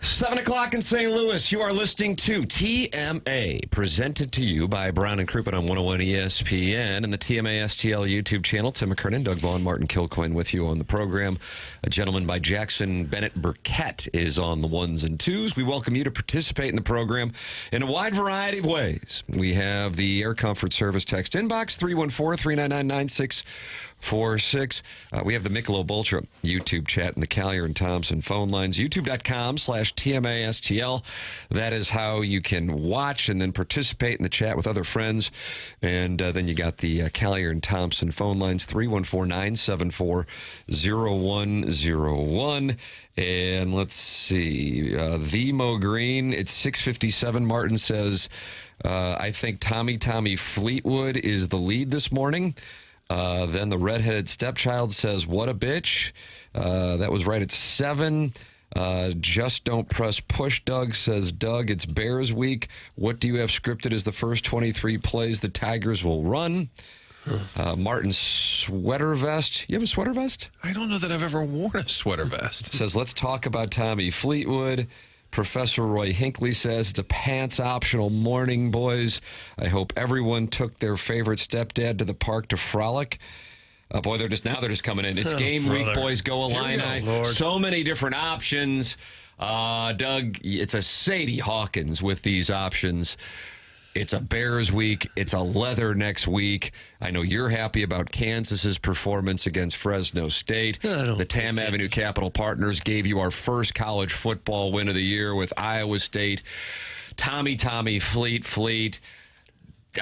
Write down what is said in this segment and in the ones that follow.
7 o'clock in St. Louis. You are listening to TMA, presented to you by Brown and Crouppen on 101 ESPN and the TMA STL YouTube channel. Tim McKernan, Doug Vaughn, Martin Kilcoyne with you on the program. A gentleman by Jackson Burkett is on the ones and twos. We welcome you to participate in the program in a wide variety of ways. We have the Air Comfort Service text inbox, 314-399-9646. We have the Michelob Ultra YouTube chat and the Collier and Thompson phone lines. YouTube.com/TMASTL. That is how you can watch and then participate in the chat with other friends. And then you got the Collier and Thompson phone lines, 314-974-0101. And let's see, the Mo Green, it's 6:57. Martin says, I think Tommy Fleetwood is the lead this morning. Then the redheaded stepchild says, what a bitch. That was right at 7. Just don't press push, Doug says, Doug, it's Bears week. What do you have scripted as the first 23 plays the Tigers will run? Martin's sweater vest. You have a sweater vest? I don't know that I've ever worn a sweater vest. Says, let's talk about Tommy Fleetwood. Professor Roy Hinckley says, it's a pants-optional morning, boys. I hope everyone took their favorite stepdad to the park to frolic. Boy, they're just coming in. It's game week, boys. Go Illini. So many different options. Doug, it's a Sadie Hawkins with these options. It's a Bears week. It's a leather next week. I know you're happy about Kansas's performance against Fresno State. The Tam Avenue Capital Partners gave you our first college football win of the year with Iowa State. Tommy, Fleet.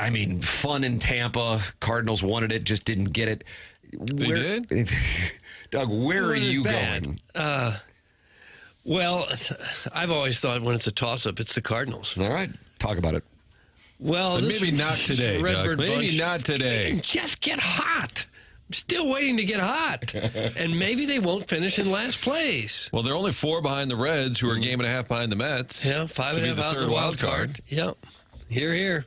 I mean, fun in Tampa. Cardinals wanted it, just didn't get it. They did? Doug, where are you going? Well, I've always thought when it's a toss-up, it's the Cardinals. All right. Talk about it. Well, but maybe not today, Doug. Maybe not today. They can just get hot. I'm still waiting to get hot. And maybe they won't finish in last place. Well, they're only 4 behind the Reds, who are a game and a half behind the Mets. Yeah, 5.5 out in the wild card. Yep. Here.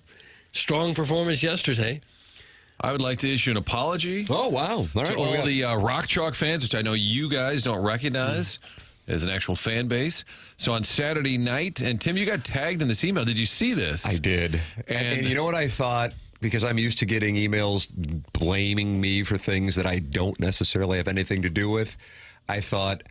Strong performance yesterday. I would like to issue an apology. Oh, wow. All right, to all the Rock Chalk fans, which I know you guys don't recognize as an actual fan base. So on Saturday night, and Tim, you got tagged in this email. Did you see this? I did. And you know what I thought? Because I'm used to getting emails blaming me for things that I don't necessarily have anything to do with. I thought,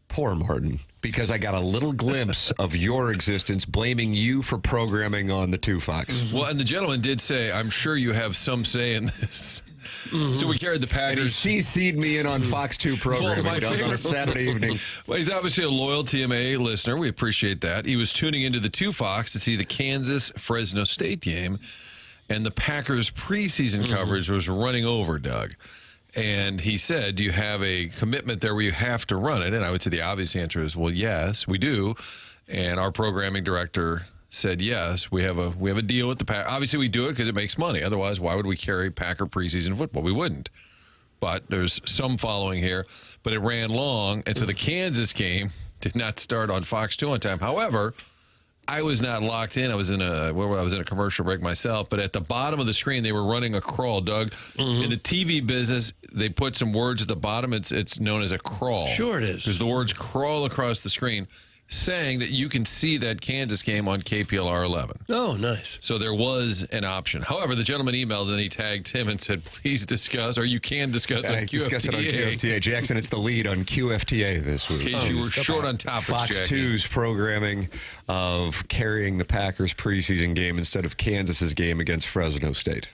poor Martin, because I got a little glimpse of your existence blaming you for programming on the 2 Fox. Well, and the gentleman did say, I'm sure you have some say in this. Mm-hmm. So we carried the Packers. And he CC'd me in on Fox 2 programming on a Saturday evening. Well, he's obviously a loyal TMA listener. We appreciate that. He was tuning into the 2 Fox to see the Kansas-Fresno State game, and the Packers preseason coverage was running over, Doug. And he said, do you have a commitment there where you have to run it? And I would say the obvious answer is, well, yes, we do. And our programming director said, yes, we have a deal with the Packers. Obviously, we do it because it makes money. Otherwise, why would we carry Packer preseason football? We wouldn't. But there's some following here. But it ran long, and so the Kansas game did not start on Fox 2 on time. However, I was not locked in. I was in a commercial break myself. But at the bottom of the screen, they were running a crawl, Doug. In the TV business, they put some words at the bottom. It's known as a crawl. Sure it is. Because the words crawl across the screen, saying that you can see that Kansas game on KPLR 11. Oh, nice. So there was an option. However, the gentleman emailed and he tagged him and said, please discuss, or you can discuss on QFTA. Discuss it on QFTA. Jackson, it's the lead on QFTA this week. In case you were short on topics, Fox Jackie. 2's programming of carrying the Packers preseason game instead of Kansas's game against Fresno State.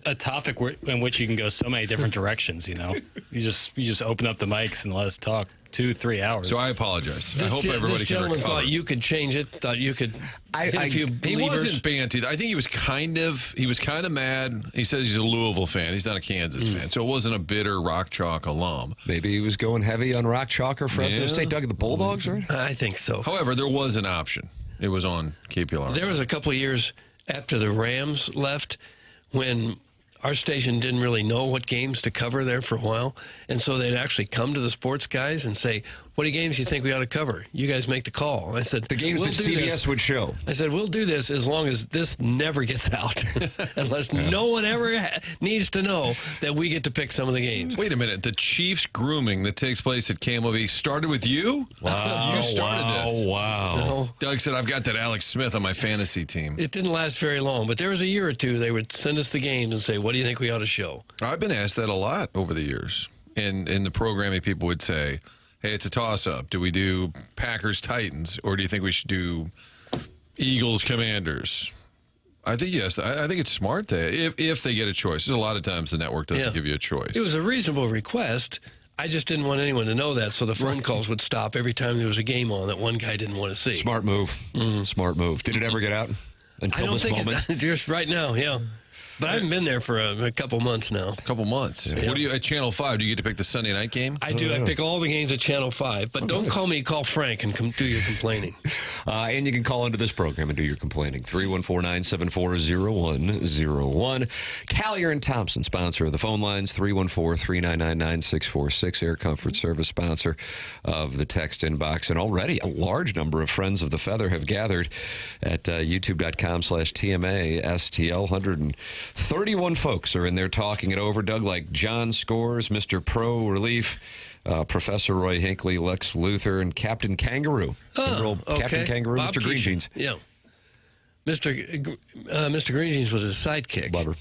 A topic in which you can go so many different directions, you know. You just open up the mics and let us talk 2-3 hours. So I apologize. I hope everybody this can gentleman recover. thought you could change it. Thought you could hit a few He levers. wasn't banty. I think he was kind of mad. He says he's a Louisville fan. He's not a Kansas fan. So it wasn't a bitter Rock Chalk alum. Maybe he was going heavy on Rock Chalk or Fresno State. Doug, the Bulldogs, right? I think so. However, there was an option. It was on KPLR. There was a couple of years after the Rams left when our station didn't really know what games to cover there for a while. And so they'd actually come to the sports guys and say, what games do you think we ought to cover? You guys make the call. And I said, The games that CBS would show. I said, we'll do this as long as this never gets out. Unless no one ever needs to know that we get to pick some of the games. Wait a minute. The Chiefs grooming that takes place at KMOV started with you? Wow. You started this. Wow. No, Doug said, I've got that Alex Smith on my fantasy team. it didn't last very long. But there was a year or two they would send us the games and say, what do you think we ought to show? I've been asked that a lot over the years. And in the programming, people would say, hey, it's a toss-up. Do we do Packers-Titans, or do you think we should do Eagles-Commanders? I think yes. I think it's smart if they get a choice. There's a lot of times the network doesn't give you a choice. It was a reasonable request. I just didn't want anyone to know that, so the phone calls would stop every time there was a game on that one guy didn't want to see. Smart move. Smart move. Did it ever get out I until don't this think moment? just right now, yeah. But I haven't been there for a couple months now. A couple months. What do you at Channel 5? Do you get to pick the Sunday night game? I do. I pick all the games at Channel 5. But don't call me. Call Frank and do your complaining. And you can call into this program and do your complaining. 314-974-0101. Collier and Thompson, sponsor of the phone lines. 314-399-9646. Air Comfort Service, sponsor of the text inbox. And already a large number of friends of the Feather have gathered at youtube.com/TMA-STL. 131 folks are in there talking it over. Doug, like John Scores, Mr. Pro Relief, Professor Roy Hinckley, Lex Luthor, and Captain Kangaroo. Captain Kangaroo, Bob Mr. Green Keeshan. Jeans. Yeah. Mr. Green Jeans was his sidekick. Lover.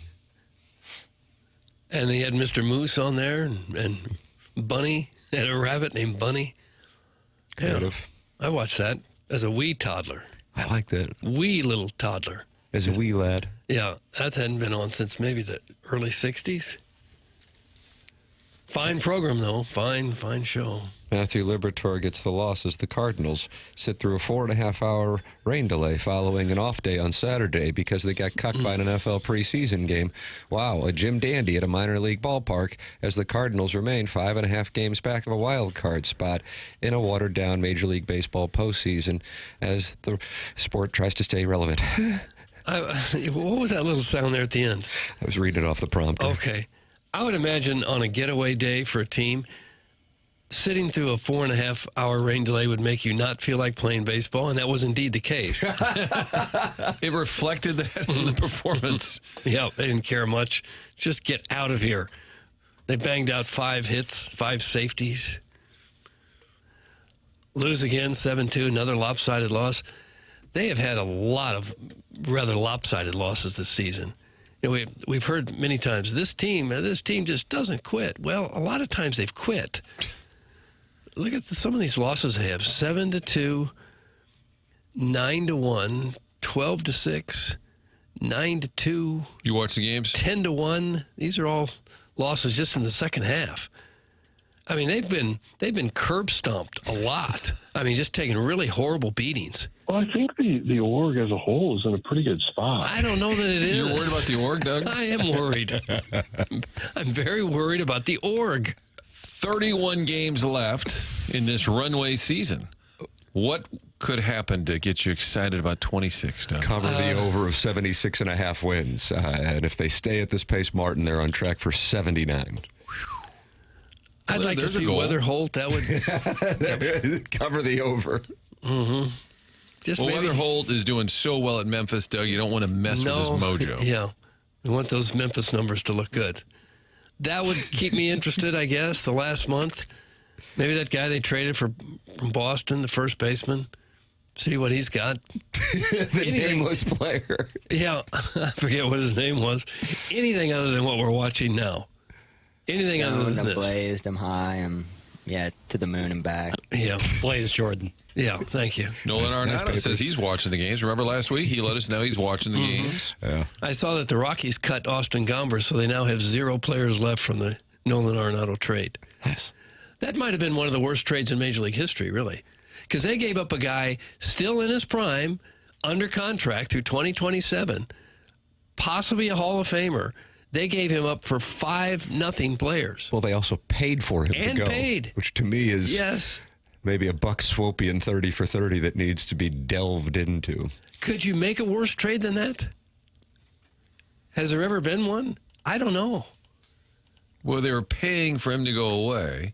And they had Mr. Moose on there and Bunny. They had a rabbit named Bunny. Yeah. Creative. I watched that as a wee toddler. I like that. Wee little toddler. As a wee lad. Yeah, that hadn't been on since maybe the early 60s. Fine program, though. Fine show. Matthew Liberatore gets the loss as the Cardinals sit through a 4.5-hour rain delay following an off day on Saturday because they got cut by an NFL preseason game. Wow, a Jim Dandy at a minor league ballpark as the Cardinals remain 5.5 games back of a wild card spot in a watered-down Major League Baseball postseason as the sport tries to stay relevant. What was that little sound there at the end? I was reading it off the prompter. Okay. I would imagine on a getaway day for a team, sitting through a 4.5-hour rain delay would make you not feel like playing baseball, and that was indeed the case. It reflected that in the performance. Yeah, they didn't care much. Just get out of here. They banged out 5 hits, 5 safeties. Lose again, 7-2, another lopsided loss. They have had a lot of rather lopsided losses this season. You know, we've heard many times, this team just doesn't quit. Well, a lot of times they've quit. Look at some of these losses they have. 7-2, 9-1, 12-6, 9-2. You watch the games? 10-1. These are all losses just in the second half. I mean, they've been curb stomped a lot. I mean, just taking really horrible beatings. Well, I think the org as a whole is in a pretty good spot. I don't know that it is. You're worried about the org, Doug? I am worried. I'm very worried about the org. 31 games left in this runway season. What could happen to get you excited about 26, Doug? Cover the over of 76.5 wins. And if they stay at this pace, Martin, they're on track for 79. I'd like to there's a see goal. Weather Holt. That would Cover the over. just Well, maybe. Weather Holt is doing so well at Memphis, Doug. You don't want to mess with his mojo. Yeah, we want those Memphis numbers to look good. That would keep me interested, I guess. The last month, maybe that guy they traded from Boston, the first baseman. See what he's got. The nameless player. Yeah, I forget what his name was. Anything other than what we're watching now. Anything other than Stoned, this. blazed, I'm high, and to the moon and back. Yeah, Blaze Jordan. yeah. Thank you. Nolan Arenado papers. says he's watching the games. Remember last week? He let us know he's watching the games. Yeah. I saw that the Rockies cut Austin Gomber, so they now have 0 players left from the Nolan Arenado trade. Yes. That might have been one of the worst trades in Major League history, really, because they gave up a guy still in his prime, under contract through 2027, possibly a Hall of Famer. They gave him up for 5-0 players. Well, they also paid for him And to go. paid. Which to me is Yes. maybe a Buck Swopian 30 for 30 that needs to be delved into. Could you make a worse trade than that? Has there ever been one? I don't know. Well, they were paying for him to go away,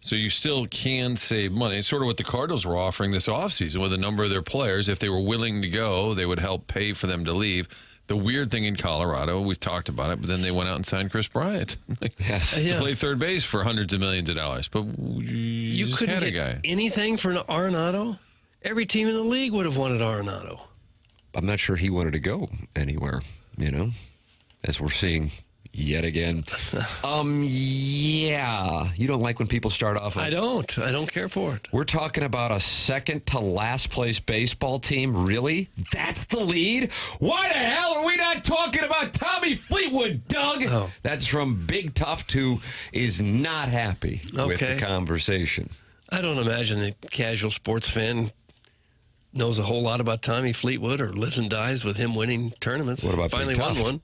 so you still can save money. It's sort of what the Cardinals were offering this offseason with a number of their players. If they were willing to go, they would help pay for them to leave. The weird thing in Colorado, we've talked about it, but then they went out and signed Chris Bryant to play third base for hundreds of millions of dollars. But you just couldn't had a get guy. anything for an Arenado? Every team in the league would have wanted Arenado. I'm not sure he wanted to go anywhere, as we're seeing yet again. Yeah. You don't like when people start off. I don't. I don't care for it. We're talking about a second to last place baseball team. Really? That's the lead? Why the hell are we not talking about Tommy Fleetwood, Doug? Oh. That's from Big Tuft, who is not happy with the conversation. I don't imagine the casual sports fan knows a whole lot about Tommy Fleetwood or lives and dies with him winning tournaments. What about Finally Big won Tuft? one.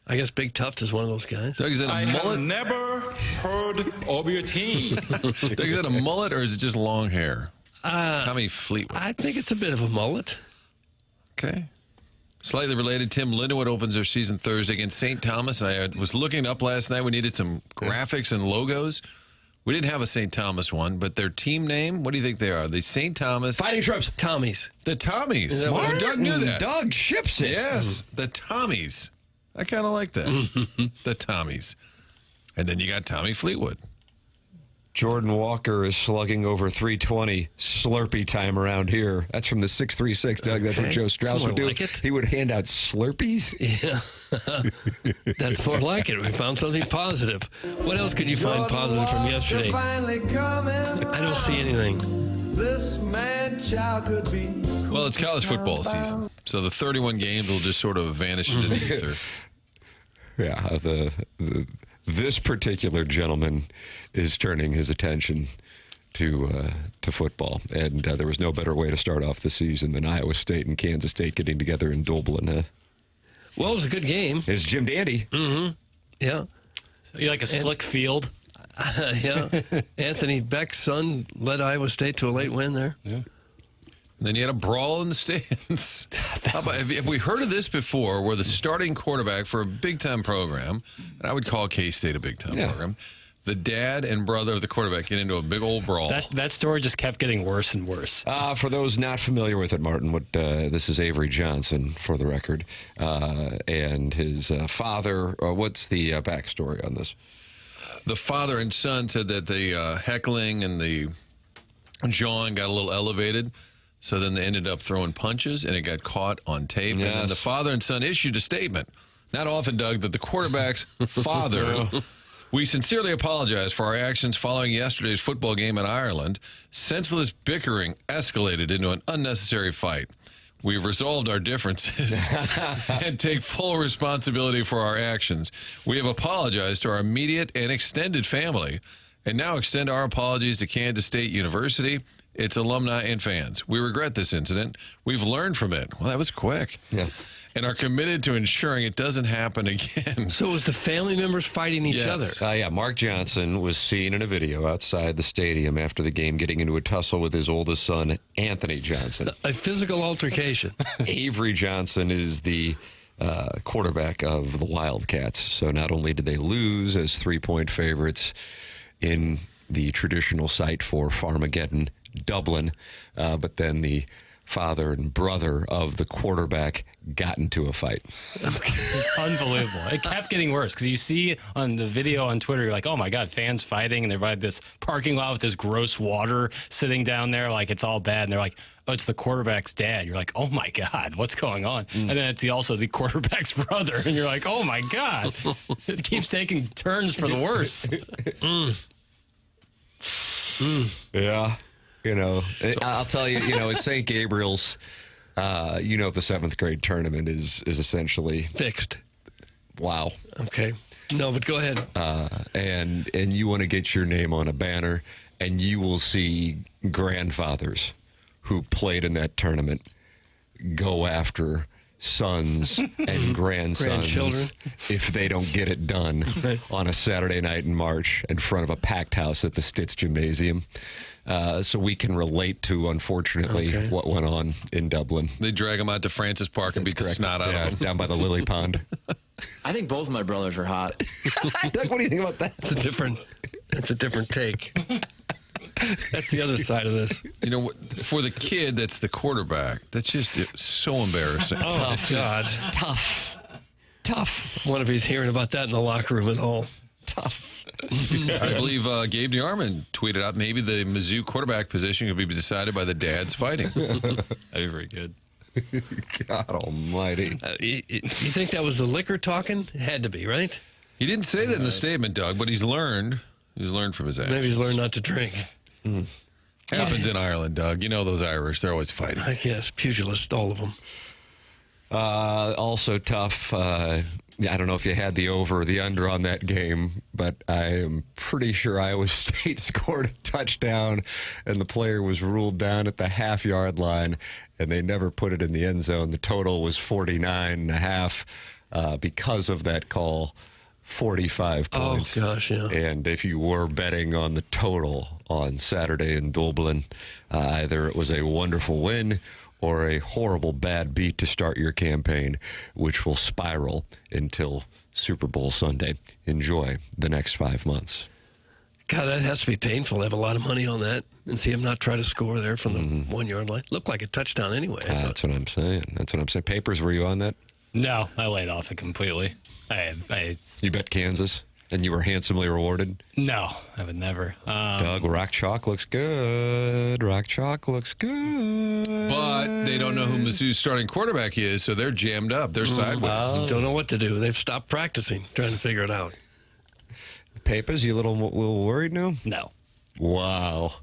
I guess Big Tuft is one of those guys. Doug, is that a mullet? Never heard of your team. Doug, is that a mullet or is it just long hair? Tommy Fleetwood. I think it's a bit of a mullet. Okay. Slightly related, Tim Lindenwood opens their season Thursday against St. Thomas. I was looking up last night. We needed some graphics and logos. We didn't have a St. Thomas one, but their team name, what do you think they are? The St. Thomas Fighting Shrubs. Tommies. The Tommies. Is that Well, what- Doug knew that. Doug ships it. Yes, the Tommies. I kind of like that. The Tommies. And then you got Tommy Fleetwood. Jordan Walker is slugging over 320 Slurpee time around here. That's from the 636, Doug. That's what Okay. Joe Strauss Someone would do. like it. He would hand out Slurpees. Yeah. That's more like it. We found something positive. What else could you find positive from yesterday? I don't see anything. Well, it's college football season, so the 31 games will just sort of vanish into the ether. Yeah, this particular gentleman is turning his attention to football, and there was no better way to start off the season than Iowa State and Kansas State getting together in Dublin. Huh? Well, it was a good game. It's Jim Dandy. Yeah. You like a slick field? Yeah. Anthony Beck's son led Iowa State to a late win there. Yeah. And then you had a brawl in the stands. Have we heard of this before, where the starting quarterback for a big-time program, and I would call K-State a big-time program, the dad and brother of the quarterback get into a big old brawl. That story just kept getting worse and worse. For those not familiar with it, Martin, this is Avery Johnson, for the record, and his father. What's the backstory on this? The father and son said that the heckling and the jawing got a little elevated, so then they ended up throwing punches, and it got caught on tape. And then the father and son issued a statement. Not often, Doug, that the quarterback's father... We sincerely apologize for our actions following yesterday's football game in Ireland. Senseless bickering escalated into an unnecessary fight. We've resolved our differences and take full responsibility for our actions. We have apologized to our immediate and extended family and now extend our apologies to Kansas State University, its alumni, and fans. We regret this incident. We've learned from it. Well, that was quick. Yeah. And are committed to ensuring it doesn't happen again. So it was the family members fighting each other. Yeah, Mark Johnson was seen in a video outside the stadium after the game getting into a tussle with his oldest son, Anthony Johnson. A physical altercation. Avery Johnson is the quarterback of the Wildcats. So not only did they lose as 3-point favorites in the traditional site for Farmageddon, Dublin, but then the father and brother of the quarterback got into a fight. It's unbelievable. It kept getting worse because you see on the video on Twitter, you're like, oh my God, fans fighting, and they're by this parking lot with this gross water sitting down there like it's all bad. And they're like, oh, it's the quarterback's dad. You're like, oh my God, what's going on? And then it's also the quarterback's brother. And you're like, oh my God. It keeps taking turns for the worse. Yeah. I'll tell you, at St. Gabriel's, the 7th grade tournament is essentially Fixed. wow. Okay. No, but go ahead. And you want to get your name on a banner, and you will see grandfathers who played in that tournament go after sons and Grandchildren. if they don't get it done on a Saturday night in March in front of a packed house at the Stitz Gymnasium. So we can relate to, unfortunately, what went on in Dublin. They drag him out to Francis Park and beat the snot out of him. Down by the lily pond. I think both of my brothers are hot. Doug, what do you think about that? It's a different take. That's the other side of this. You know, for the kid that's the quarterback, that's just so embarrassing. Oh, God. Tough. I wonder if he's hearing about that in the locker room at all. Tough. I believe Gabe DeArmond tweeted out maybe the Mizzou quarterback position could be decided by the dads fighting. That'd be very good. God almighty. You think that was the liquor talking? It had to be, right? He didn't say that in the statement, Doug, but he's learned. He's learned from his actions. Maybe he's learned not to drink. Happens in Ireland, Doug. You know those Irish. They're always fighting. I guess. Pugilists, all of them. Also tough. I don't know if you had the over or the under on that game, but I am pretty sure Iowa State scored a touchdown and the player was ruled down at the half-yard line, and they never put it in the end zone. The total was 49.5 because of that call. 45 points. Oh, gosh, yeah. And if you were betting on the total on Saturday in Dublin, either it was a wonderful win or a horrible bad beat to start your campaign, which will spiral until Super Bowl Sunday. Enjoy the next 5 months. God, that has to be painful to have a lot of money on that and see him not try to score there from the 1 yard line. Looked like a touchdown anyway. That's what I'm saying. Papers, were you on that? No, I laid off it completely. You bet Kansas, and you were handsomely rewarded? No, I would never. Doug, Rock Chalk looks good. But they don't know who Mizzou's starting quarterback is, so they're jammed up. They're sideways. Don't know what to do. They've stopped practicing, trying to figure it out. Papers, you a little worried now? No. Wow.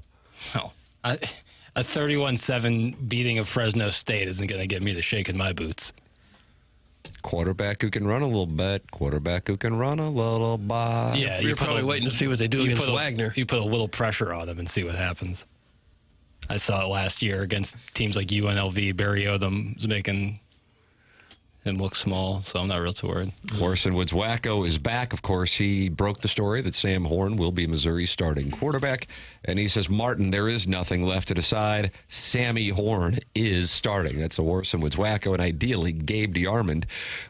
No. A 31-7 beating of Fresno State isn't going to get me the shake in my boots. Quarterback who can run a little bit. Yeah, You're probably waiting to see what they do against Wagner. You put a little pressure on them and see what happens. I saw it last year against teams like UNLV. Barry Odom was making him look small, so I'm not real too worried. Orson Woods Wacko is back. Of course, he broke the story that Sam Horn will be Missouri's starting quarterback. And he says, Martin, there is nothing left to decide. Sammy Horn is starting. That's the Orson Woods Wacko. And ideally, Gabe DeArmond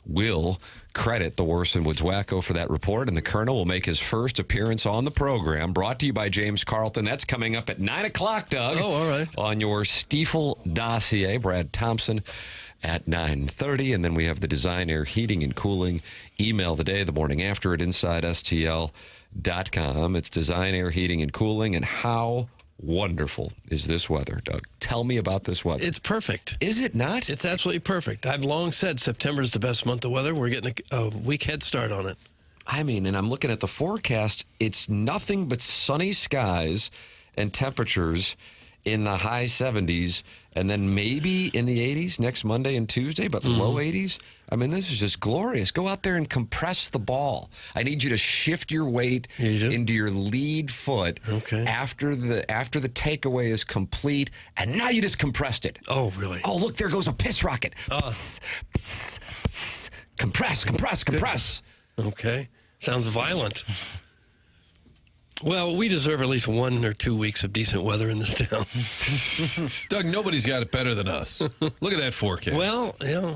will credit the Orson Woods Wacko for that report. And the Colonel will make his first appearance on the program. Brought to you by James Carlton. That's coming up at 9 o'clock, Doug. Oh, all right. On your Stiefel dossier, Brad Thompson at 9:30, and then we have the Design Air Heating and Cooling email the day, the morning after at InsideSTL.com. It's Design Air Heating and Cooling, and how wonderful is this weather, Doug? Tell me about this weather. It's perfect. Is it not? It's absolutely perfect. I've long said September's the best month of weather. We're getting a week head start on it. I mean, and I'm looking at the forecast. It's nothing but sunny skies and temperatures in the high 70s, and then maybe in the 80s next Monday and Tuesday, but low 80s. I mean, this is just glorious. Go out there and compress the ball. I need you to shift your weight into your lead foot after the takeaway is complete, and now you just compressed it. Oh, really? Oh, look, there goes a piss rocket. Compress. Okay. Sounds violent. Well, we deserve at least 1 or 2 weeks of decent weather in this town. Doug, nobody's got it better than us. Look at that forecast. Well, yeah.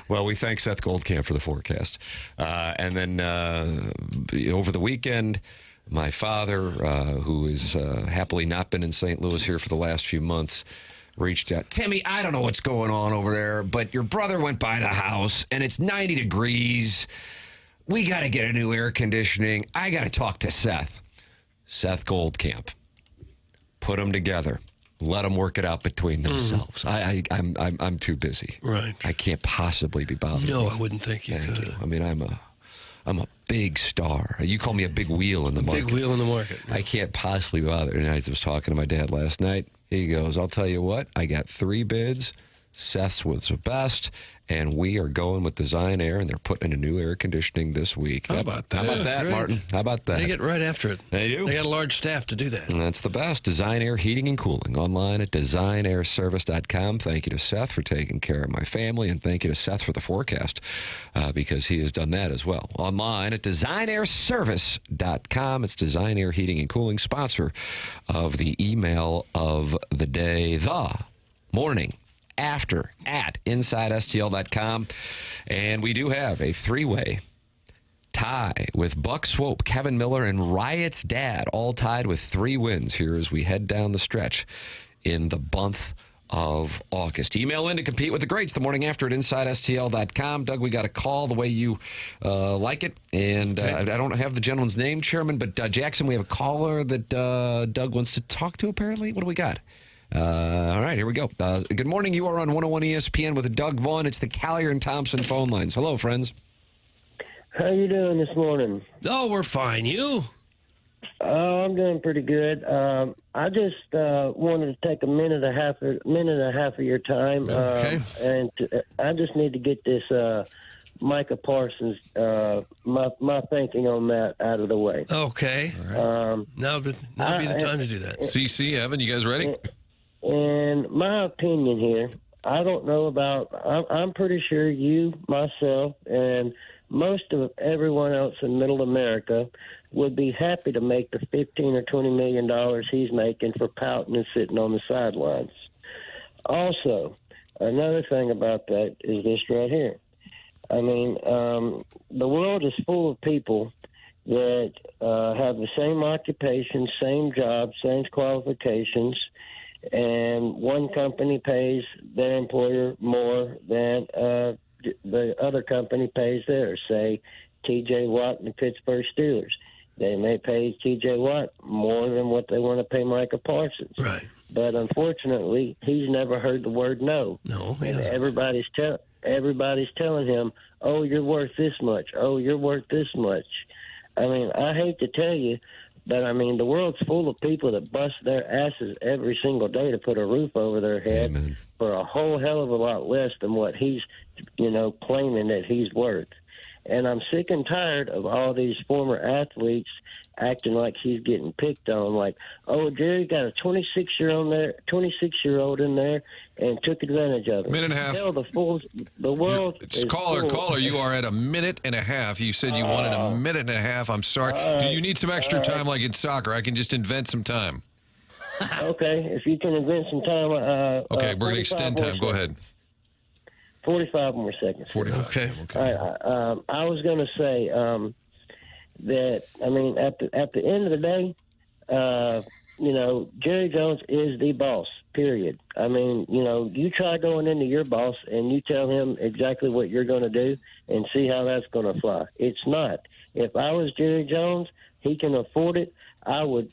Well, we thank Seth Goldcamp for the forecast. And then over the weekend, my father, who has happily not been in St. Louis here for the last few months, reached out. Timmy, I don't know what's going on over there, but your brother went by the house, and it's 90 degrees. We got to get a new air conditioning. I got to talk to Seth. Seth Goldcamp. Put them together. Let them work it out between themselves. I'm too busy. Right. I can't possibly be bothered. No, I wouldn't think you Thank could. you. I mean, I'm a big star. You call me a big wheel in the market. Big wheel in the market. I can't possibly be bothered. And I was talking to my dad last night. He goes, I'll tell you what, I got 3 bids. Seth's was the best, and we are going with Design Air, and they're putting in a new air conditioning this week. How about that? How about that, Great. Martin? How about that? They get right after it. They do. They got a large staff to do that. And that's the best. Design Air Heating and Cooling. Online at designairservice.com. Thank you to Seth for taking care of my family, and thank you to Seth for the forecast because he has done that as well. Online at designairservice.com. It's Design Air Heating and Cooling, sponsor of the email of the day, the morning after at InsideSTL.com. And we do have a 3-way tie with Buck Swope, Kevin Miller, and Riot's dad, all tied with 3 wins here as we head down the stretch in the month of August. Email in to compete with the greats the morning after at InsideSTL.com. Doug, we got a call the way you like it. And I don't have the gentleman's name, Chairman, but Jackson, we have a caller that Doug wants to talk to, apparently. What do we got? All right, here we go. Good morning. You are on 101 ESPN with Doug Vaughn. It's the Callier and Thompson phone lines. Hello, friends. How you doing this morning? Oh, we're fine. You? I'm doing pretty good. I just wanted to take a minute and a half of your time, I just need to get this Micah Parsons, my thinking on that out of the way. Okay. Right. Now be the time to do that. CC, Evan, you guys ready? And my opinion here, I don't know about. I'm pretty sure you, myself, and most of everyone else in Middle America would be happy to make the $15 or $20 million he's making for pouting and sitting on the sidelines. Also, another thing about that is this right here. I mean, the world is full of people that have the same occupation, same job, same qualifications, and one company pays their employer more than the other company pays theirs. Say, T.J. Watt and the Pittsburgh Steelers. They may pay T.J. Watt more than what they want to pay Micah Parsons. Right. But unfortunately, he's never heard the word no. No, he and hasn't. everybody's telling him, oh, you're worth this much. Oh, you're worth this much. I mean, I hate to tell you, but, I mean, the world's full of people that bust their asses every single day to put a roof over their head Amen. for a whole hell of a lot less than what he's, claiming that he's worth. And I'm sick and tired of all these former athletes acting like he's getting picked on. Like, oh, Jerry got a 26-year-old in there and took advantage of it. Minute and a half. Tell the world. It's caller, you are at a minute and a half. You said you wanted a minute and a half. I'm sorry. Do you need some extra time like in soccer? I can just invent some time. Okay, if you can invent some time. Okay, we're going to extend time. Go ahead. 45 more seconds. 45. Okay. All right. I was going to say that, I mean, at the end of the day, Jerry Jones is the boss, period. I mean, you try going into your boss and you tell him exactly what you're going to do and see how that's going to fly. It's not. If I was Jerry Jones, he can afford it. I would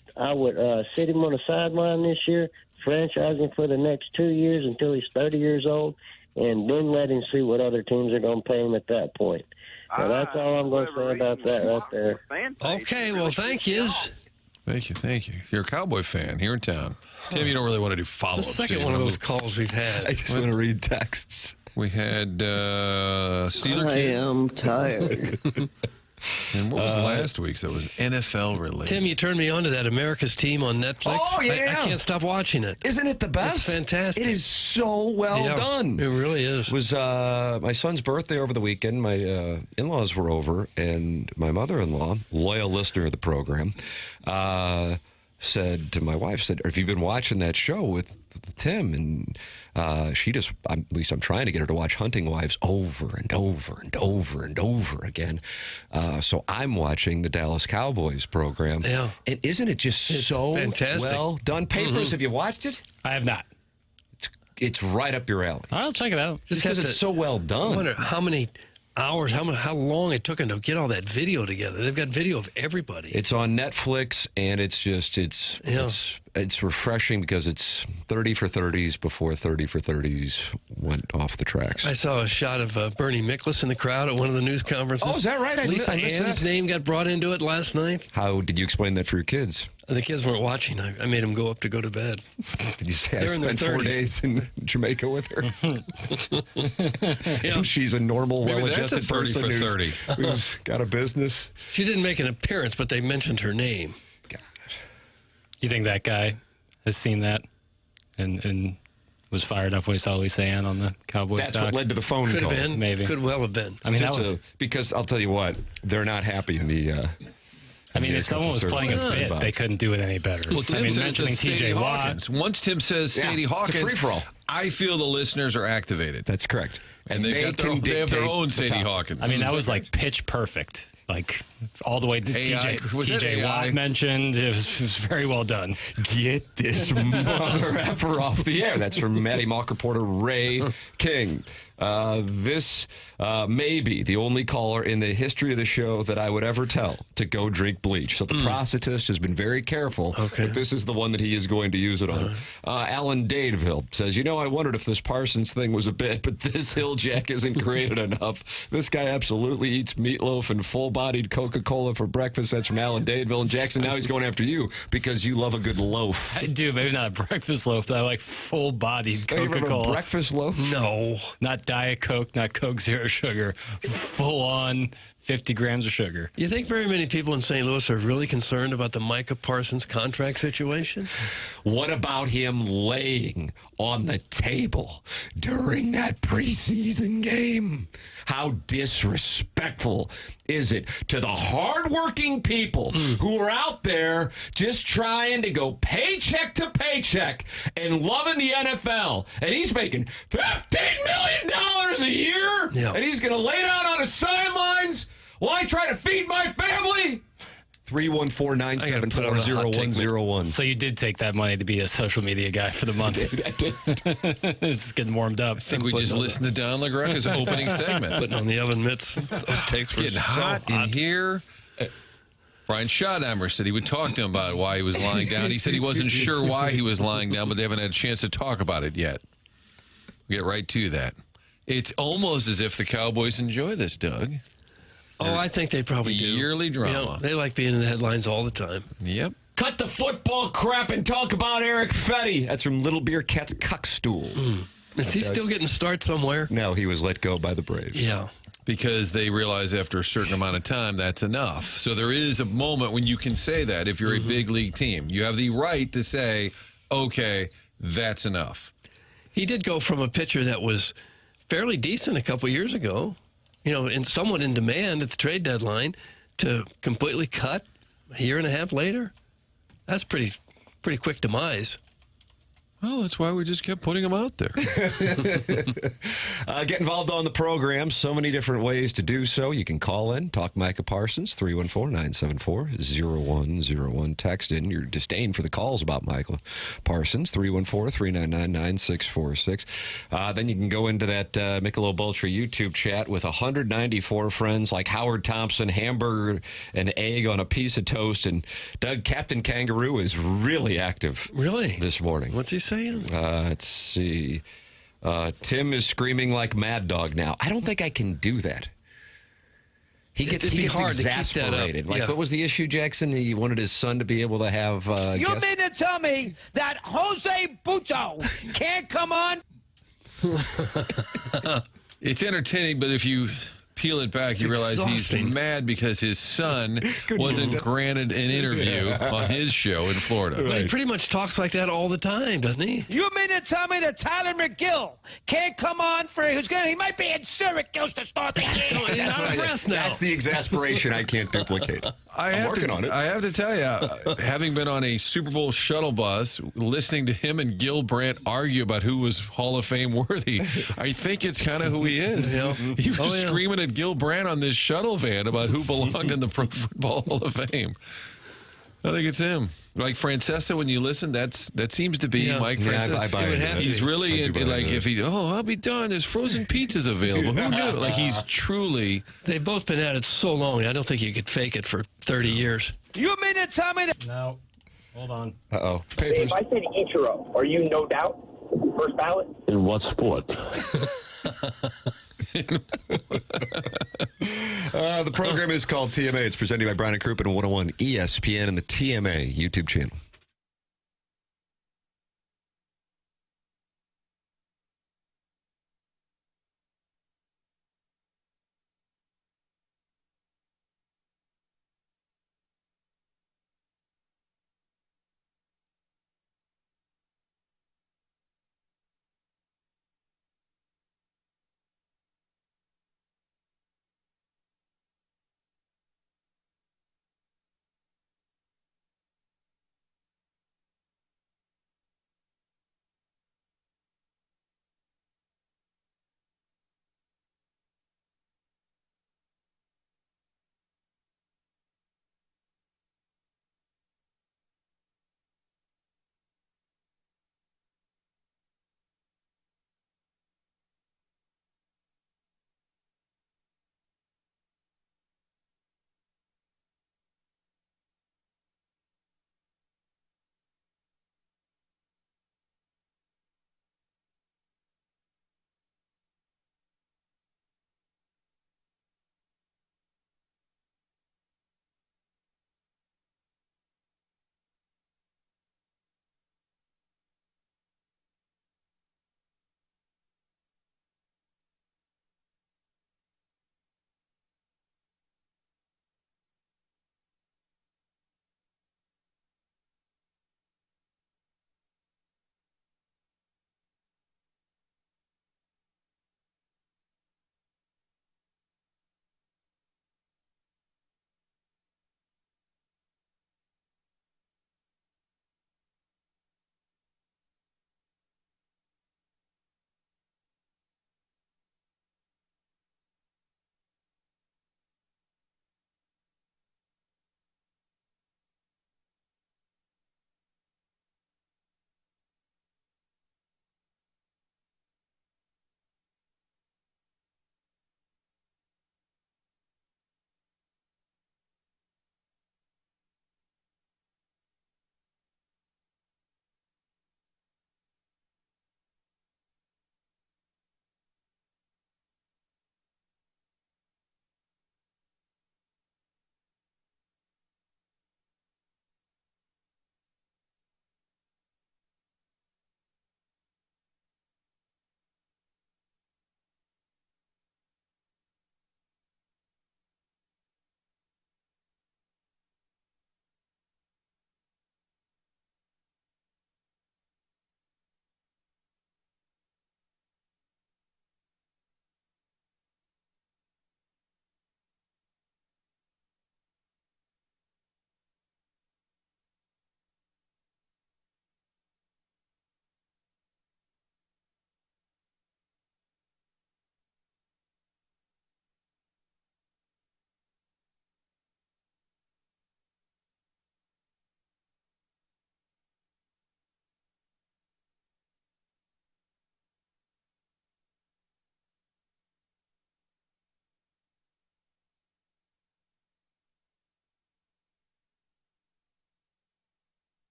sit him on the sideline this year, franchise him for the next 2 years until he's 30 years old, and then let him see what other teams are going to pay him at that point. So that's all I'm going to say about that right there. Okay, well, thank you. Thank you. You're a Cowboy fan here in town. Tim, you don't really want to do follow-ups. It's the second do you? one of those calls we've had. I just want to read texts. We had Steeler I Kid. am tired. And what was last week's? That was NFL related. Tim, you turned me on to that America's Team on Netflix. Oh, yeah. I can't stop watching it. Isn't it the best? It's fantastic. It is so well done. It really is. It was my son's birthday over the weekend. My in-laws were over, and my mother-in-law, loyal listener of the program, said to my wife, have you been watching that show with Tim? And she just, at least I'm trying to get her to watch Hunting Wives over and over and over and over again. So I'm watching the Dallas Cowboys program. Yeah. And isn't it just so fantastic. well done? Papers, have you watched it? I have not. It's right up your alley. I'll check it out. Just because it's so well done. I wonder how many hours, how long it took them to get all that video together. They've got video of everybody. It's on Netflix, and it's refreshing because it's 30 for 30s before 30 for 30s went off the tracks. I saw a shot of Bernie Miklasz in the crowd at one of the news conferences. Oh, is that right? Lisa I missed Ann's that. name got brought into it last night. How did you explain that for your kids? The kids weren't watching. I made them go up to go to bed. Did you say They're I in their spent 4 30s. days in Jamaica with her? And she's a normal, Maybe that's a well-adjusted 30 person for 30. who's got a business. She didn't make an appearance, but they mentioned her name. God. You think that guy has seen that and was fired up when he saw Lisa Ann on the Cowboys That's doc? what led to the phone Could call. have been. Maybe. Could well have been. I mean, that was, Because I'll tell you what, they're not happy in the... if someone was playing a bit, they couldn't do it any better. Well, Tim said it's a mentioning Sadie T.J. Watt. Hawkins. Once Tim says Sadie Hawkins, it's a free-for-all. I feel the listeners are activated. That's correct. And they have their own Sadie Hawkins. Hawkins. I mean, that was like pitch perfect. Like all the way to AI. Was it TJ AI? Watt mentioned. It was very well done. Get this mother effer off the air. That's from Maddie Mock reporter Ray King. This may be the only caller in the history of the show that I would ever tell to go drink bleach. So the prosthetist has been very careful. Okay. But this is the one that he is going to use it on. Alan Dadeville says, I wondered if this Parsons thing was a bit, but this Hill Jack isn't created enough. This guy absolutely eats meatloaf and full-bodied Coca-Cola for breakfast. That's from Alan Dadeville. And Jackson, now he's going after you because you love a good loaf. I do, maybe not a breakfast loaf, but I like full-bodied Oh, you remember Coca-Cola. breakfast loaf? No. Not Diet Coke, not Coke Zero Sugar. Full-on 50 grams of sugar. You think very many people in St. Louis are really concerned about the Micah Parsons contract situation? What about him laying on the table during that preseason game? How disrespectful is it to the hardworking people who are out there just trying to go paycheck to paycheck and loving the NFL? And he's making $15 million a year? Yeah. And he's going to lay down on the sidelines while I try to feed my family? 314-974-0101. So you did take that money to be a social media guy for the month. I did. It's just getting warmed up. I think we just listened to Don LaGreca's opening segment. Putting on the oven mitts. Those takes were Getting so hot in here. Brian Schottenheimer said he would talk to him about why he was lying down. He said he wasn't sure why he was lying down, but they haven't had a chance to talk about it yet. We'll get right to that. It's almost as if the Cowboys enjoy this, Doug. Oh, I think they probably do. Yearly drama. They like being in the headlines all the time. Yep. Cut the football crap and talk about Eric Fetty. That's from Little Beer Cat's Cuckstool. Is he still getting start somewhere? No, he was let go by the Braves. Yeah. Because they realize after a certain amount of time, that's enough. So there is a moment when you can say that if you're a big league team. You have the right to say, okay, that's enough. He did go from a pitcher that was fairly decent a couple years ago, and somewhat in demand at the trade deadline, to completely cut a year and a half later. That's pretty quick demise. Well, that's why we just kept putting them out there. Get involved on the program. So many different ways to do so. You can call in, talk Micah Parsons, 314-974-0101. Text in your disdain for the calls about Micah Parsons, 314-399-9646. Then you can go into that Michelob Ultra YouTube chat with 194 friends like Howard Thompson, hamburger and egg on a piece of toast. And Doug, Captain Kangaroo is really active. Really? This morning. What's he saying? Let's see. Tim is screaming like Mad Dog now. I don't think I can do that. He gets hard to keep that up. exasperated. Like, Yeah. what was the issue, Jackson? He wanted his son to be able to have. You mean to tell me that Jose Buto can't come on? It's entertaining, but if you peel it back, you realize exhausting. he's mad because his son wasn't granted an interview on his show in Florida. But he pretty much talks like that all the time, doesn't he? You mean to tell me that Tyler McGill can't come on for he might be in Syracuse to start the game? He's out of breath now. That's the exasperation I can't duplicate. I'm working on it. I have to tell you, having been on a Super Bowl shuttle bus, listening to him and Gil Brandt argue about who was Hall of Fame worthy, I think it's kind of who he is. Yeah. He was screaming at Gil Brandt on this shuttle van about who belonged in the Pro Football Hall of Fame. I think it's him. Like Francesa, when you listen, that seems to be Mike Francesa. I buy into that. He's really like, if he, I'll be done. There's frozen pizzas available. Who knew? Like, he's truly. They've both been at it so long, I don't think you could fake it for 30 years. You mean to tell me that? No. Hold on. Uh-oh. If I said Ichiro, are you no doubt first ballot? In what sport? The program is called TMA. It's presented by Brian and Crouppen and 101 ESPN and the TMA YouTube channel.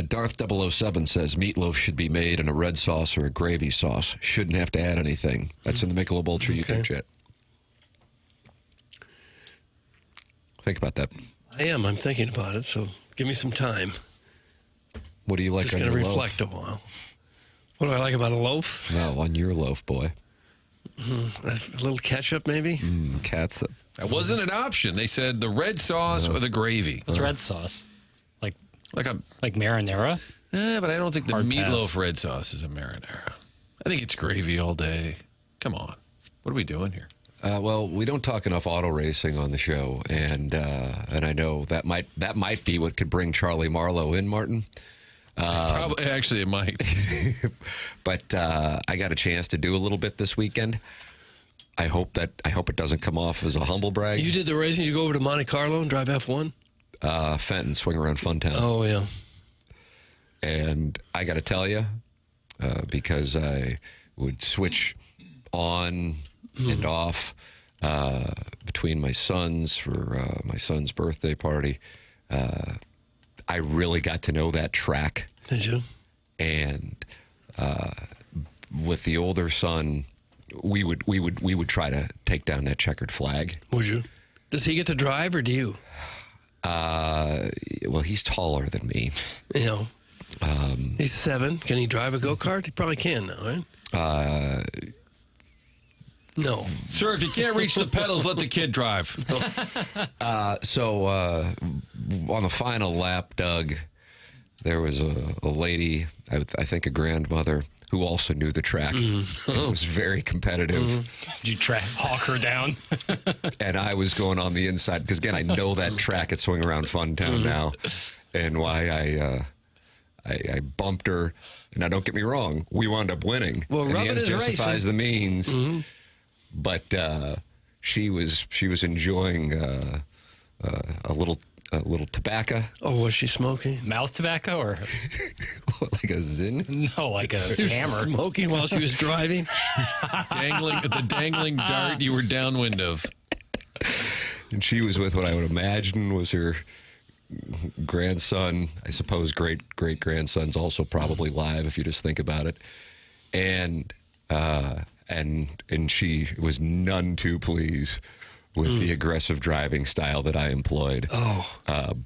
Darth 007 says meatloaf should be made in a red sauce or a gravy sauce. Shouldn't have to add anything. That's in the Michelob Ultra YouTube chat. Think about that. I am. I'm thinking about it, so give me some time. What do you like Just on going to your reflect loaf? a while. What do I like about a loaf? No, on your loaf, boy. A little ketchup, maybe? Catsup. That wasn't an option. They said the red sauce or the gravy. What's red sauce? Like marinara? But I don't think the Hard meatloaf pass. red sauce is a marinara. I think it's gravy all day. Come on. What are we doing here? Well, we don't talk enough auto racing on the show, and I know that might be what could bring Charlie Marlowe in, Martin. Probably, actually, it might. But I got a chance to do a little bit this weekend. I hope it doesn't come off as a humble brag. You did the racing? You go over to Monte Carlo and drive F1? Fenton, swing around Funtown. Oh, yeah. And I got to tell you, because I would switch on and off between my sons for my son's birthday party, I really got to know that track. Did you? And with the older son, we would try to take down that checkered flag. Would you? Does he get to drive or do you? Well, he's taller than me. You know, he's 7. Can he drive a go-kart? He probably can now, right? No. Sir, if you can't reach the pedals, let the kid drive. So on the final lap, Doug, there was a lady, I think a grandmother, who also knew the track. It was very competitive. Did you hawk her down? And I was going on the inside because, again, I know that track at Swing Around Funtown now, and why I bumped her. Now, don't get me wrong, we wound up winning. Well, and the rubbing ends is justifies racing. the means. But she was enjoying a little tobacco. Oh, was she smoking? Mouth tobacco or Like a zin? no, like a She was hammer? smoking while she was driving? The dangling dart you were downwind of. And she was with what I would imagine was her grandson. I suppose great-grandson's also probably live if you just think about it. And she was none too pleased with the aggressive driving style that I employed.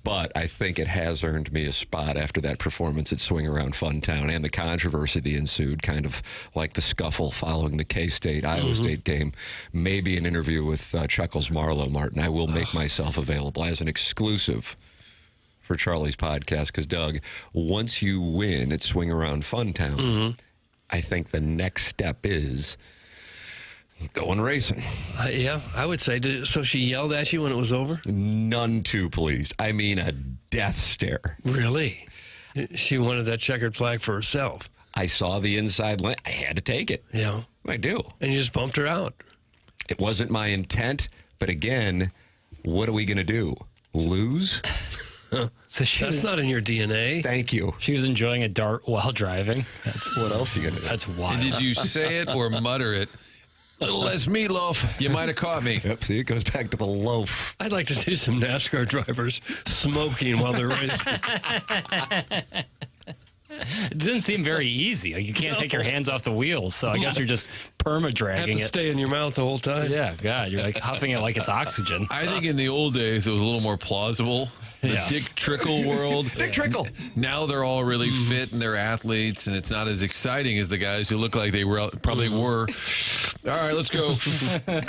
But I think it has earned me a spot after that performance at Swing Around Funtown and the controversy that ensued, kind of like the scuffle following the K-State, Iowa State game. Maybe an interview with Chuckles Marlowe, Martin. I will make myself available as an exclusive for Charlie's podcast because, Doug, once you win at Swing Around Funtown, I think the next step is going racing. Yeah, I would say. So she yelled at you when it was over? None too pleased. I mean, a death stare. Really? She wanted that checkered flag for herself. I saw the inside line. I had to take it. Yeah. I do. And you just bumped her out. It wasn't my intent, but again, what are we going to do? Lose? So That's not in your DNA. Thank you. she was enjoying a dart while driving. What else are you going to do? That's wild. And did you say it or mutter it? Little less meatloaf. You might have caught me. Yep, see, it goes back to the loaf. I'd like to see some NASCAR drivers smoking while they're racing. It didn't seem very easy. Like, you can't take your hands off the wheels, so I guess you're just perma-dragging Have to it. stay in your mouth the whole time. Yeah, God, you're like huffing it like it's oxygen. I think in the old days it was a little more plausible. The Yeah. Dick Trickle world. Dick Trickle. Now they're all really fit and they're athletes, and it's not as exciting as the guys who look like they probably were. All right, let's go. See ya.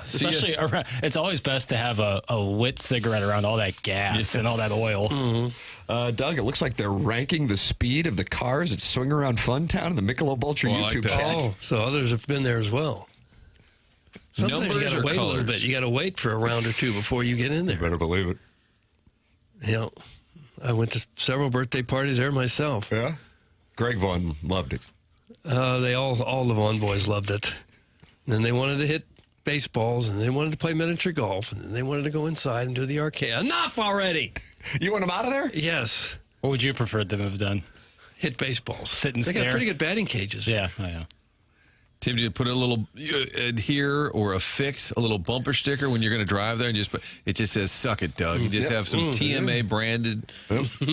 Especially around, it's always best to have a lit cigarette around all that gas and all that oil. Doug, it looks like they're ranking the speed of the cars at Swing Around Funtown in the Michelob Ultra Oh, I like YouTube that. chat. Oh, so others have been there as well. Sometimes Numbers you got or to wait a colors? little bit. You got to wait for a round or two before you get in there. Better believe it. You know, I went to several birthday parties there myself. Yeah? Greg Vaughn loved it. All the Vaughn boys loved it. And then they wanted to hit baseballs, and they wanted to play miniature golf, and then they wanted to go inside and do the arcade. Enough already! You want them out of there? Yes. What would you prefer them to have done? Hit baseballs. Sit and They stare? got pretty good batting cages. Yeah, I know. Tim, do you put a little adhere or affix a little bumper sticker when you're going to drive there, and it just says "Suck it, Doug"? You just have some TMA branded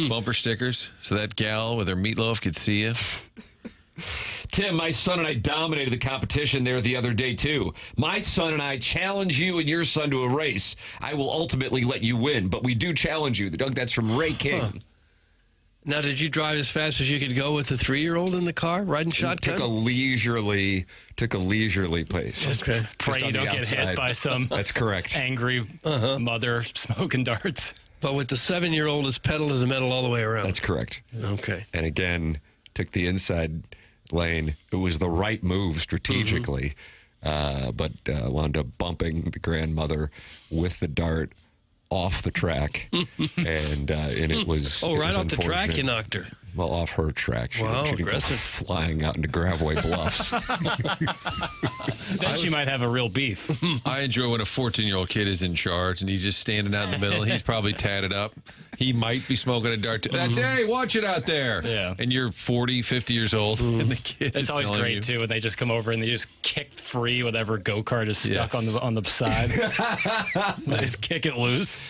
bumper stickers, so that gal with her meatloaf could see you. Tim, my son and I dominated the competition there the other day, too. My son and I challenge you and your son to a race. I will ultimately let you win, but we do challenge you. Doug, that's from Ray King. Huh. Now, did you drive as fast as you could go with the 3-year-old in the car, riding shotgun? Took a leisurely pace. Just okay. Pray you don't get hit by some That's correct. angry mother smoking darts. But with the 7-year-old, it's pedal to the metal all the way around. That's correct. Okay. And again, took the inside lane. It was the right move strategically, but wound up bumping the grandmother with the dart off the track, and it was right off the track you knocked her. Well, off her track. She Wow, didn't go aggressive. flying out into Gravway Bluffs. Then she might have a real beef. I enjoy when a 14-year-old kid is in charge and he's just standing out in the middle. He's probably tatted up. He might be smoking a dart. That's, hey, watch it out there. Yeah. And you're 40, 50 years old, and the kid It's is always telling great you. too when they just come over and they just kick free whatever go-kart is stuck Yes. on the side. They just kick it loose.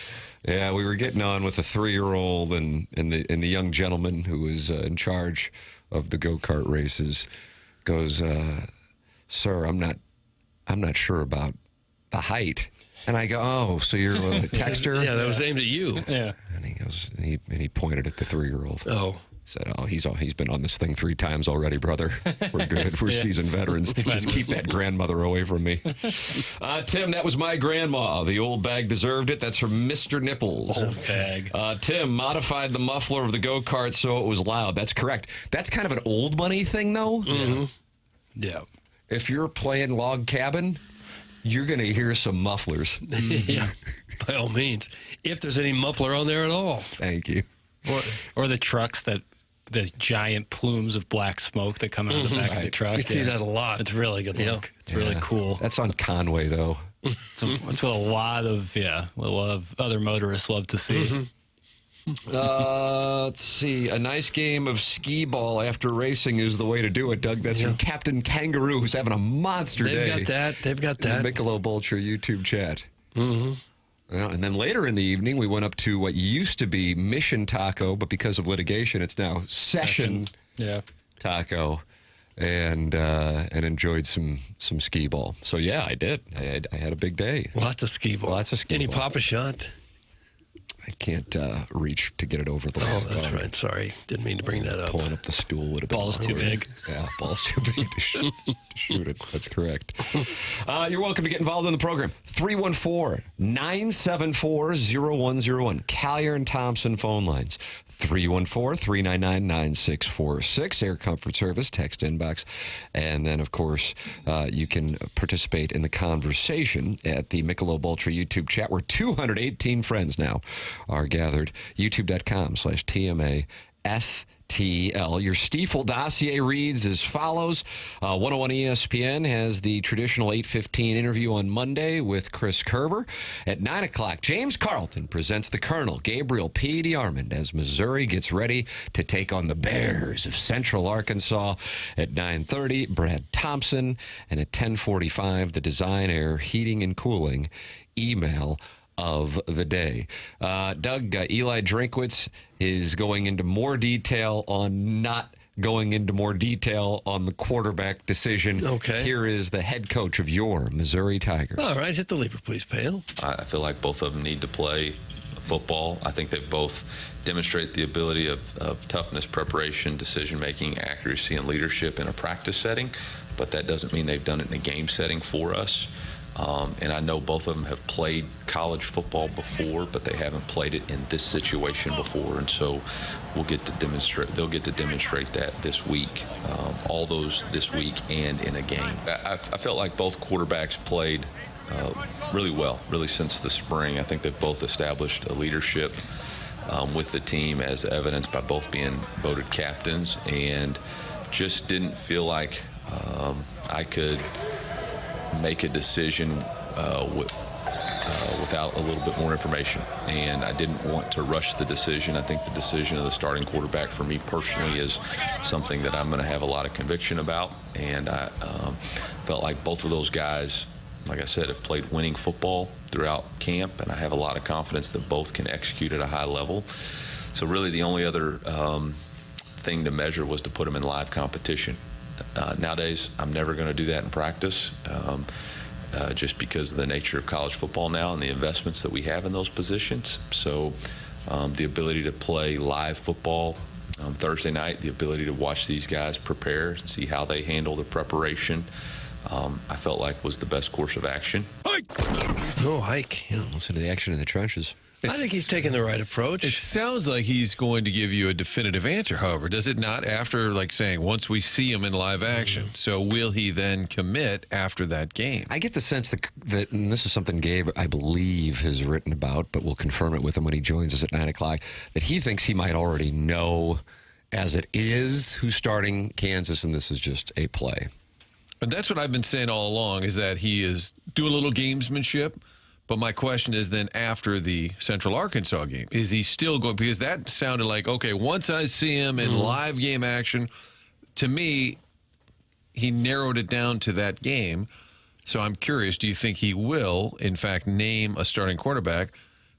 Yeah, we were getting on with a 3-year-old and the young gentleman who was in charge of the go-kart races goes, "Sir, I'm not sure about the height." And I go, "Oh, so you're a texter?" Yeah, that was aimed at you. Yeah. And he goes, and he pointed at the 3-year-old. Oh. Said, "Oh, he's been on this thing 3 times already, brother. We're good. We're seasoned veterans. Just keep that grandmother away from me." Tim, that was my grandma. The old bag deserved it. That's from Mr. Nipples. Old bag. Tim modified the muffler of the go-kart so it was loud. That's correct. That's kind of an old money thing, though. Mm-hmm. Yeah. If you're playing log cabin, you're going to hear some mufflers. Yeah, by all means. If there's any muffler on there at all. Thank you. Or the trucks the giant plumes of black smoke that come out of the back of the truck. We see that a lot. It's really good look. It's really cool. That's on Conway, though. It's what a lot of other motorists love to see. Let's see. A nice game of skee ball after racing is the way to do it, Doug. That's from Captain Kangaroo, who's having a monster day. They've got that. Michelob Ultra YouTube chat. Mm-hmm. Well, and then later in the evening, we went up to what used to be Mission Taco, but because of litigation, it's now Session Taco, and enjoyed some skee ball. So yeah, I did. I had a big day. Lots of skee ball. Lots of skee Any ball. pop a shot? I can't reach to get it over the line. Oh, that's right. Sorry. Didn't mean to bring that up. Pulling up the stool would have been Ball's too big. Yeah, ball's too big to shoot it. That's correct. You're welcome to get involved in the program. 314-974-0101. Collier and Thompson phone lines. 314-399-9646. Air Comfort Service, text inbox. And then, of course, you can participate in the conversation at the Michelob Ultra YouTube chat, where 218 friends now are gathered. YouTube.com/TMASTL. Your Stiefel dossier reads as follows. 101 ESPN has the traditional 8:15 interview on Monday with Chris Kerber. At 9 o'clock, James Carlton presents the Colonel, Gabriel P. DeArmond, as Missouri gets ready to take on the Bears of Central Arkansas. At 9:30, Brad Thompson. And at 10:45, the Design Air Heating and Cooling email of the day. Doug, Eli Drinkwitz is going into more detail on not going into more detail on the quarterback decision. Okay. Here is the head coach of your Missouri Tigers. All right, hit the lever, please, Pale. I feel like both of them need to play football. I think they both demonstrate the ability of toughness, preparation, decision-making, accuracy, and leadership in a practice setting, but that doesn't mean they've done it in a game setting for us. And I know both of them have played college football before, but they haven't played it in this situation before. And so they'll get to demonstrate that this week, all those this week and in a game. I felt like both quarterbacks played really well, really since the spring. I think they've both established a leadership with the team, as evidenced by both being voted captains, and just didn't feel like without a little bit more information. And I didn't want to rush the decision. I think the decision of the starting quarterback for me personally is something that I'm going to have a lot of conviction about. And I felt like both of those guys, like I said, have played winning football throughout camp, and I have a lot of confidence that both can execute at a high level. So really the only other thing to measure was to put them in live competition. Nowadays, I'm never going to do that in practice. Just because of the nature of college football now and the investments that we have in those positions. So the ability to play live football Thursday night, the ability to watch these guys prepare, see how they handle the preparation, I felt like was the best course of action. Hike. Yeah, listen to the action in the trenches. I think he's taking the right approach. It sounds like he's going to give you a definitive answer, however. Does it not, after, like, saying, once we see him in live action? So will he then commit after that game? I get the sense that, and this is something Gabe, I believe, has written about, but we'll confirm it with him when he joins us at 9 o'clock, that he thinks he might already know as it is who's starting Kansas, and this is just a play. And that's what I've been saying all along, is that he is doing a little gamesmanship. But my question is then, after the Central Arkansas game, is he still going? Because that sounded like, okay, once I see him in live game action, to me, he narrowed it down to that game. So I'm curious, do you think he will, in fact, name a starting quarterback?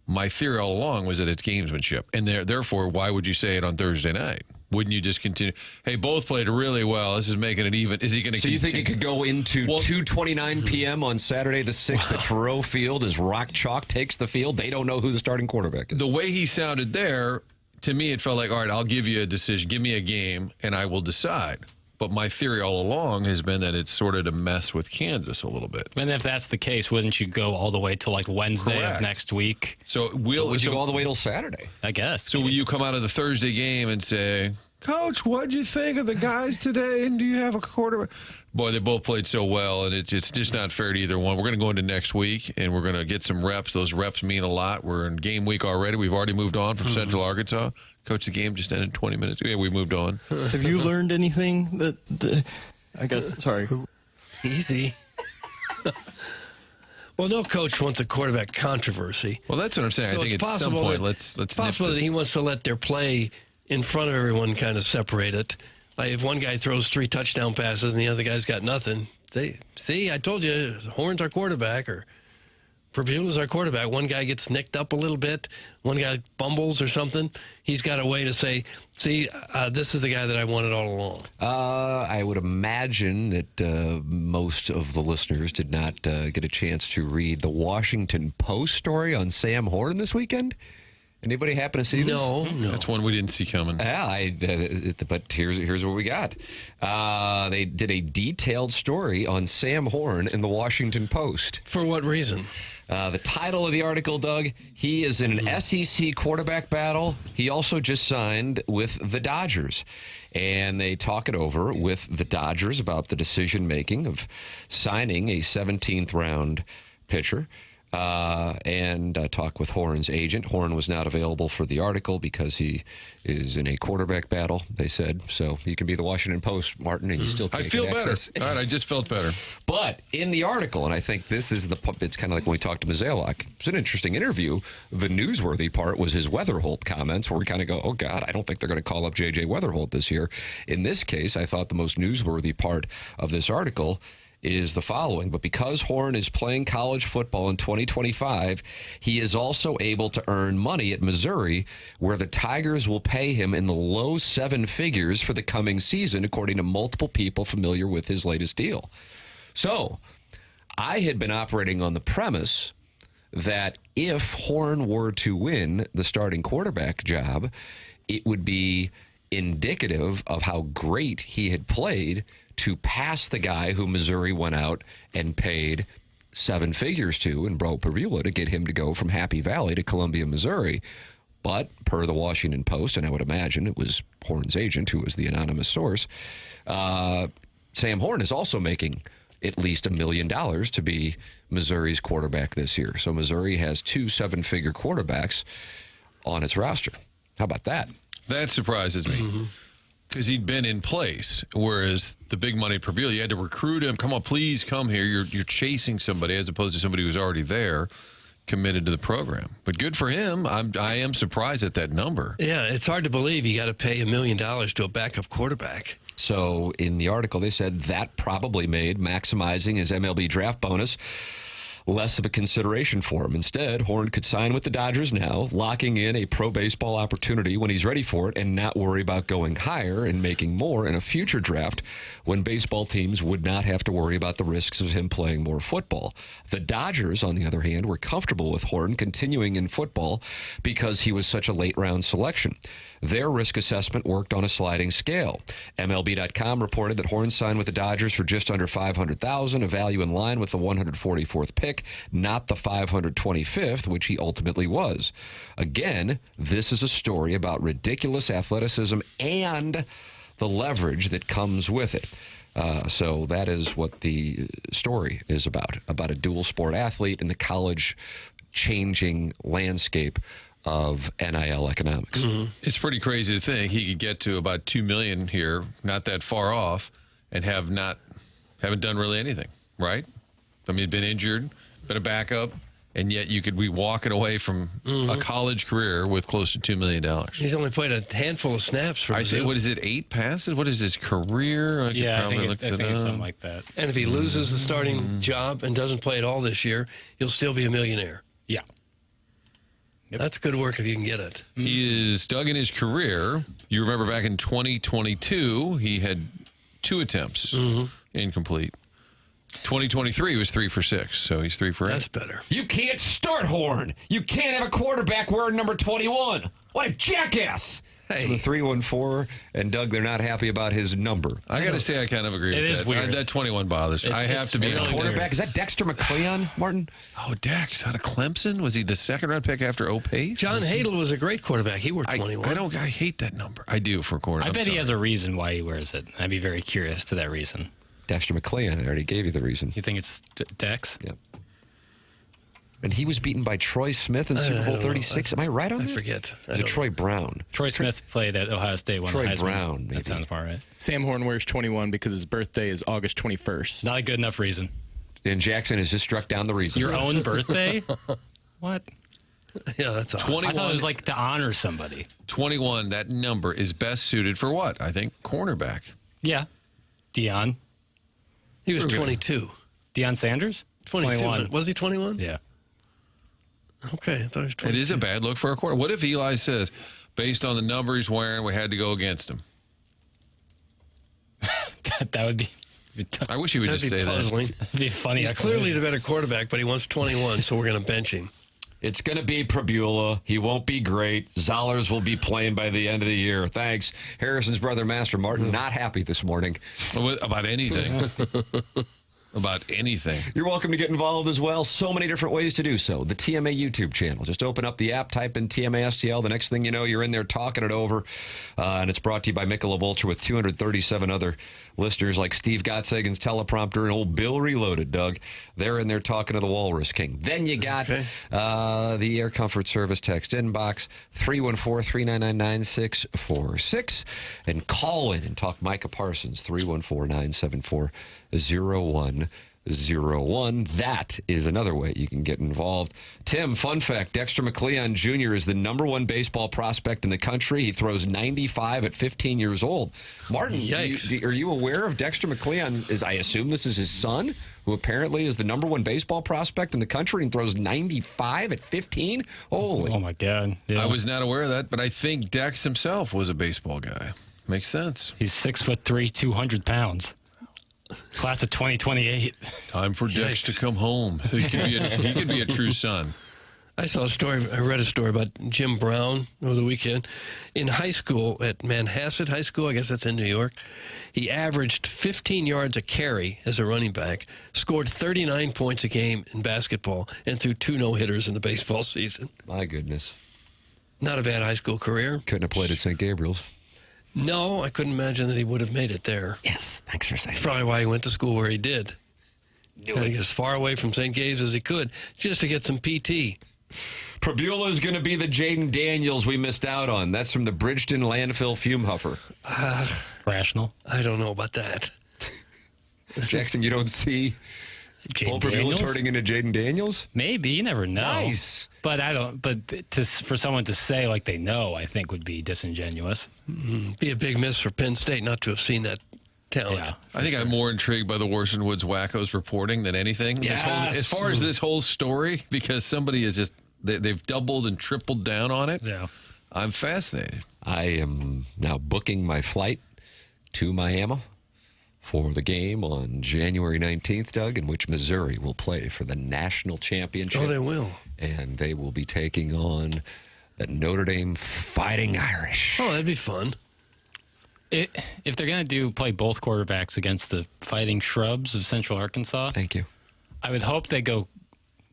My theory all along was that it's gamesmanship. And therefore, why would you say it on Thursday night? Wouldn't you just continue? Hey, both played really well. This is making it even. Is he going to? So you think it could go into 2:29 p.m. on Saturday the 6th at Faurot Field as Rock Chalk takes the field? They don't know who the starting quarterback is. The way he sounded there, to me, it felt like, all right, I'll give you a decision. Give me a game, and I will decide. But my theory all along has been that it's sort of to mess with Kansas a little bit. And if that's the case, wouldn't you go all the way to like Wednesday Correct. of next week? So would you go all the way till Saturday? I guess. So will you come out of the Thursday game and say, Coach, what'd you think of the guys today? And do you have a quarterback? Boy, they both played so well, and it's just not fair to either one. We're going to go into next week, and we're going to get some reps. Those reps mean a lot. We're in game week already. We've already moved on from Central Arkansas. Coach, the game just ended 20 minutes ago. Yeah, we moved on. Have you learned anything that I guess, sorry. Easy. Well, no coach wants a quarterback controversy. Well, that's what I'm saying. So I think it's at some point, let's it's possible that he wants to let their play in front of everyone kind of separate it. Like if one guy throws 3 touchdown passes and the other guy's got nothing, say, see, I told you, Horn's our quarterback or Purbuella's our quarterback. One guy gets nicked up a little bit, one guy fumbles or something. He's got a way to say, see, this is the guy that I wanted all along. I would imagine that most of the listeners did not get a chance to read the Washington Post story on Sam Horn this weekend. Anybody happen to see this? No. That's one we didn't see coming. Yeah, but here's what we got. They did a detailed story on Sam Horn in the Washington Post. For what reason? The title of the article, Doug, he is in an SEC quarterback battle. He also just signed with the Dodgers. And they talk it over with the Dodgers about the decision-making of signing a 17th round pitcher. And talk with Horn's agent. Horn was not available for the article because he is in a quarterback battle, they said. So you can be the Washington Post, Martin, and you still can't I feel get better. access. All right, I just felt better. But in the article, and I think this is it's kind of like when we talked to Mazalak. It's an interesting interview. The newsworthy part was his Weatherholt comments, where we kind of go, oh, God, I don't think they're going to call up J.J. Weatherholt this year. In this case, I thought the most newsworthy part of this article is the following. But because Horn is playing college football in 2025, he is also able to earn money at Missouri, where the Tigers will pay him in the low 7 figures for the coming season, according to multiple people familiar with his latest deal. So I had been operating on the premise that if Horn were to win the starting quarterback job, it would be indicative of how great he had played to pass the guy who Missouri went out and paid 7 figures to in Bro Purbuella to get him to go from Happy Valley to Columbia, Missouri. But per the Washington Post, and I would imagine it was Horn's agent who was the anonymous source, Sam Horn is also making at least $1 million to be Missouri's quarterback this year. So Missouri has 2 7-figure quarterbacks on its roster. How about that? That surprises me. Because he'd been in place, whereas the big money Purbuella, you had to recruit him. Come on, please come here. You're chasing somebody as opposed to somebody who's already there. committed to the program. But good for him. I am surprised at that number. Yeah, it's hard to believe you got to pay $1 million to a backup quarterback. So in the article, they said that probably made maximizing his MLB draft bonus less of a consideration for him. Instead, Horn could sign with the Dodgers now, locking in a pro baseball opportunity when he's ready for it and not worry about going higher and making more in a future draft when baseball teams would not have to worry about the risks of him playing more football. The Dodgers, on the other hand, were comfortable with Horn continuing in football because he was such a late-round selection. Their risk assessment worked on a sliding scale. MLB.com reported that Horn signed with the Dodgers for just under $500,000, a value in line with the 144th pick, not the 525th, which he ultimately was. Again, this is a story about ridiculous athleticism and the leverage that comes with it. So that is what the story is about a dual sport athlete in the college changing landscape of NIL economics. Mm-hmm. It's pretty crazy to think he could get to about $2 million here, not that far off, and haven't done really anything, right? I mean, been injured, been a backup, and yet you could be walking away from a college career with close to $2 million. He's only played a handful of snaps for Mizzou. What is it, 8 passes? What is his career? I think it's something like that. And if he loses the starting job and doesn't play at all this year, he'll still be a millionaire. Yeah. Yep. That's good work if you can get it. He is dug in his career. You remember back in 2022, he had 2 attempts incomplete. 2023 he was 3 for 6, so he's 3 for 8. That's better. You can't start Horn. You can't have a quarterback wearing number 21. What a jackass. Hey. So the 314 and Doug, they're not happy about his number. I got to say, I kind of agree with that. It is weird. That 21 bothers me. I have to be As a really quarterback, is that Dexter McCleon, Martin? Oh, Dex out of Clemson? Was he the 2nd-round pick after O'Pace? John Hadle was a great quarterback. He wore 21. I hate that number. I do for a quarterback. I bet he has a reason why he wears it. I'd be very curious to that reason. Dexter McCleon, I already gave you the reason. You think it's Dex? Yep. And he was beaten by Troy Smith in Super Bowl 36. Am I right on that? I forget. Was it Troy Brown? Troy Smith played at Ohio State. Troy Brown, maybe. That sounds about right. Sam Horn wears 21 because his birthday is August 21st. Not a good enough reason. And Jackson has just struck down the reason. Your own birthday? What? Yeah, that's odd. 21, I thought it was like to honor somebody. 21, that number is best suited for what? I think cornerback. Yeah. Deion. He was 22. Deion Sanders? 21. Was he 21? Yeah. Okay, I thought he was 22. It is a bad look for a quarterback. What if Eli says, based on the number he's wearing, we had to go against him? God, that would be I wish he would just say puzzling. that. That'd be funny. He's clearly the better quarterback, but he wants 21, so we're going to bench him. It's going to be Prabula. He won't be great. Zollers will be playing by the end of the year. Thanks. Harrison's brother, Master Martin, not happy this morning. About anything. About anything. You're welcome to get involved as well. So many different ways to do so. The TMA YouTube channel. Just open up the app, type in TMA STL. The next thing you know, you're in there talking it over. And it's brought to you by Michelob Ultra with 237 other listeners like Steve Gottsagen's teleprompter and old Bill Reloaded, Doug. They're in there talking to the Walrus King. Then you got the Air Comfort Service text inbox, 314-399-9646. And call in and talk Micah Parsons, 314-974-0101. That is another way you can get involved. Tim, fun fact, Dexter McCleon Jr. is the #1 baseball prospect in the country. He throws 95 at 15 years old. Martin, are you aware of Dexter McCleon? I assume this is his son, who apparently is the #1 baseball prospect in the country and throws 95 at 15? Holy. Oh, my God. Yeah. I was not aware of that, but I think Dex himself was a baseball guy. Makes sense. He's 6'3", 200 pounds. Class of 2028. Time for Dex to come home. He could be a true son. I read a story about Jim Brown over the weekend. In high school, at Manhasset High School, I guess that's in New York, he averaged 15 yards a carry as a running back, scored 39 points a game in basketball, and threw 2 no-hitters in the baseball season. My goodness. Not a bad high school career. Couldn't have played at St. Gabriel's. No, I couldn't imagine that he would have made it there. Yes, thanks for saying that. Probably why he went to school where he did. Got to get as far away from St. Gabe's as he could just to get some PT. Prabula is going to be the Jaden Daniels we missed out on. That's from the Bridgeton landfill fume huffer. Rational. I don't know about that. Jackson, you don't see Cole Pavula turning into Jaden Daniels? Maybe. You never know. Nice. But I don't. But for someone to say like they know, I think would be disingenuous. Be a big miss for Penn State not to have seen that talent. Yeah, I think I'm more intrigued by the Worson Woods Wackos reporting than anything. Yes. As far as this whole story, because somebody is just, they've doubled and tripled down on it. Yeah. I'm fascinated. I am now booking my flight to Miami for the game on January 19th, Doug, in which Missouri will play for the national championship. Oh, they will. And they will be taking on the Notre Dame Fighting Irish. Oh, that'd be fun. If they're going to play both quarterbacks against the Fighting Shrubs of Central Arkansas, thank you. I would hope they go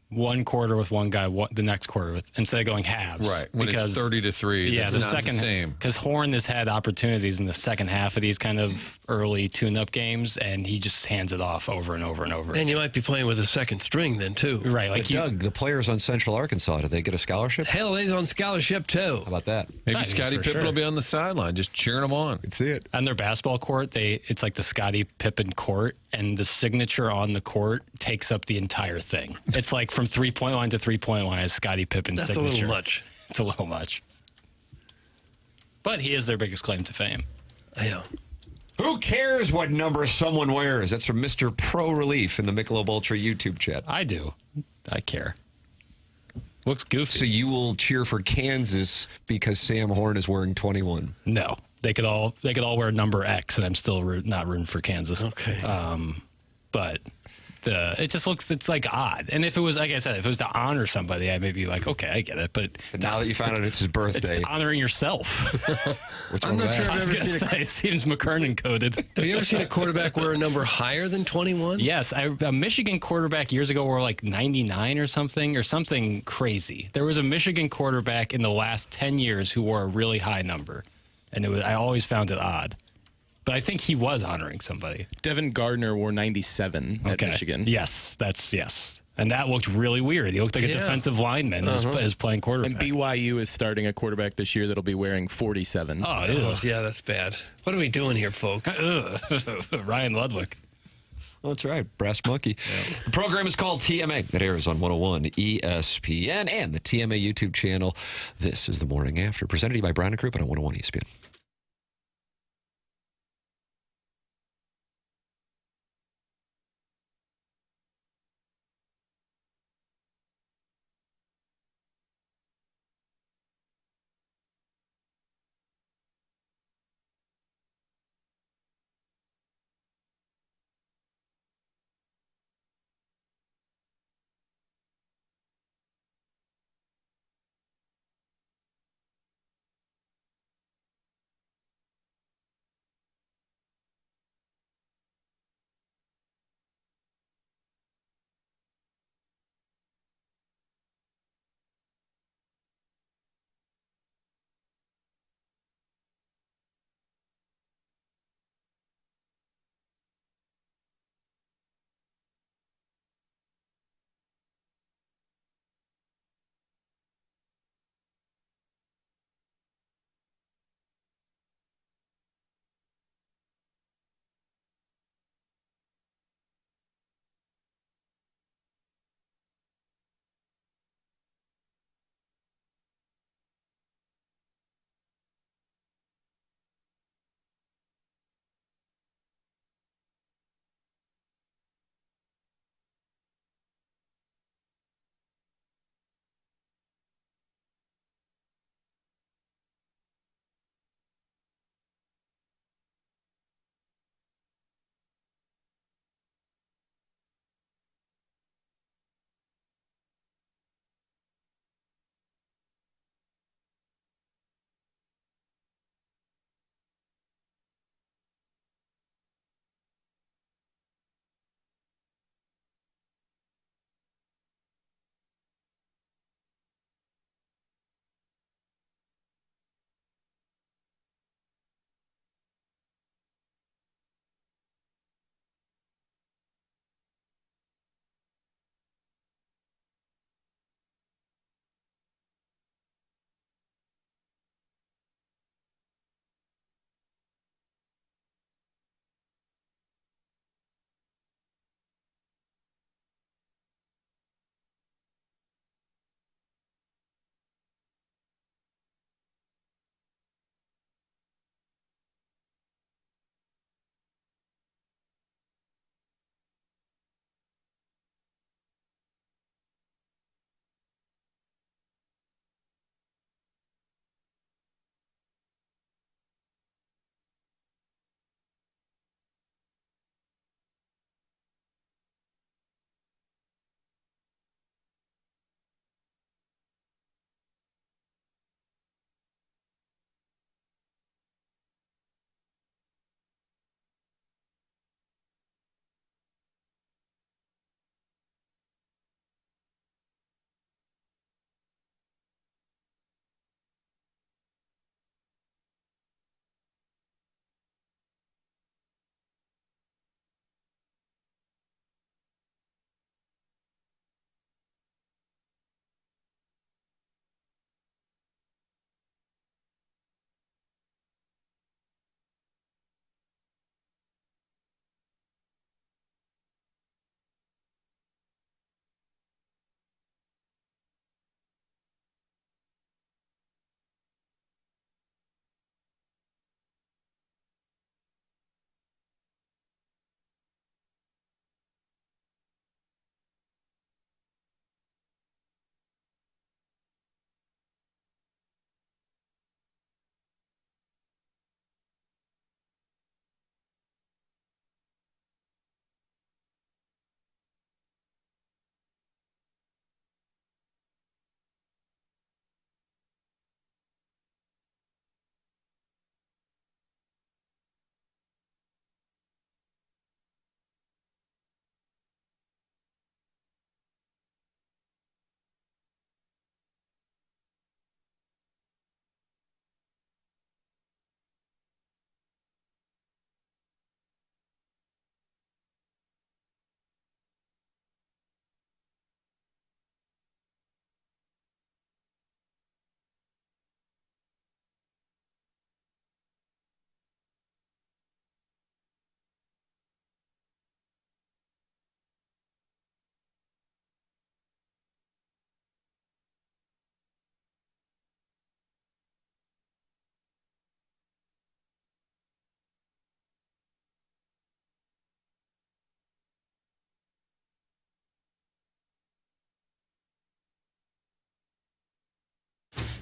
one quarter with one guy, the next quarter with, instead of going halves. Right. When it's 30-3. Yeah, the second same. Because Horn has had opportunities in the second half of these kind of early tune-up games, and he just hands it off over and over and over. And you might be playing with a second string then, too. Right. Like Doug, the players on Central Arkansas, do they get a scholarship? Hell, they's on scholarship, too. How about that? Maybe Scottie Pippen will be on the sideline just cheering them on. Could see it. On their basketball court, it's like the Scottie Pippen court, and the signature on the court takes up the entire thing. It's like from three-point line to three-point line is Scottie Pippen's That's signature. a little much. It's a little much. But he is their biggest claim to fame. Yeah. Who cares what number someone wears? That's from Mr. Pro Relief in the Michelob Ultra YouTube chat. I do. I care. Looks goofy. So you will cheer for Kansas because Sam Horn is wearing 21? No. They could all wear number X, and I'm still not rooting for Kansas. Okay. But it's like odd. And if it was, like I said, if it was to honor somebody, I may be like, okay, I get it. But now that you found out it's his birthday, it's honoring yourself. I'm not sure I've ever seen it seems McKernan coded. Have you ever seen a quarterback wear a number higher than 21? Yes, a Michigan quarterback years ago wore like 99 or something crazy. There was a Michigan quarterback in the last 10 years who wore a really high number, and I always found it odd. But I think he was honoring somebody. Devin Gardner wore 97 at Michigan. Yes. And that looked really weird. He looked like a defensive lineman as playing quarterback. And BYU is starting a quarterback this year that'll be wearing 47. Oh, yeah, that's bad. What are we doing here, folks? Ryan Ludwig. Well, that's right. Brass Monkey. Yeah. The program is called TMA. It airs on 101 ESPN and the TMA YouTube channel. This is The Morning After, presented to you by Brown & Group on 101 ESPN.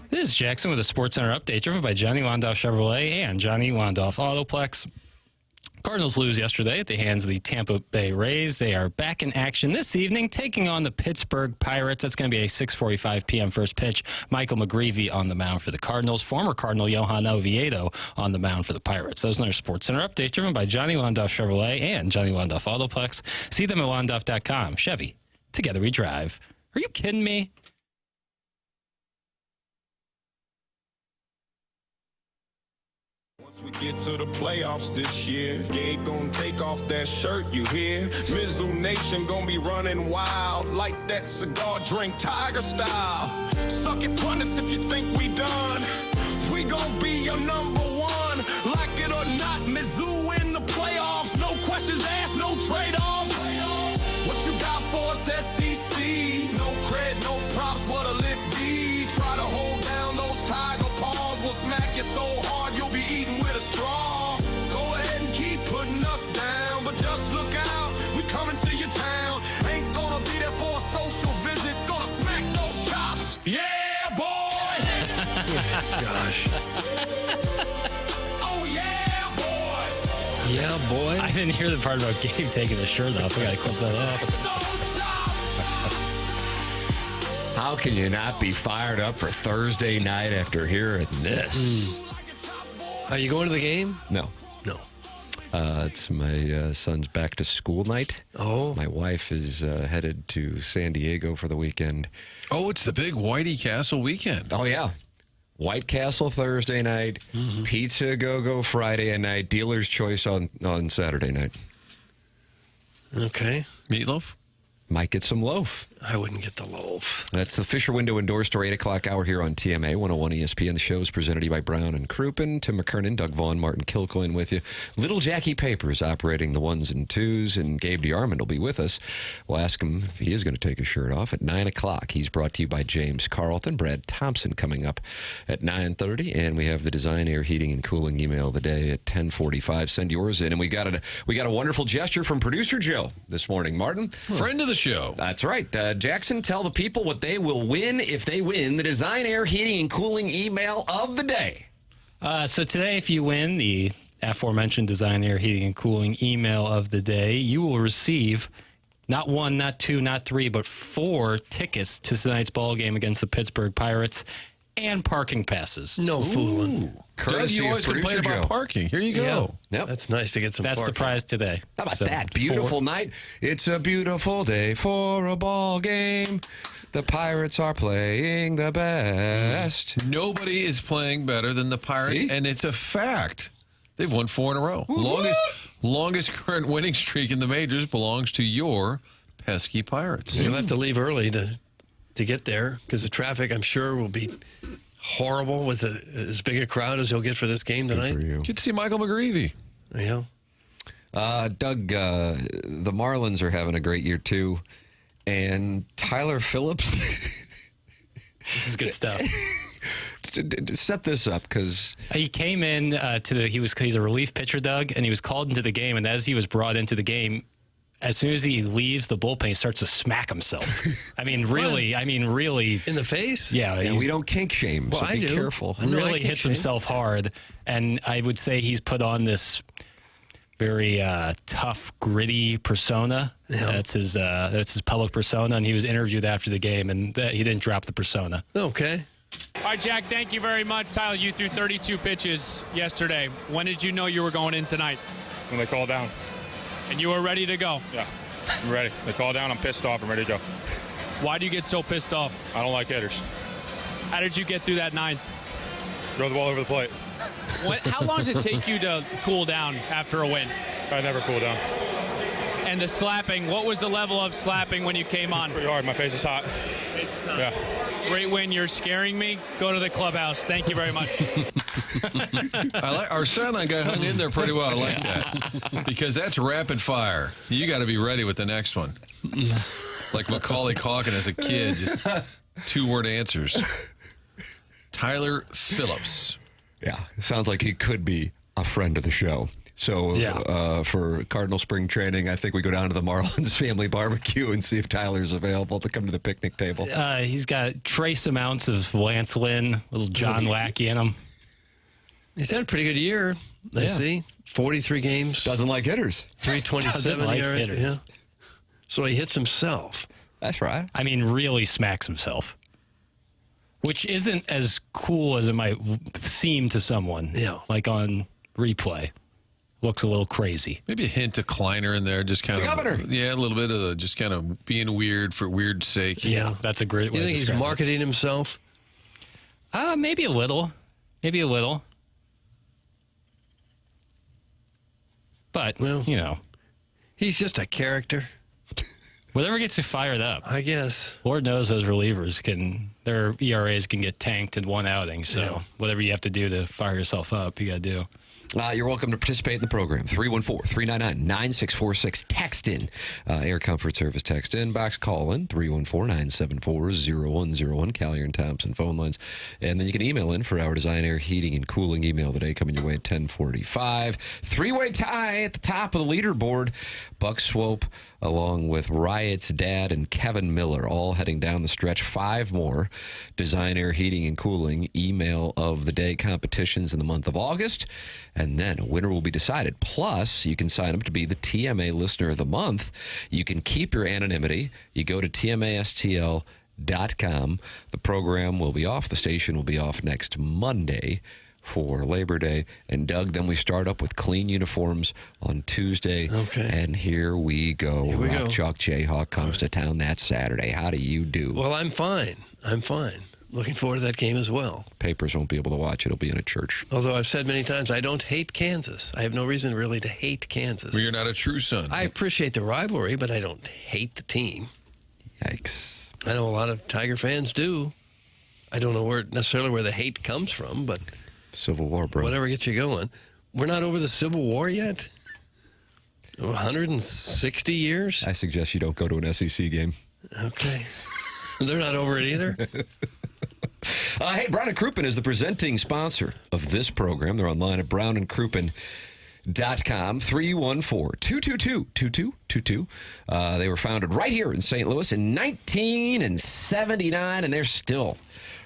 This is Jackson with a Sports Center update driven by Johnny Wandolph Chevrolet and Johnny Wandolph Autoplex. Cardinals lose yesterday at the hands of the Tampa Bay Rays. They are back in action this evening, taking on the Pittsburgh Pirates. That's going to be a 6:45 p.m. first pitch. Michael McGreevy on the mound for the Cardinals. Former Cardinal Johan Oviedo on the mound for the Pirates. Those are our Sports Center update driven by Johnny Wandolph Chevrolet and Johnny Wandolph Autoplex. See them at wandolph.com. Chevy, together we drive. Are you kidding me? We get to the playoffs this year. Gabe gonna take off that shirt, you hear? Mizzou Nation gonna be running wild like that cigar drink Tiger style. Suck it pundits if you think we done. We gonna be your number one. Like it or not, Mizzou in the playoffs. No questions asked, no trade-offs. What you got for us, SEC? No cred, no props, what'll it be? Try to hold down those Tiger paws. We'll smack you so hard you'll be eating with a straw. Go ahead and keep putting us down, but just look out, we coming to your town. Ain't gonna be there for a social visit, gonna smack those chops. Yeah, boy! Gosh. Oh, yeah, boy! Yeah, boy. I didn't hear the part about Gabe taking his shirt off. We got to clip that up. How can you not be fired up for Thursday night after hearing this? Are you going to the game? No. No. It's my son's back to school night. Oh. My wife is headed to San Diego for the weekend. Oh, it's the big Whitey Castle weekend. Oh, yeah. White Castle Thursday night, Pizza Go-Go Friday night, Dealer's Choice on Saturday night. Okay. Meatloaf? Might get some loaf. I wouldn't get the loaf. That's the Fisher Window and Door Store 8 o'clock hour here on TMA 101 ESPN. The show is presented to you by Brown and Crouppen. Tim McKernan, Doug Vaughn, Martin Kilcoyne with you. Little Jackie Papers operating the ones and twos, and Gabe DeArmond will be with us. We'll ask him if he is going to take his shirt off at 9 o'clock. He's brought to you by James Carlton. Brad Thompson coming up at 9:30, and we have the Design Air Heating and Cooling email of the day at 10:45. Send yours in, and we got a wonderful gesture from producer Joe this morning. Martin, friend of the show. That's right. Jackson, tell the people what they will win if they win the Design Air Heating and Cooling email of the day. So today, if you win the aforementioned Design Air Heating and Cooling email of the day, you will receive not one, not two, not three, but 4 tickets to tonight's ball game against the Pittsburgh Pirates and parking passes. No fooling. Doug, you always complain about parking. Here you go. Yep. That's nice to get some That's parking. the prize today. How about that? Beautiful night. It's a beautiful day for a ball game. The Pirates are playing the best. Nobody is playing better than the Pirates, and it's a fact. They've won 4 in a row. Longest current winning streak in the majors belongs to your pesky Pirates. You'll have to leave early to get there because the traffic, I'm sure, will be horrible with as big a crowd as you'll get for this game tonight. Get to see Michael McGreevy. Yeah. Doug, the Marlins are having a great year, too. And Tyler Phillips. This is good stuff. Set this up because he came in he's a relief pitcher, Doug, and he was called into the game. And as he was brought into the game, as soon as he leaves the bullpen, he starts to smack himself. I mean, really. In the face? Yeah. We don't kink shame, so be careful. Really hits himself hard. And I would say he's put on this very tough, gritty persona. Yeah. That's his public persona. And he was interviewed after the game, and he didn't drop the persona. Okay. All right, Jack, thank you very much. Tyler, you threw 32 pitches yesterday. When did you know you were going in tonight? When they call down. And you were ready to go? Yeah, I'm ready. They call down, I'm pissed off, I'm ready to go. Why do you get so pissed off? I don't like hitters. How did you get through that 9th? Throw the ball over the plate. How long does it take you to cool down after a win? I never cool down. And the slapping, what was the level of slapping when you came on? Pretty hard, my face is hot. Yeah. Great win, you're scaring me. Go to the clubhouse. Thank you very much. Our sideline guy hung in there pretty well. I like that. Because that's rapid fire. You got to be ready with the next one. Like Macaulay Culkin as a kid, just 2-word answers. Tyler Phillips. Yeah, sounds like he could be a friend of the show. So for Cardinal spring training, I think we go down to the Marlins family barbecue and see if Tyler's available to come to the picnic table. He's got trace amounts of Lance Lynn, little John Lackey in him. He's had a pretty good year. Let's see. 43 games. Doesn't like hitters. 327 like ERA. hitters. Yeah. So he hits himself. That's right. I mean, really smacks himself. Which isn't as cool as it might seem to someone. Yeah. Like on replay. Looks a little crazy. Maybe a hint of Kleiner in there, just kind The of. governor. Yeah, a little bit of just kind of being weird for weird's sake. Yeah. That's a great way You think to he's describe marketing himself? it. Maybe a little. Maybe a little. But, Well, he's just a character. whatever gets you fired up. I guess. Lord knows those relievers their ERAs can get tanked in one outing. So whatever you have to do to fire yourself up, you got to do. You're welcome to participate in the program. 314-399-9646. Text in. Air Comfort Service text inbox. Call in. 314-974-0101. Callier and Thompson phone lines. And then you can email in for our Design Air Heating and Cooling email today coming your way at 1045. Three-way tie at the top of the leaderboard. Buck Swope along with Riot's dad and Kevin Miller all heading down the stretch. 5 more Design Air Heating and Cooling email of the day competitions in the month of August. And then a winner will be decided. Plus, you can sign up to be the TMA Listener of the Month. You can keep your anonymity. You go to tmastl.com. The program will be off. The station will be off next Monday for Labor Day. And Doug, then we start up with clean uniforms on Tuesday. Okay. And here we go. Here we Rock go. Chalk Jayhawk comes to town that Saturday. How do you do? Well, I'm fine. Looking forward to that game as well. Papers won't be able to watch it. It'll be in a church. Although I've said many times, I don't hate Kansas. I have no reason really to hate Kansas. Well, you're not a true son. I appreciate the rivalry, but I don't hate the team. Yikes. I know a lot of Tiger fans do. I don't know necessarily where the hate comes from, but Civil War, bro. whatever gets you going. We're not over the Civil War yet? 160 years? I suggest you don't go to an SEC game. Okay. They're not over it either? Hey, Brown & Crouppen is the presenting sponsor of this program. They're online at brownandcrouppen.com. 314-222-2222. They were founded right here in St. Louis in 1979, and they're still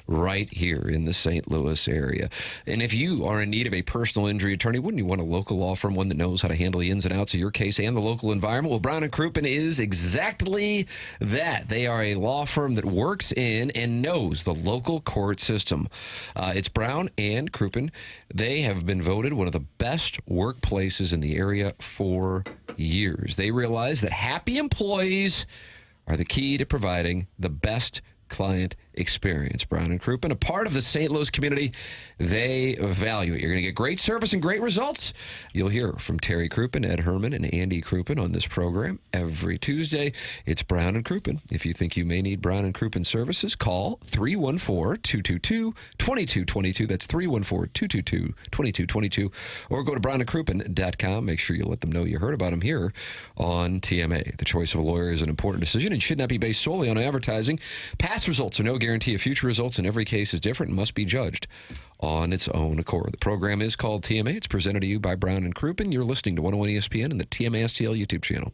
right here in the St. Louis area. And if you are in need of a personal injury attorney, wouldn't you want a local law firm, one that knows how to handle the ins and outs of your case and the local environment? Well, Brown & Crouppen is exactly that. They are a law firm that works in and knows the local court system. It's Brown & Crouppen. They have been voted one of the best workplaces in the area for years. They realize that happy employees are the key to providing the best client experience. Brown & Crouppen, a part of the St. Louis community, they value it. You're going to get great service and great results. You'll hear from Terry Crouppen, Ed Herman, and Andy Crouppen on this program every Tuesday. It's Brown & Crouppen. If you think you may need Brown & Crouppen services, call 314-222-2222. That's 314-222-2222. Or go to brownandcrouppen.com. Make sure you let them know you heard about them here on TMA. The choice of a lawyer is an important decision and should not be based solely on advertising. Past results are no guarantee of future results, and every case is different and must be judged on its own accord. The program is called TMA. It's presented to you by Brown & Crouppen. You're listening to 101 ESPN and the TMA STL YouTube channel.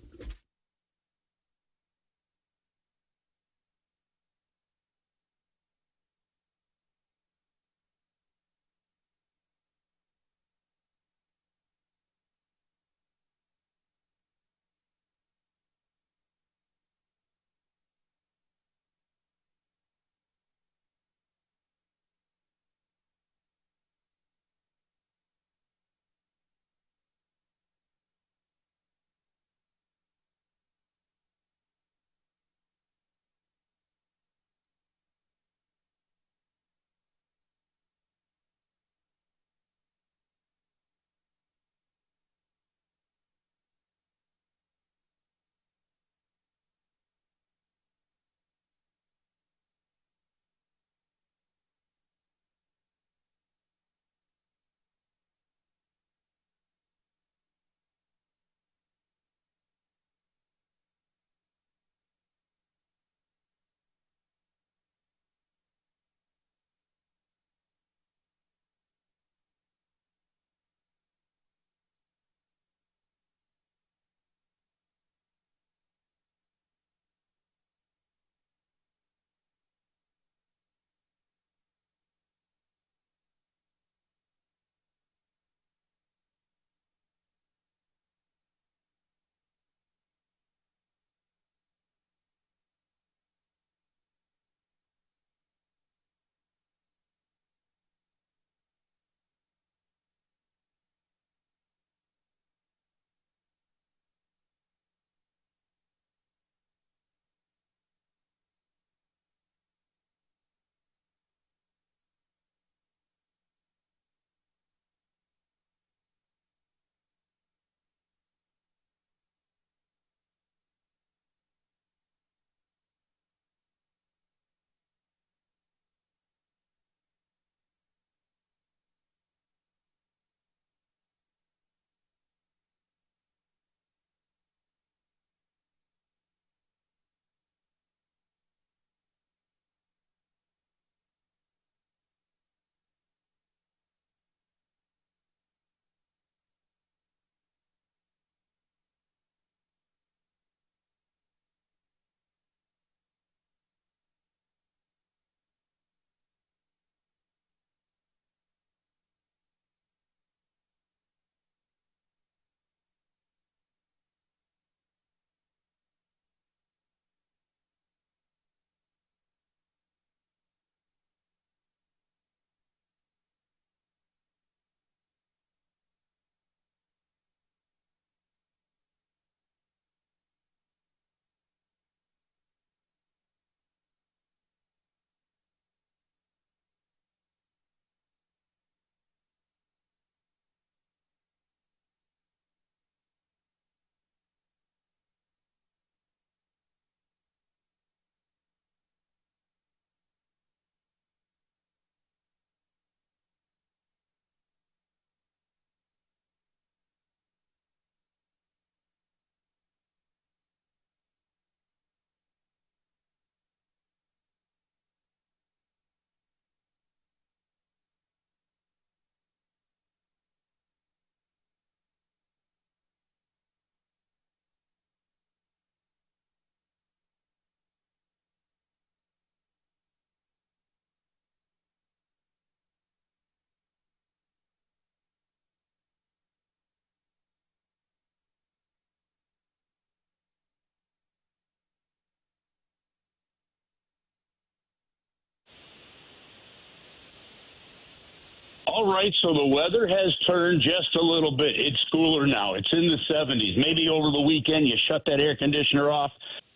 All right, so the weather has turned just a little bit. It's cooler now. It's in the 70s. Maybe over the weekend you shut that air conditioner off,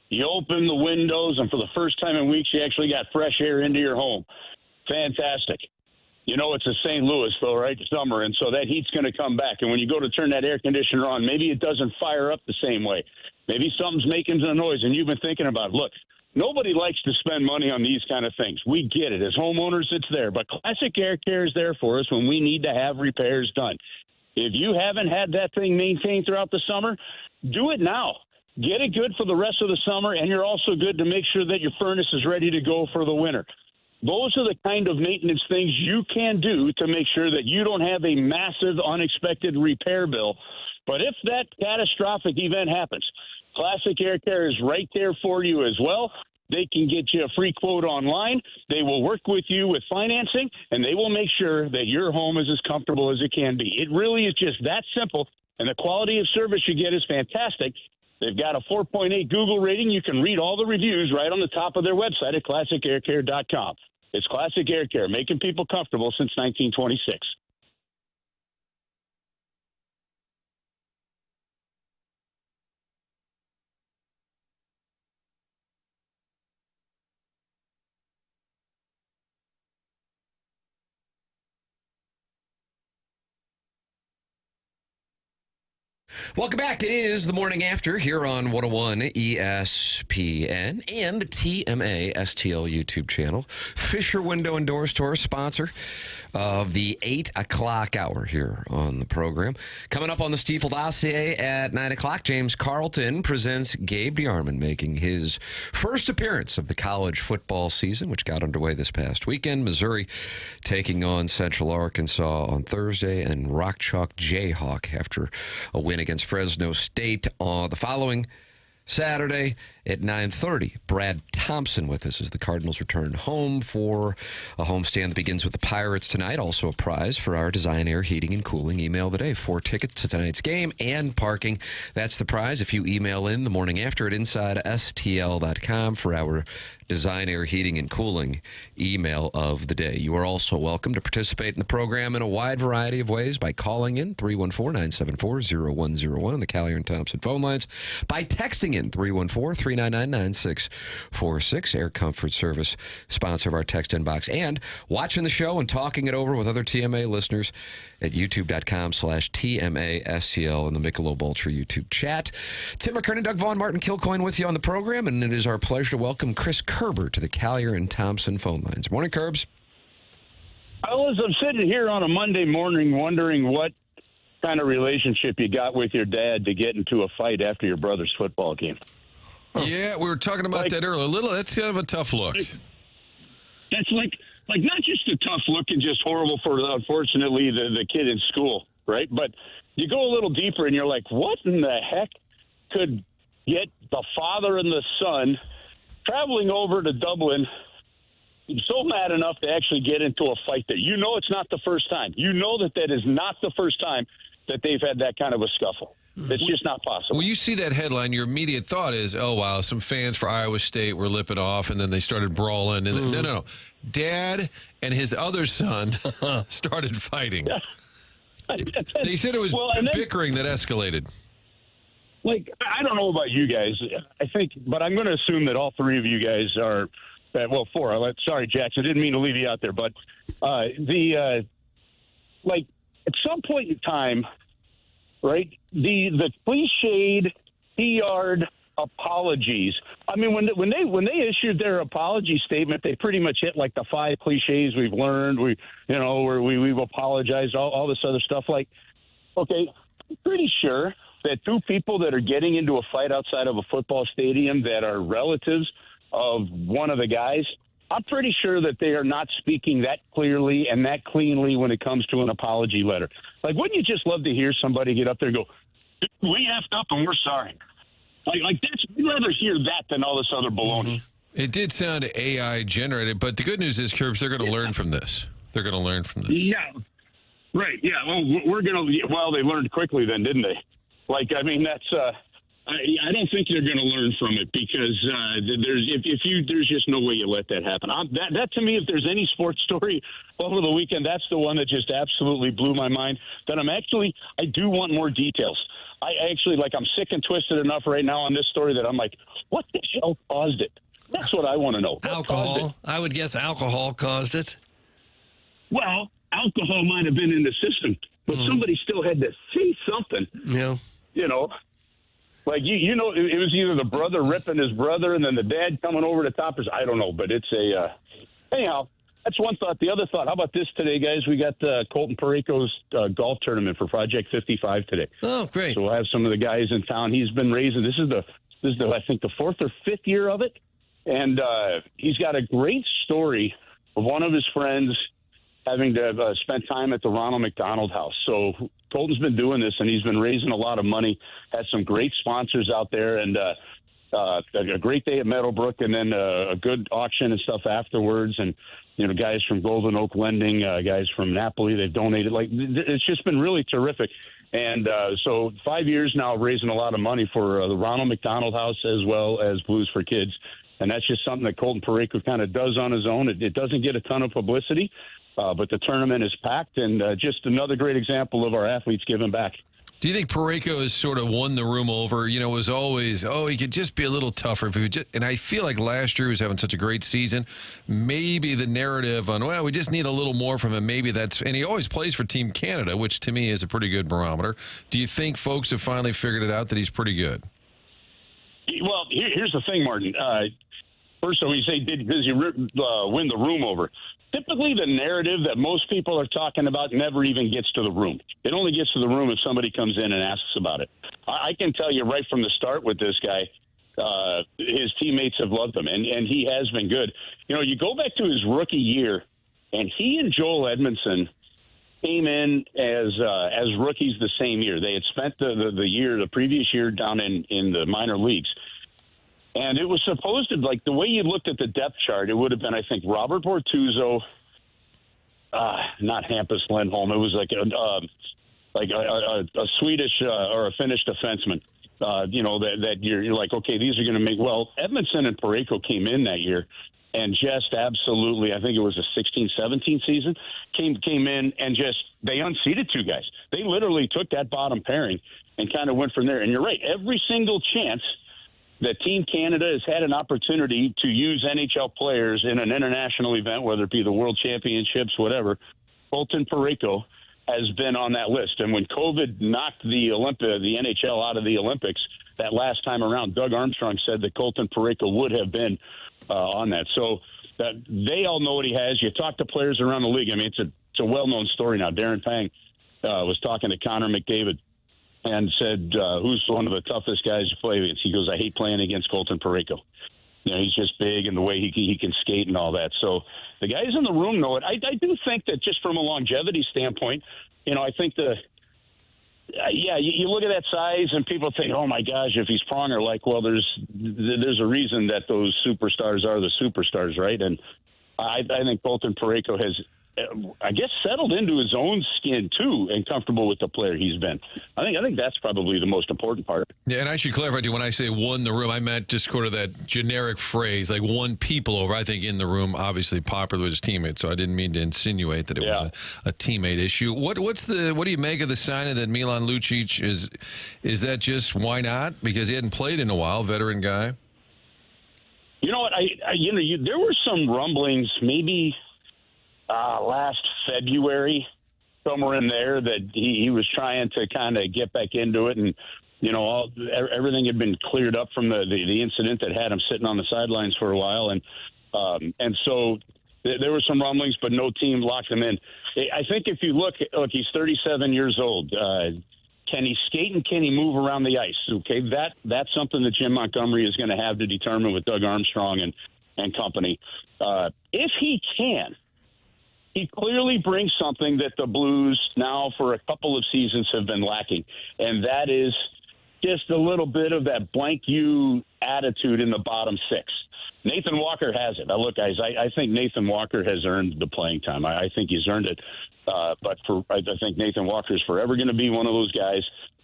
you open the windows, and for the first time in weeks you actually got fresh air into your home. Fantastic. You know it's a St. Louis, though, right? Summer, and so that heat's going to come back. And when you go to turn that air conditioner on, maybe it doesn't fire up the same way. Maybe something's making a noise, and you've been thinking about it. Look, nobody likes to spend money on these kind of things. We get it. As homeowners, it's there. But Classic Air Care is there for us when we need to have repairs done. If you haven't had that thing maintained throughout the summer, do it now. Get it good for the rest of the summer, and you're also good to make sure that your furnace is ready to go for the winter. Those are the kind of maintenance things you can do to make sure that you don't have a massive unexpected repair bill. But if that catastrophic event happens, Classic Air Care is right there for you as well. They can get you a free quote online. They will work with you with financing, and they will make sure that your home is as comfortable as it can be. It really is just that simple, and the quality of service you get is fantastic. They've got a 4.8 Google rating. You can read all the reviews right on the top of their website at classicaircare.com. It's Classic Air Care, making people comfortable since 1926. Welcome back. It is the morning after here on 101 ESPN and the TMA STL YouTube channel. Fisher Window and Door Store, sponsor of the 8 o'clock hour here on the program. Coming up on the Stiefel Dossier at 9 o'clock, James Carlton presents Gabe DeArmond making his first appearance of the college football season, which got underway this past weekend. Missouri taking on Central Arkansas on Thursday, and Rock Chalk Jayhawk after a win against Fresno State on the following Saturday at 9:30. Brad Thompson with us as the Cardinals return home for a homestand that begins with the Pirates tonight. Also a prize for our Design Air Heating and Cooling email of the day. 4 tickets to tonight's game and parking. That's the prize if you email in the morning after at InsideSTL.com for our Design Air Heating and Cooling email of the day. You are also welcome to participate in the program in a wide variety of ways by calling in 314-974-0101 on the Callier and Thompson phone lines, by texting in 314-399-9646, Air Comfort Service, sponsor of our text inbox, and watching the show and talking it over with other TMA listeners at youtube.com/TMASTL in the Michelob Ultra YouTube chat. Tim McKernan, Doug Vaughn, Martin Kilcoyne with you on the program, and it is our pleasure to welcome Chris Kerber to the Callier and Thompson phone lines. Morning, Kerbs. Fellas, I'm sitting here on a Monday morning wondering what kind of relationship you got with your dad to get into a fight after your brother's football game. Yeah, we were talking about that earlier. That's kind of a tough look. That's like not just a tough look and just horrible for, unfortunately, the kid in school, right? But you go a little deeper and you're like, what in the heck could get the father and the son traveling over to Dublin so mad enough to actually get into a fight there? You know it's not the first time. You know that is not the first time that they've had that kind of a scuffle. It's just not possible. When you see that headline, your immediate thought is, oh, wow, some fans for Iowa State were lipping off, and then they started brawling. And No. Dad and his other son started fighting. They said it was bickering that escalated. Like, I don't know about you guys, I think, but I'm going to assume that all three of you guys are, well, four. Sorry, Jackson, I didn't mean to leave you out there, but at some point in time, right, the cliched PR apologies. I mean, when they issued their apology statement, they pretty much hit like the 5 cliches we've learned. We've apologized, all this other stuff. Like, okay, I'm pretty sure that 2 people that are getting into a fight outside of a football stadium that are relatives of one of the guys, I'm pretty sure that they are not speaking that clearly and that cleanly when it comes to an apology letter. Like, wouldn't you just love to hear somebody get up there and go, we effed up and we're sorry? Like that's, we'd rather hear that than all this other baloney. It did sound AI generated, but the good news is, Kerbs, they're going to learn from this. They're going to learn from this. Yeah, right. Yeah, well, they learned quickly then, didn't they? Like, I mean, that's I don't think they're going to learn from it because there's just no way you let that happen. That to me, if there's any sports story over the weekend, that's the one that just absolutely blew my mind. That I do want more details. I'm sick and twisted enough right now on this story that I'm like, what the hell caused it? That's what I want to know. Alcohol. I would guess alcohol caused it. Well, alcohol might have been in the system, but somebody still had to say something. Yeah. You know, like, it was either the brother ripping his brother and then the dad coming over the top. I don't know, but it's anyhow, that's one thought. The other thought, how about this today, guys? We got Colton Parayko's golf tournament for Project 55 today. Oh, great. So we'll have some of the guys in town. He's been raising, this is the I think, the 4th or 5th year of it. And he's got a great story of one of his friends having to spend time at the Ronald McDonald House. So Colton's been doing this, and he's been raising a lot of money, has some great sponsors out there, and a great day at Meadowbrook, and then a good auction and stuff afterwards. And, guys from Golden Oak Lending, guys from Napoli, they've donated. Like, it's just been really terrific. And so 5 years now raising a lot of money for the Ronald McDonald House as well as Blues for Kids. And that's just something that Colton Parayko kind of does on his own. It doesn't get a ton of publicity. But the tournament is packed, and just another great example of our athletes giving back. Do you think Parayko has sort of won the room over? It was always, he could just be a little tougher. If he would and I feel like last year he was having such a great season. Maybe the narrative on, we just need a little more from him. Maybe and he always plays for Team Canada, which to me is a pretty good barometer. Do you think folks have finally figured it out that he's pretty good? Well, here's the thing, Martin. First of all, you say, does he win the room over? Typically, the narrative that most people are talking about never even gets to the room. It only gets to the room if somebody comes in and asks about it. I can tell you right from the start with this guy, his teammates have loved him, and he has been good. You go back to his rookie year, and he and Joel Edmondson came in as rookies the same year. They had spent the previous year down in the minor leagues. And it was supposed to, like, the way you looked at the depth chart, it would have been, I think, Robert Bortuzzo, not Hampus Lindholm. It was like a Swedish or a Finnish defenseman. That you're like, okay, these are going to make. Well, Edmondson and Parayko came in that year, and just absolutely, I think it was a 16-17 season, came in and just they unseated two guys. They literally took that bottom pairing and kind of went from there. And you're right, every single chance that Team Canada has had an opportunity to use NHL players in an international event, whether it be the World Championships, whatever, Colton Parayko has been on that list. And when COVID knocked the NHL out of the Olympics that last time around, Doug Armstrong said that Colton Parayko would have been on that. So they all know what he has. You talk to players around the league. I mean, it's a well-known story now. Darren Pang was talking to Connor McDavid and said, who's one of the toughest guys to play against? He goes, I hate playing against Colton Parayko. He's just big and the way he can skate and all that. So the guys in the room know it. I do think that just from a longevity standpoint, I think you look at that size and people think, oh my gosh, if he's Pronger, like, well, there's a reason that those superstars are the superstars, right? And I think Colton Parayko has, I guess, settled into his own skin too, and comfortable with the player he's been. I think that's probably the most important part. Yeah, and I should clarify too. When I say won the room, I meant just sort of that generic phrase, like won people over. I think in the room, obviously popular with his teammates. So I didn't mean to insinuate that it was a teammate issue. What do you make of the signing that Milan Lucic is that just why not? Because he hadn't played in a while, veteran guy. You know what? There were some rumblings, maybe. Last February, somewhere in there, that he was trying to kind of get back into it, and everything had been cleared up from the incident that had him sitting on the sidelines for a while, and so there were some rumblings, but no team locked him in. I think if you look, he's 37 years old. Can he skate and can he move around the ice? Okay, that's something that Jim Montgomery is going to have to determine with Doug Armstrong and company. If he can. He clearly brings something that the Blues now for a couple of seasons have been lacking, and that is just a little bit of that blank you attitude in the bottom six. Nathan Walker has it. Now, look, guys, I think Nathan Walker has earned the playing time. I think he's earned it. But I think Nathan Walker is forever going to be one of those guys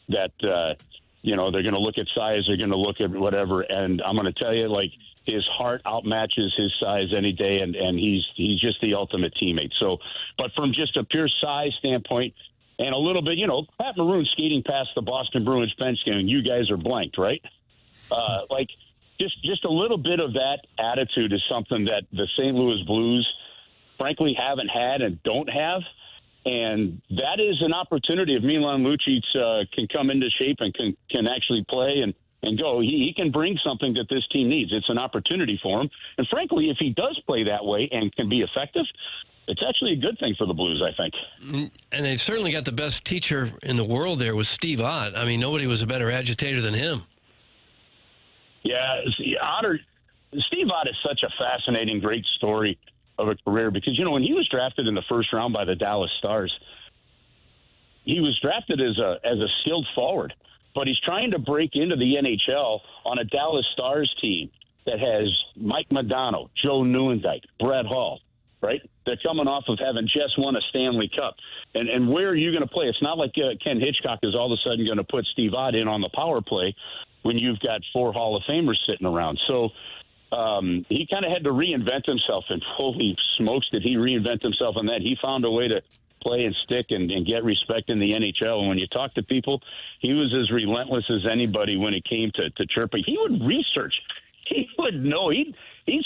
that they're going to look at size, they're going to look at whatever. And I'm going to tell you, like, his heart outmatches his size any day, and he's just the ultimate teammate. So, but from just a pure size standpoint, and a little bit, Pat Maroon skating past the Boston Bruins bench game, you guys are blanked, right? Like, just a little bit of that attitude is something that the St. Louis Blues, frankly, haven't had and don't have. And that is an opportunity if Milan Lucic can come into shape and can actually play and go. He can bring something that this team needs. It's an opportunity for him. And frankly, if he does play that way and can be effective, it's actually a good thing for the Blues, I think. And they've certainly got the best teacher in the world there with Steve Ott. I mean, nobody was a better agitator than him. Yeah, Steve Ott is such a fascinating, great story of a career because, when he was drafted in the first round by the Dallas Stars, he was drafted as a skilled forward, but he's trying to break into the NHL on a Dallas Stars team that has Mike Modano, Joe Nieuwendyk, Brett Hall, right? They're coming off of having just won a Stanley Cup. And where are you going to play? It's not like Ken Hitchcock is all of a sudden going to put Steve Ott in on the power play when you've got 4 Hall of Famers sitting around. So he kind of had to reinvent himself, and holy smokes did he reinvent himself on that. He found a way to play and stick and get respect in the NHL. And when you talk to people, he was as relentless as anybody when it came to chirping. He would research. He would know. He'd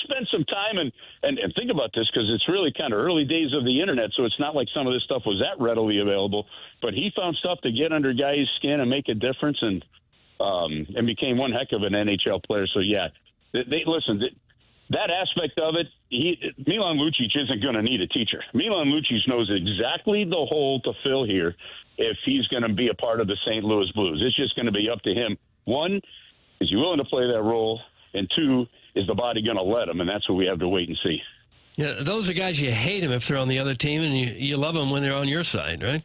spend some time and think about this because it's really kind of early days of the internet, so it's not like some of this stuff was that readily available. But he found stuff to get under guys' skin and make a difference, and became one heck of an NHL player. So, yeah, that aspect of it, Milan Lucic isn't going to need a teacher. Milan Lucic knows exactly the hole to fill here if he's going to be a part of the St. Louis Blues. It's just going to be up to him. 1, is he willing to play that role? And 2, is the body going to let him? And that's what we have to wait and see. Yeah, those are guys you hate them if they're on the other team, and you love them when they're on your side, right?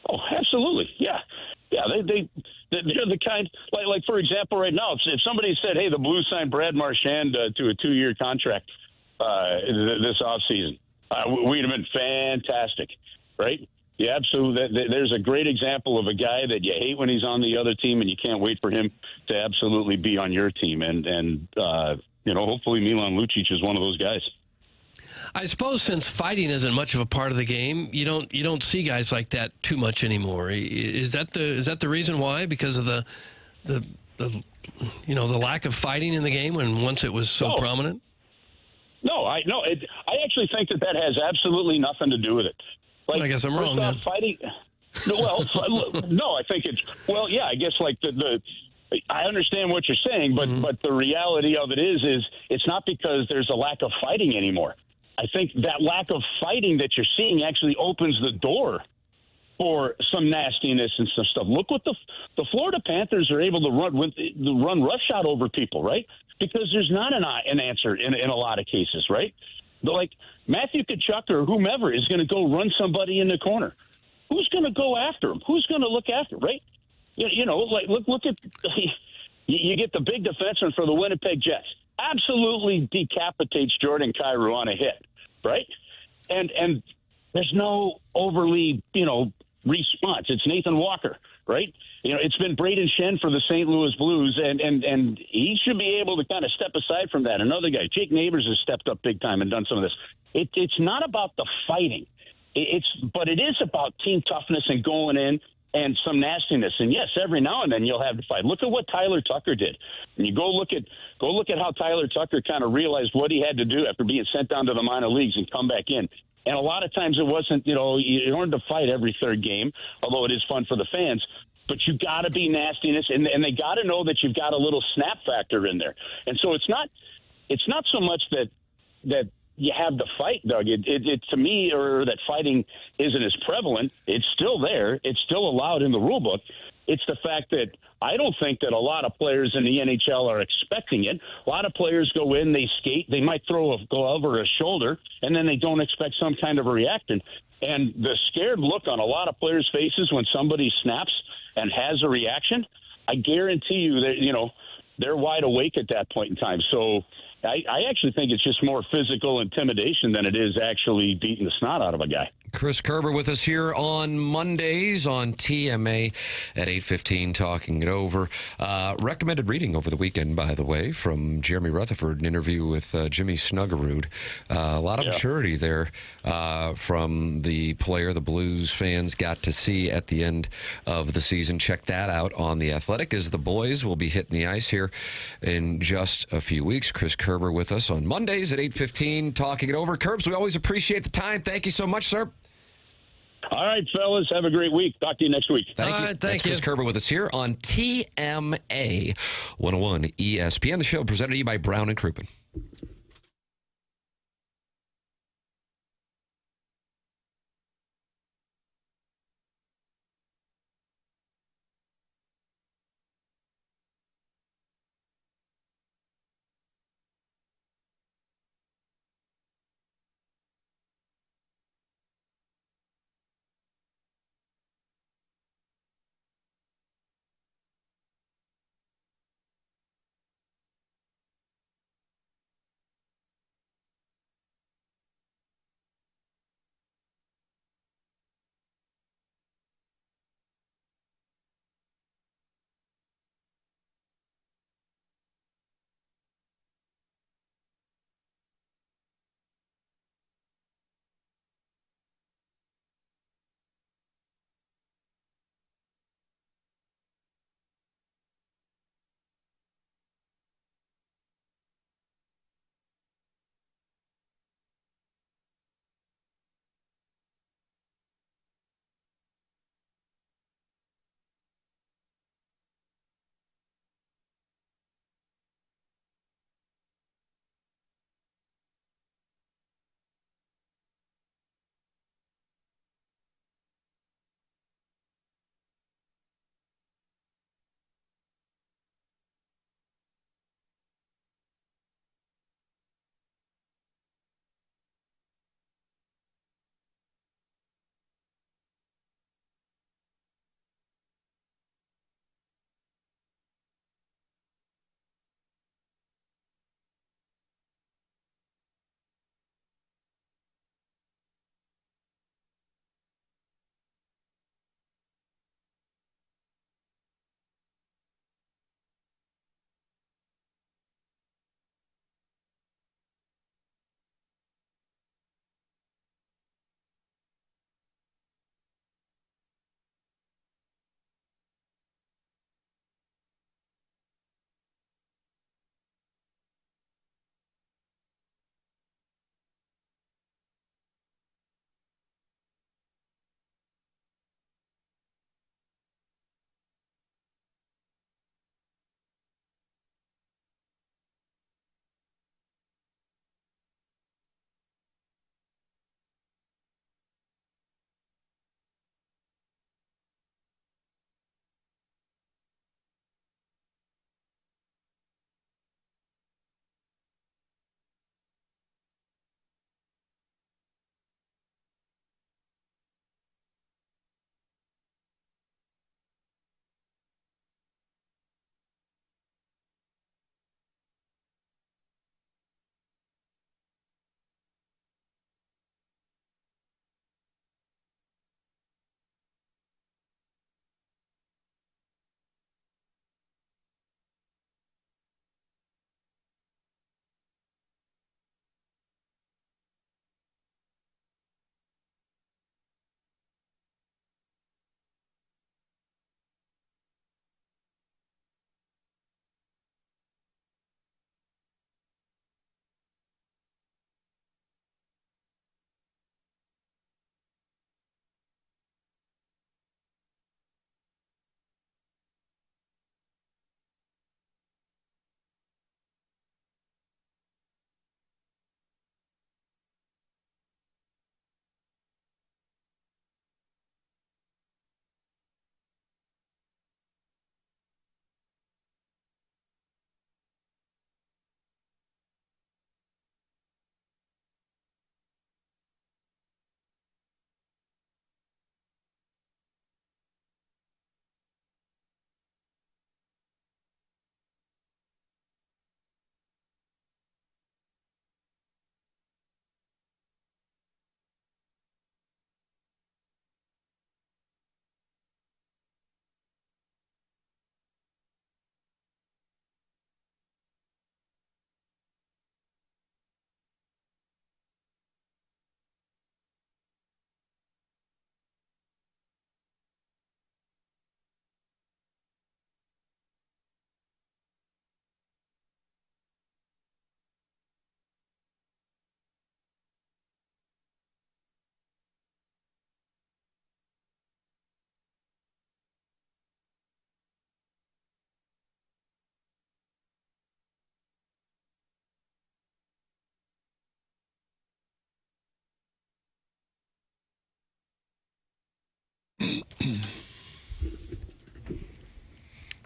Oh, absolutely. Yeah. Yeah, they're the kind, like for example, right now, if somebody said, hey, the Blues signed Brad Marchand to a 2-year contract this offseason, we'd have been fantastic, right? Yeah, absolutely. There's a great example of a guy that you hate when he's on the other team, and you can't wait for him to absolutely be on your team. And hopefully Milan Lucic is one of those guys. I suppose since fighting isn't much of a part of the game, you don't see guys like that too much anymore. Is that the reason why? Because of the lack of fighting in the game when once it was so prominent? No, I actually think that has absolutely nothing to do with it. Like, I guess I'm wrong. Then. Fighting. Well, no, I think it's yeah. I guess like I understand what you're saying, but the reality of it is it's not because there's a lack of fighting anymore. I think that lack of fighting that you're seeing actually opens the door for some nastiness and some stuff. Look what the Florida Panthers are able to run roughshod over people, right? Because there's not an answer in a lot of cases, right? Like Matthew Tkachuk or whomever is going to go run somebody in the corner. Who's going to go after him? Who's going to look after him, right? Like look at you get the big defenseman for the Winnipeg Jets. Absolutely decapitates Jordan Kyrou on a hit, right? And there's no overly, response. It's Nathan Walker, right? It's been Braden Shen for the St. Louis Blues, and he should be able to kind of step aside from that. Another guy, Jake Neighbors, has stepped up big time and done some of this. It's not about the fighting. But it is about team toughness and going in and some nastiness. And yes, every now and then you'll have to fight. Look at what Tyler Tucker did. And you go look at how Tyler Tucker kind of realized what he had to do after being sent down to the minor leagues and come back in. And a lot of times it wasn't, you don't have to fight every third game, although it is fun for the fans. But you got to be nastiness, and they got to know that you've got a little snap factor in there. And so it's not so much that you have the fight, Doug. It to me, or that fighting isn't as prevalent. It's still there. It's still allowed in the rule book. It's the fact that I don't think that a lot of players in the NHL are expecting it. A lot of players go in, they skate, they might throw a glove or a shoulder, and then they don't expect some kind of a reaction. And the scared look on a lot of players' faces when somebody snaps and has a reaction, I guarantee you that, they're wide awake at that point in time. So I actually think it's just more physical intimidation than it is actually beating the snot out of a guy. Chris Kerber with us here on Mondays on TMA at 8:15, talking it over. Recommended reading over the weekend, by the way, from Jeremy Rutherford, an interview with Jimmy Snuggerud. A lot of maturity there from the player the Blues fans got to see at the end of the season. Check that out on The Athletic, as the boys will be hitting the ice here in just a few weeks. Chris Kerber with us on Mondays at 8:15, talking it over. Kerbs, we always appreciate the time. Thank you so much, sir. All right, fellas. Have a great week. Talk to you next week. Thank you. That's Chris Kerber with us here on TMA 101 ESPN. The show presented to you by Brown and Crouppen.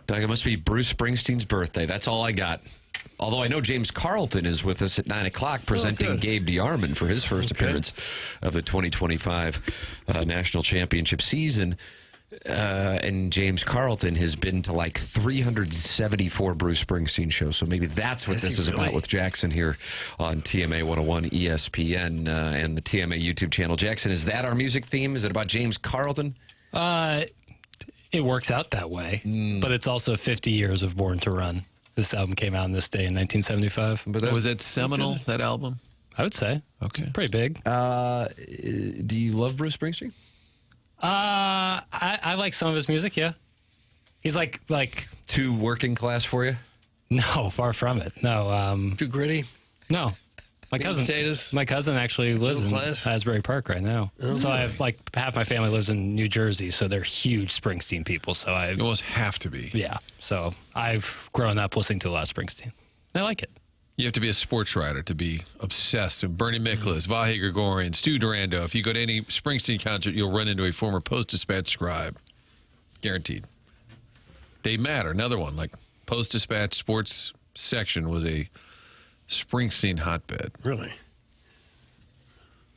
Doug, it must be Bruce Springsteen's birthday. That's all I got. Although I know James Carlton is with us at 9 o'clock presenting Gabe DeArmond for his first appearance of the 2025 National Championship season. And James Carlton has been to like 374 Bruce Springsteen shows. So maybe that's what this is about with Jackson here on TMA 101 ESPN and the TMA YouTube channel. Jackson, is that our music theme? Is it about James Carlton? It works out that way. But it's also 50 years of Born to Run. This album came out on this day in 1975. But was it seminal, that album? I would say. Okay. Pretty big. Do you love Bruce Springsteen? I like some of his music, yeah. He's like too working class for you? No, far from it. No. Too gritty? No. My cousin actually lives in Asbury Park right now. Oh, so I have half my family lives in New Jersey, so they're huge Springsteen people. So I almost have to be. Yeah. So I've grown up listening to a lot of Springsteen. I like it. You have to be a sports writer to be obsessed. And Bernie Miklasz, Vahe Gregorian, Stu Durando. If you go to any Springsteen concert, you'll run into a former Post-Dispatch scribe. Guaranteed. Dave Matter, another one. Like Post-Dispatch sports section was a Springsteen hotbed. Really?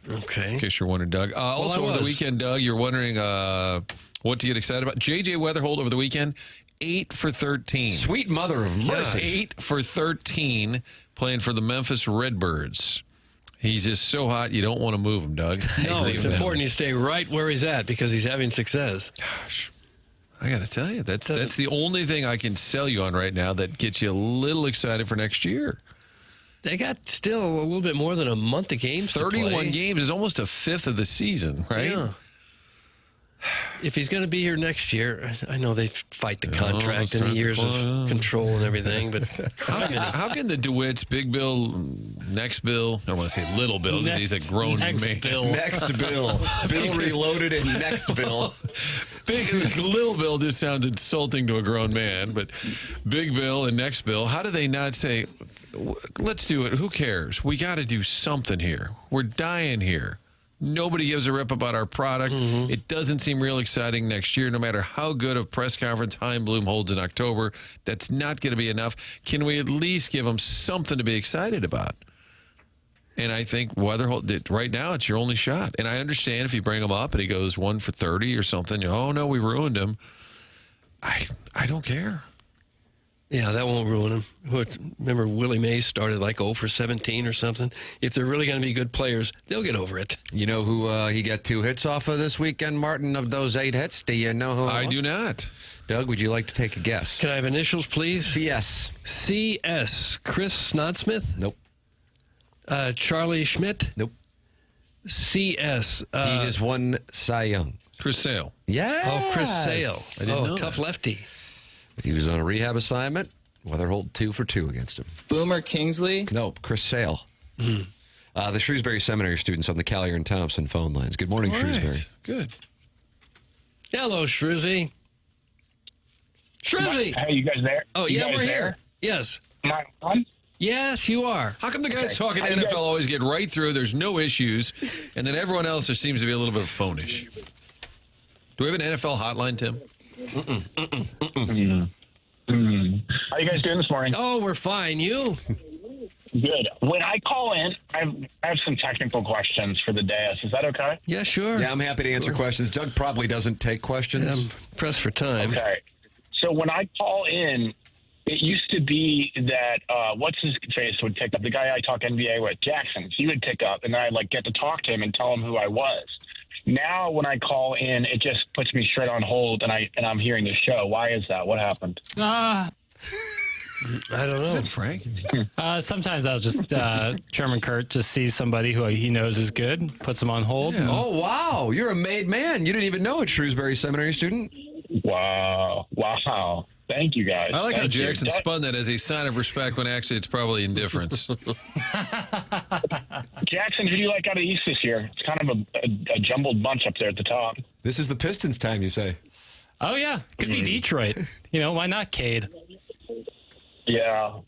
Okay. In case you're wondering, Doug. Also over the weekend, Doug, you're wondering what to get excited about. J.J. Weatherholt over the weekend, 8 for 13. Sweet mother of mercy. 8 for 13 playing for the Memphis Redbirds. He's just so hot, you don't want to move him, Doug. No, it's important you stay right where he's at because he's having success. Gosh, I got to tell you, that's the only thing I can sell you on right now that gets you a little excited for next year. They got still a little bit more than a month of games 31 to play. games is almost a fifth of the season, right? Yeah. If he's going to be here next year, I know they fight the contract and the years of control and everything, but how can the DeWitts, Big Bill, Next Bill, I don't want to say Little Bill because he's a grown man. Next Bill. Bill Reloaded and Next Bill. Little Bill just sounds insulting to a grown man, but Big Bill and Next Bill, how do they not say, let's do it, who cares? We got to do something here. We're dying here. Nobody gives a rip about our product. It doesn't seem real exciting next year, no matter how good a press conference Chaim Bloom holds in October. That's not going to be enough. Can we at least give them something to be excited about? And I think Weatherholt, right now, it's your only shot. And I understand if you bring him up and he goes 1 for 30 or something, oh, no, we ruined him. I don't care. Yeah, that won't ruin him. Remember, Willie Mays started like 0 for 17 or something. If they're really going to be good players, they'll get over it. You know who he got 2 hits off of this weekend, Martin, of those 8 hits? Do you know who it was? I do not. Doug, would you like to take a guess? Can I have initials, please? CS. CS. Chris Snodsmith? Nope. Charlie Schmidt? Nope. CS. He has won Cy Young. Chris Sale. Yes. Oh, Chris Sale. I didn't know tough that. lefty. He was on a rehab assignment. Weatherholt 2 for 2 against him. Boomer Kingsley. Nope, Chris Sale. The Shrewsbury Seminary students on the Callier and Thompson phone lines. Good morning, All right. Shrewsbury. Good. Hello, Shrewsy. Shrewsy. Hey, you guys there? Oh, You yeah, guys we're there? here. Yes. Am I on? Yes, you are. How come the guys talking How you NFL guys- always get right through, there's no issues, and then everyone else just seems to be a little bit phonish? Do we have an NFL hotline, Tim? How you guys doing this morning? Oh, we're fine. You? Good. When I call in, I have some technical questions for the dais. Is that okay? Yeah, sure. Yeah, I'm happy to answer questions. Doug probably doesn't take questions. I'm pressed for time. Okay. So when I call in, it used to be that what's his face would pick up, the guy I talk NBA with, Jackson. He would pick up, and then I'd get to talk to him and tell him who I was. Now when I call in, it just puts me straight on hold, and I'm hearing the show. Why is that? What happened? I don't know. Is that Frank? Sometimes I'll just Chairman Kurt just sees somebody who he knows is good, puts them on hold. Yeah. Oh, wow. You're a made man. You didn't even know it, Shrewsbury Seminary student. Wow. Thank you, guys. I like how Thank you. Jackson spun that as a sign of respect when actually it's probably indifference. Jackson, who do you like out of East this year? It's kind of a jumbled bunch up there at the top. This is the Pistons' time, you say. Oh, yeah. Could be Detroit. You know, why not Cade? Yeah.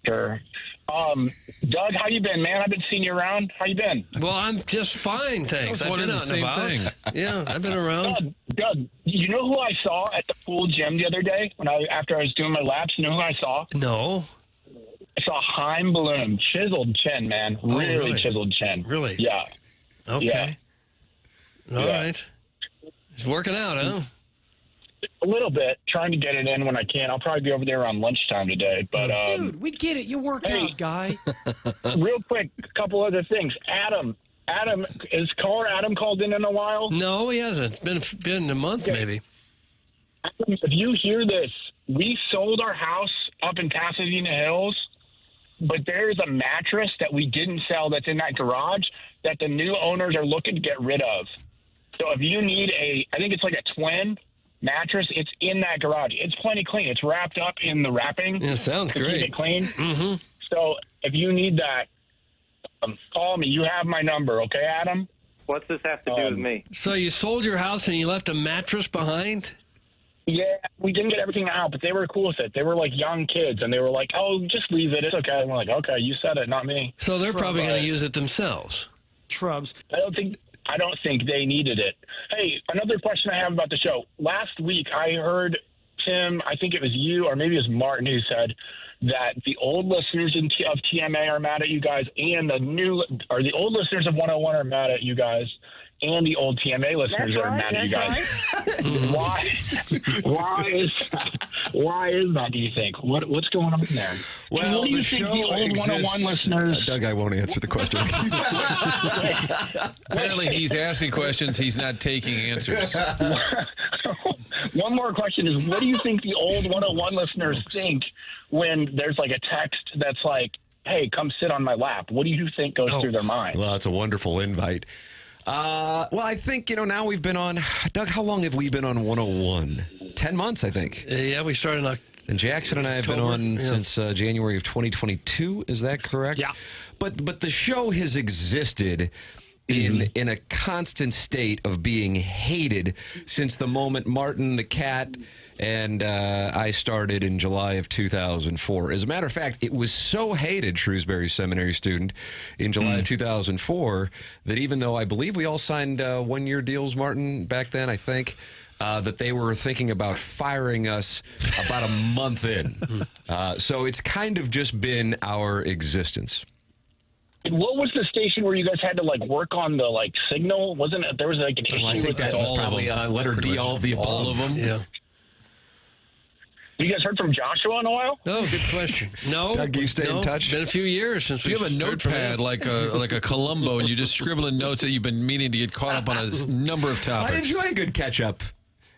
Sure. Doug, how you been, man? I've been seeing you around. How you been? Well, I'm just fine, thanks. I was I've been wondering out the and same about. thing. Yeah, I've been around. Doug, you know who I saw at the pool gym the other day after I was doing my laps? You know who I saw? No. I saw Heim Bloom. Chiseled chin, man. Really chiseled chin. Really? Yeah. Okay. Yeah. All right. It's working out, huh? A little bit. Trying to get it in when I can. I'll probably be over there around lunchtime today. But Dude, we get it. You work out, guy. Real quick, a couple other things. Adam, is caller Adam called in a while? No, he hasn't. It's been a month, maybe. Adam, if you hear this, we sold our house up in Pasadena Hills, but there's a mattress that we didn't sell that's in that garage that the new owners are looking to get rid of. So if you need I think it's like a twin mattress, it's in that garage. It's plenty clean. It's wrapped up in the wrapping. Yeah, sounds to great. Keep it clean. Mm-hmm. So if you need that, call me. You have my number, okay, Adam? What's this have to do with me? So you sold your house and you left a mattress behind? Yeah, we didn't get everything out, but they were cool with it. They were like young kids, and they were like, "Oh, just leave it. It's okay." And we're like, "Okay, you said it, not me." So they're probably going to use it themselves. Shrubs. I don't think they needed it. Hey, another question I have about the show. Last week, I heard Tim. I think it was you, or maybe it was Martin, who said that the old listeners of TMA are mad at you guys, and the old listeners of 101 are mad at you guys, and the old TMA listeners are mad at you guys. Why is that, do you think? What's going on there? Well, what do you the think show the old exists. 101 listeners... Doug, I won't answer the question. Apparently, he's asking questions. He's not taking answers. One more question is, what do you think the old 101 listeners think when there's like a text that's like, hey, come sit on my lap? What do you think goes through their mind? Well, that's a wonderful invite. Well, I think, now we've been on, Doug, how long have we been on 101? 10 months, I think. Yeah, we started in And Jackson and I have been on since January of 2022. Is that correct? Yeah. But the show has existed in a constant state of being hated since the moment Martin the cat and I started in July of 2004. As a matter of fact, it was so hated, Shrewsbury Seminary student, in July of 2004, that even though I believe we all signed one-year deals, Martin, back then, I think, that they were thinking about firing us about a month in. So it's kind of just been our existence. What was the station where you guys had to work on the signal? Wasn't it? There was an issue. I think that was probably letter D, all of the above. All of them. Yeah. You guys heard from Joshua in a while? Oh, good question. No. Doug, you stay in touch? It's been a few years since Do you have a notepad like a Columbo, and you just scribble in notes that you've been meaning to get caught up on a number of topics? I enjoy a good catch-up.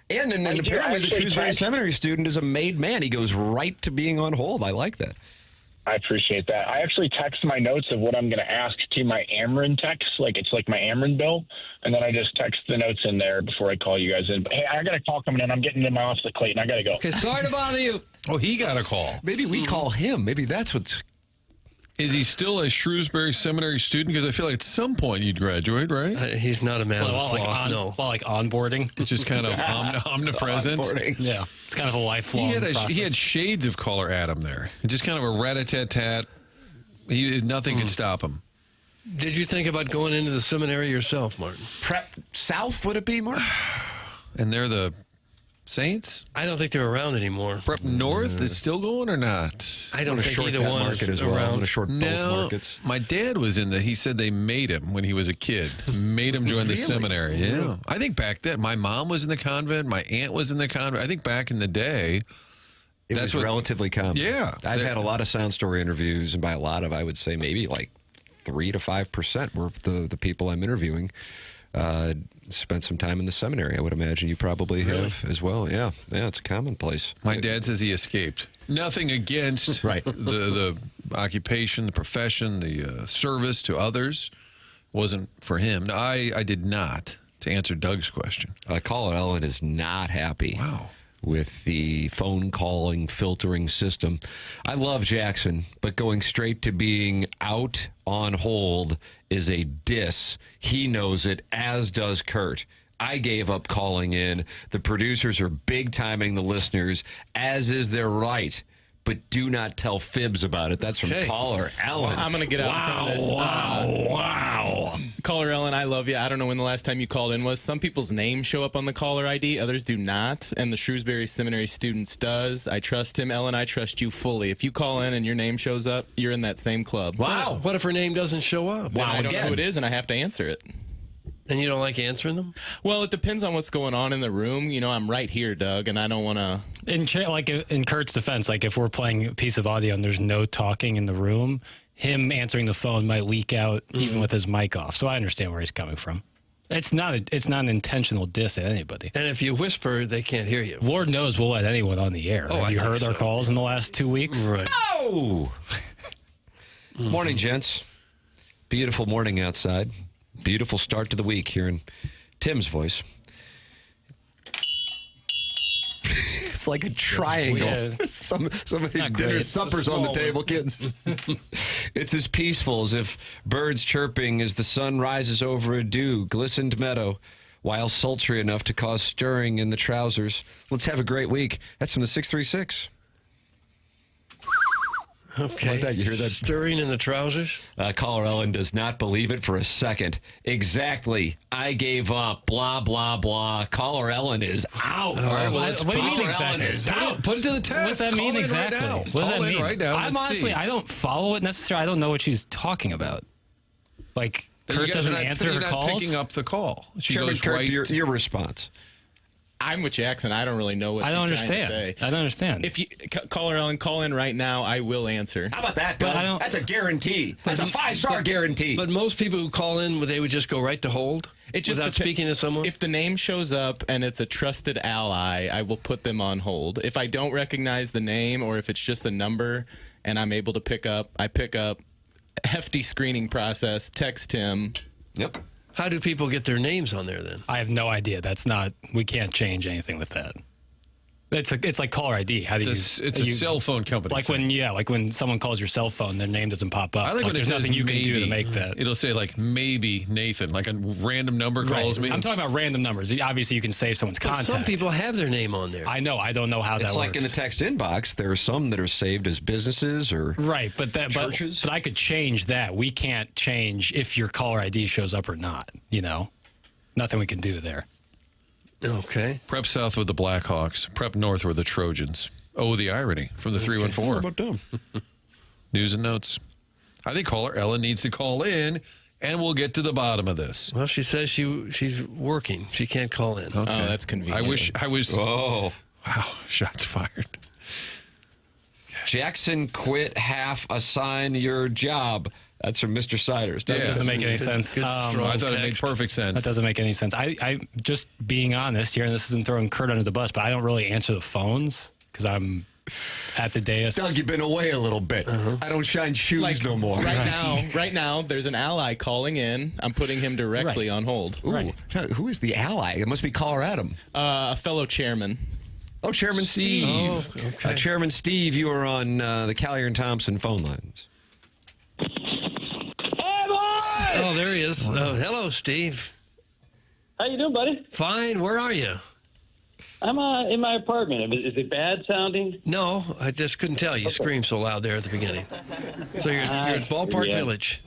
And apparently the Shrewsbury Seminary student is a made man. He goes right to being on hold. I like that. I appreciate that. I actually text my notes of what I'm going to ask to my Ameren text. It's like my Ameren bill. And then I just text the notes in there before I call you guys in. But, hey, I got a call coming in. I'm getting to my office at Clayton. I got to go. Okay, sorry to bother you. Oh, he got a call. Maybe we call him. Maybe that's what's... Is he still a Shrewsbury Seminary student? Because I feel like at some point you'd graduate, right? He's not a man of law. No. Well, like onboarding. It's just kind of omnipresent. Yeah. It's kind of a lifelong process. He had shades of caller Adam there. Just kind of a rat-a-tat-tat. Nothing could stop him. Did you think about going into the seminary yourself, Martin? Prep South, would it be, Martin? And they're the Saints? I don't think they're around anymore. Prep North is still going or not? I don't think either one is as well. around. I'm going to short both No, markets. my dad was in he said they made him when he was a kid. Made him join the seminary. Yeah. I think back then, my mom was in the convent. My aunt was in the convent. I think back in the day, It was relatively common. Yeah. I've had a lot of sound story interviews, and by a lot of, I would say maybe 3 to 5% were the people I'm interviewing spent some time in the seminary. I would imagine you probably have as well. Yeah, it's a commonplace. My dad says he escaped. Nothing against the occupation, the profession, the service to others. Wasn't for him. No, I did not, to answer Doug's question. Caller Ellen is not happy. Wow. With the phone calling filtering system. I love Jackson, but going straight to being out on hold is a diss. He knows it, as does Kurt. I gave up calling in. The producers are big timing the listeners, as is their right. But do not tell fibs about it. That's from caller Ellen. I'm going to get out in front of this. Wow. Caller Ellen, I love you. I don't know when the last time you called in was. Some people's names show up on the caller ID, others do not, and the Shrewsbury Seminary students does. I trust him. Ellen, I trust you fully. If you call in and your name shows up, you're in that same club. Wow. What if her name doesn't show up? Then I don't know who it is, and I have to answer it. And you don't like answering them? Well, it depends on what's going on in the room. You know, I'm right here, Doug, and I don't want to... In Kurt's defense, like if we're playing a piece of audio and there's no talking in the room, him answering the phone might leak out even with his mic off. So I understand where he's coming from. It's not an intentional diss at anybody. And if you whisper, they can't hear you. Lord knows we'll let anyone on the air. Have you heard our calls in the last 2 weeks? Right. Oh! Morning, gents. Beautiful morning outside. Beautiful start to the week here in Tim's voice. It's like a triangle. Yeah. Somebody dinner, supper's on the table, kids. It's as peaceful as if birds chirping as the sun rises over a dew-glistened meadow, while sultry enough to cause stirring in the trousers. Let's have a great week. That's from the 636. Okay. Like that. You hear that? Stirring in the trousers? Caller Ellen does not believe it for a second. Exactly. I gave up. Blah, blah, blah. Caller Ellen is out. What do you mean exactly? Put it to the test. What does that mean exactly? Right, what does that mean? Right now. I'm honestly, I don't follow it necessarily. I don't know what she's talking about. Like, Kurt doesn't answer her calls? You're not picking up the call. She goes Kurt, right your response. I'm with Jackson. I don't really know what she's trying to say. I don't understand. If you caller Ellen, call in right now. I will answer. How about that, Doug? That's a guarantee. That's a 5-star guarantee. But most people who call in, they would just go right to hold without speaking to someone? If the name shows up and it's a trusted ally, I will put them on hold. If I don't recognize the name or if it's just a number and I'm able to pick up, I pick up. Hefty screening process. Text him. Yep. How do people get their names on there then? I have no idea. We can't change anything with that. It's like caller ID. How do you? It's a cell phone company. Like when someone calls your cell phone, their name doesn't pop up. I like when there's nothing you can do to make that. It'll say like maybe Nathan, like a random number calls me. I'm talking about random numbers. Obviously, you can save someone's contact. Some people have their name on there. I know. I don't know how that works. It's like in the text inbox. There are some that are saved as businesses or churches. But I could change that. We can't change if your caller ID shows up or not. You know, nothing we can do there. Okay. Prep south with the Blackhawks. Prep north with the Trojans. Oh, the irony from the 314. How about them? News and notes. I think caller Ellen needs to call in, and we'll get to the bottom of this. Well, she says she's working. She can't call in. Okay. Oh, that's convenient. I was. Oh. Wow. Shots fired. Jackson quit half assign your job. That's from Mr. Siders. That doesn't make any sense. I thought it made perfect sense. That doesn't make any sense. I just being honest here, and this isn't throwing Kurt under the bus, but I don't really answer the phones because I'm at the dais. Doug, you've been away a little bit. I don't shine shoes no more. Right now, there's an ally calling in. I'm putting him directly on hold. Ooh, who is the ally? It must be caller Adam. A fellow chairman. Oh, Chairman Steve. Oh, okay. Chairman Steve, you are on the Callier and Thompson phone lines. Oh, there he is. Oh, hello, Steve. How you doing, buddy? Fine. Where are you? I'm in my apartment. Is it bad sounding? No, I just couldn't tell. You screamed so loud there at the beginning. So you're at Ballpark Village.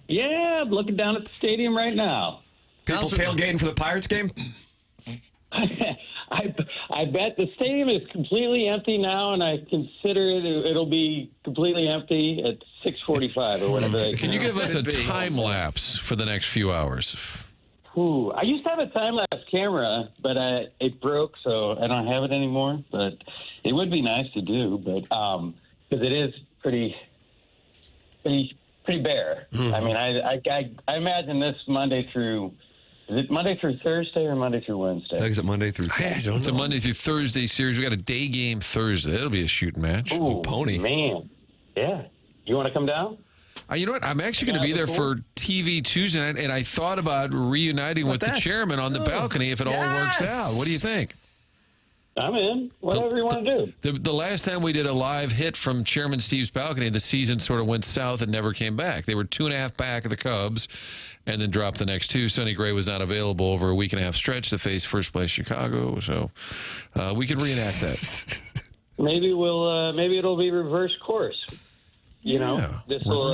Yeah, I'm looking down at the stadium right now. People tailgating for the Pirates game? I bet the stadium is completely empty now, and I consider it'll be completely empty at 6:45 or whatever. Can you give us a time lapse for the next few hours? Ooh, I used to have a time-lapse camera, but it broke, so I don't have it anymore. But it would be nice to do, but because it is pretty bare. Mm-hmm. I mean, I imagine this Monday through. Is it Monday through Thursday or Monday through Wednesday? I think it's a Monday through Thursday. I don't know. It's a Monday through Thursday series. We got a day game Thursday. That'll be a shooting match. Ooh, pony. Man. Yeah. You want to come down? You know what? I'm actually going to be there for TV Tuesday night, and I thought about reuniting with the chairman on the balcony if it all works out. What do you think? I'm in. Whatever you want to do. The last time we did a live hit from Chairman Steve's balcony, the season sort of went south and never came back. They were 2.5 back of the Cubs and then dropped the next two. Sonny Gray was not available over a week-and-a-half stretch to face first-place Chicago, so we could reenact that. Maybe it'll be reverse course. You know, this will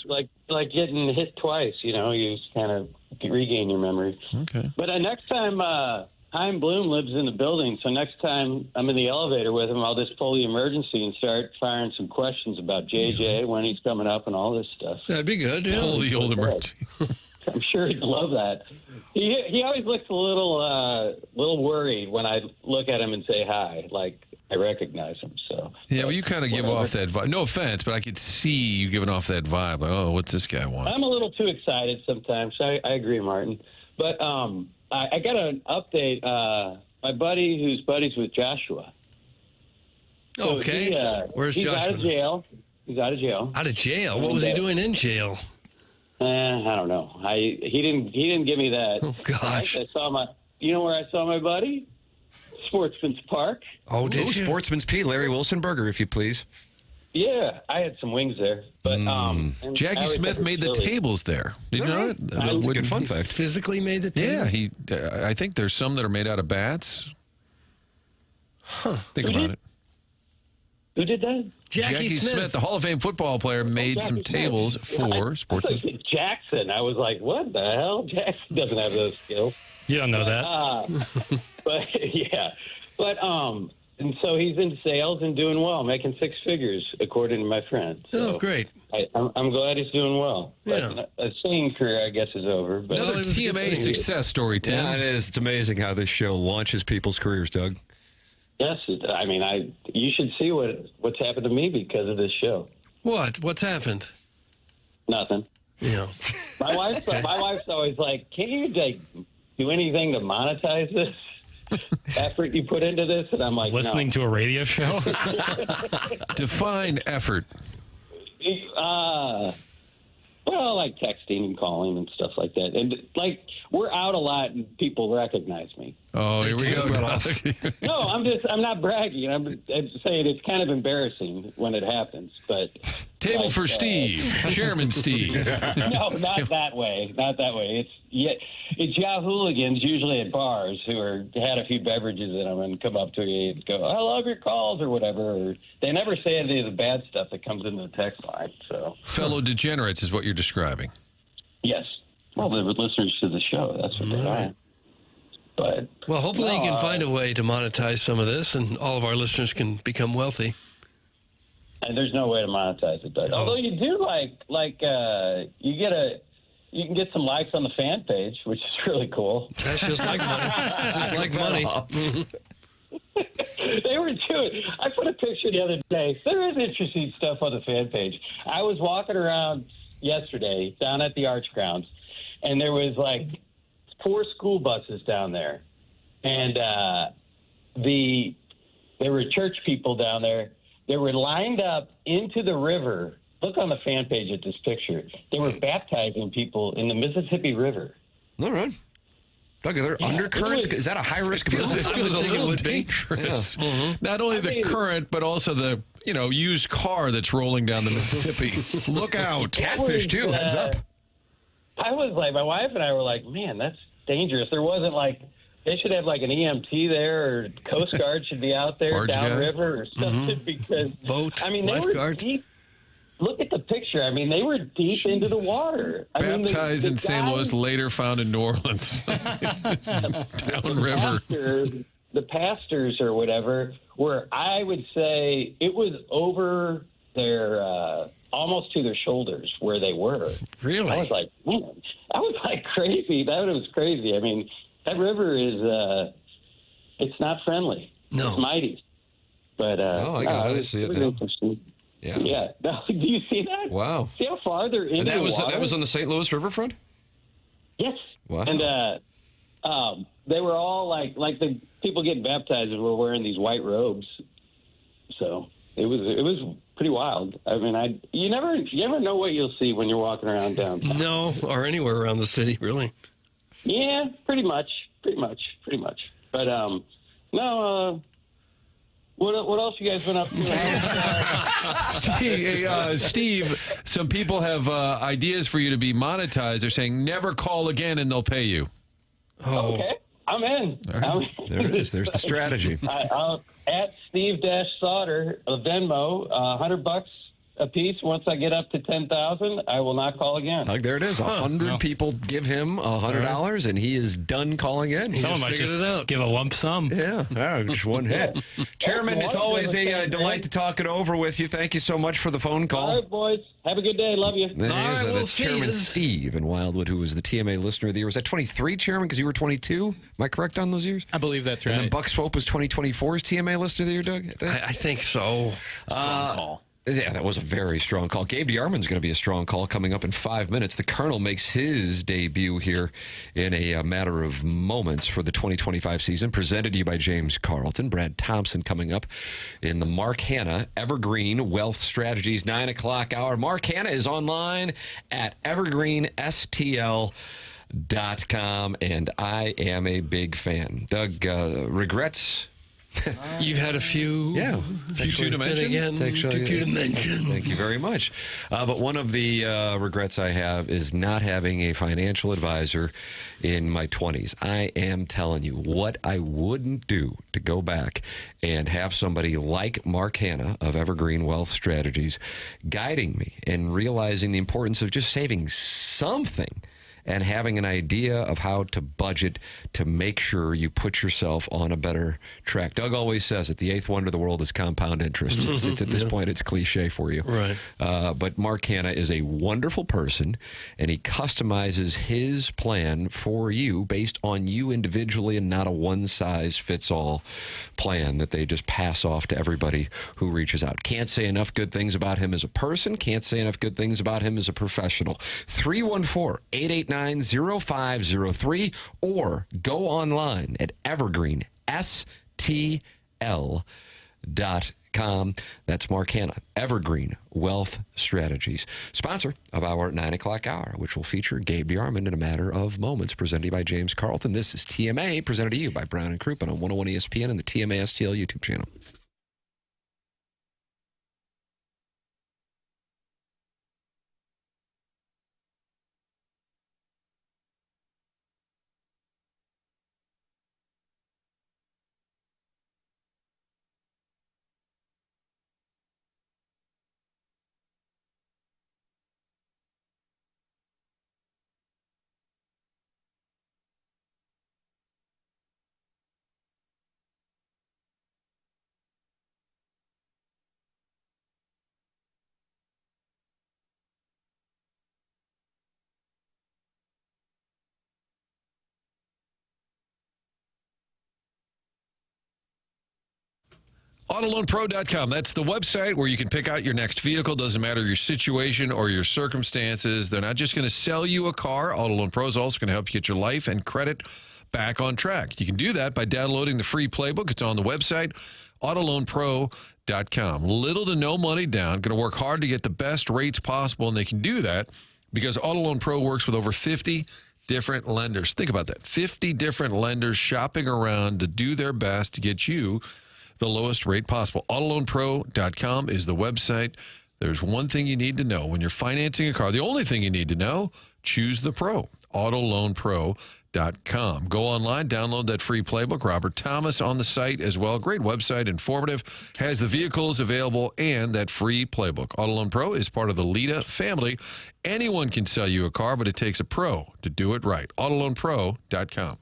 like getting hit twice. You know, you kind of regain your memory. Okay. But next time, Chaim Bloom lives in the building, so next time I'm in the elevator with him, I'll just pull the emergency and start firing some questions about JJ, when he's coming up, and all this stuff. That'd be good. Yeah. Pull the old emergency. I'm sure he'd love that. He always looks a little worried when I look at him and say hi, like I recognize him. So yeah, well, you kind of give off that vibe. No offense, but I could see you giving off that vibe. Like, oh, what's this guy want? I'm a little too excited sometimes. I agree, Martin. But I got an update. My buddy, who's buddies with Joshua. So Okay. Where's he's Joshua? out of jail. He's out of jail. Out of jail? What was he doing in jail? I don't know. He didn't give me that. Oh gosh! I saw my. You know where I saw my buddy? Sportsman's Park. Oh, did you? Sportsman's P. Larry Wilson Burger, if you please. Yeah, I had some wings there, but and Jackie I always Smith thought made it the was silly. tables there. Did you know that? That's a good fun fact. Physically made the table? Yeah, he. I think there's some that are made out of bats. Huh. Think about it. Who did that? Jackie Smith, the Hall of Fame football player, made some tables for Sportsman's. Jackson. I was like, what the hell? Jackson doesn't have those skills. You don't know that. But yeah, but and so he's in sales and doing well, making six figures, according to my friend. So great. I'm glad he's doing well. Yeah. But a singing career, I guess, is over. But Another TMA success story, Tim. Yeah, it is. It's amazing how this show launches people's careers, Doug. Yes, I mean, you should see what's happened to me because of this show. What's happened? Nothing. Yeah. My wife's always like, "Can you do anything to monetize this effort you put into this?" And I'm like, listening to a radio show. Define effort. Well, like texting and calling and stuff like that, and like we're out a lot and people recognize me. Oh, here we go. No, I'm not bragging. I'm saying it's kind of embarrassing when it happens. But table for Steve, Chairman Steve. No, not that way. Not that way. It's Yahooligans, usually at bars, who had a few beverages in them and come up to you and go, "I love your calls" or whatever. Or they never say any of the bad stuff that comes into the text line. So fellow degenerates is what you're describing. Yes. Well, they're listeners to the show. That's what they are. But hopefully you can find a way to monetize some of this, and all of our listeners can become wealthy. And there's no way to monetize it, Doug. Although you do you can get some likes on the fan page, which is really cool. That's just like money. Just like money. They were doing. I put a picture the other day. There is interesting stuff on the fan page. I was walking around yesterday down at the Arch Grounds, and there was like 4 school buses down there, and there were church people down there. They were lined up into the river. Look on the fan page at this picture. They were baptizing people in the Mississippi River. All right. Doug, are there undercurrents? Is that a high risk? It feels a little dangerous. Yeah. Mm-hmm. Not only the current, but also the used car that's rolling down the Mississippi. Look out. Catfish, too. Heads up. I was like, my wife and I were like, man, that's dangerous. There wasn't like, they should have like an EMT there, or Coast Guard should be out there downriver or something, because boat, I mean, they lifeguard. were deep. Look at the picture. I mean, they were deep into the water. Baptized in St. Louis, later found in New Orleans. Downriver. The pastors or whatever were, I would say, it was over their, almost to their shoulders where they were. Really? I was like, man, that was like crazy. That was crazy. I mean, that river is, it's not friendly. No. It's mighty. But, I got to see it now. Yeah. Yeah. No, do you see that? Wow. See how far they're into the water? That was on the St. Louis riverfront? Yes. Wow. And they were all like the people getting baptized were wearing these white robes. So it was pretty wild. I mean, you never know what you'll see when you're walking around downtown. No, or anywhere around the city, really. Yeah, pretty much. But no. What else you guys been up to? Steve, some people have ideas for you to be monetized. They're saying never call again and they'll pay you. Oh. Okay, I'm in. Right. There it is. There's the strategy. At Steve-Sauter, Venmo, $100 apiece. Once I get up to 10,000, I will not call again. Doug, there it is. 100 people give him $100, and he is done calling in. Someone might just give a lump sum. Yeah, just one hit. Chairman, it's always a delight to talk it over with you. Thank you so much for the phone call. All right, boys. Have a good day. Love you. That's Chairman Steve in Wildwood, who was the TMA Listener of the Year. Was that 23, Chairman, because you were 22? Am I correct on those years? I believe that's right. And then Buck Swope was 2024's TMA Listener of the Year, Doug? I think so. Strong call. Yeah, that was a very strong call. Gabe DeArmond's going to be a strong call coming up in 5 minutes. The Colonel makes his debut here in a matter of moments for the 2025 season, presented to you by James Carlton. Brad Thompson coming up in the Mark Hanna Evergreen Wealth Strategies 9 o'clock hour. Mark Hanna is online at evergreenstl.com, and I am a big fan. Doug, regrets? You've had a few. Yeah. Few to mention. Again, too few to mention. Thank you very much. But one of the regrets I have is not having a financial advisor in my 20s. I am telling you what I wouldn't do to go back and have somebody like Mark Hanna of Evergreen Wealth Strategies guiding me and realizing the importance of just saving something and having an idea of how to budget to make sure you put yourself on a better track. Doug always says that the eighth wonder of the world is compound interest. It's at this point, it's cliche for you. Right. But Mark Hanna is a wonderful person, and he customizes his plan for you based on you individually and not a one-size-fits-all plan that they just pass off to everybody who reaches out. Can't say enough good things about him as a person. Can't say enough good things about him as a professional. 314-889-0503 or go online at evergreenstl.com. That's Mark Hanna, Evergreen Wealth Strategies, sponsor of our 9 o'clock hour, which will feature Gabe DeArmond in a matter of moments, presented to you by James Carlton. This is TMA, presented to you by Brown and Crouppen on 101 ESPN and the TMA STL YouTube channel. AutoLoanPro.com. That's the website where you can pick out your next vehicle. Doesn't matter your situation or your circumstances. They're not just going to sell you a car. Auto Loan Pro is also going to help you get your life and credit back on track. You can do that by downloading the free playbook. It's on the website, AutoLoanPro.com. Little to no money down. Going to work hard to get the best rates possible, and they can do that because Auto Loan Pro works with over 50 different lenders. Think about that. 50 different lenders shopping around to do their best to get you the lowest rate possible. AutoLoanPro.com is the website. There's one thing you need to know when you're financing a car. The only thing you need to know, choose the pro. AutoLoanPro.com. Go online, download that free playbook. Robert Thomas on the site as well. Great website, informative, has the vehicles available and that free playbook. Auto Loan Pro is part of the Lita family. Anyone can sell you a car, but it takes a pro to do it right. AutoLoanPro.com.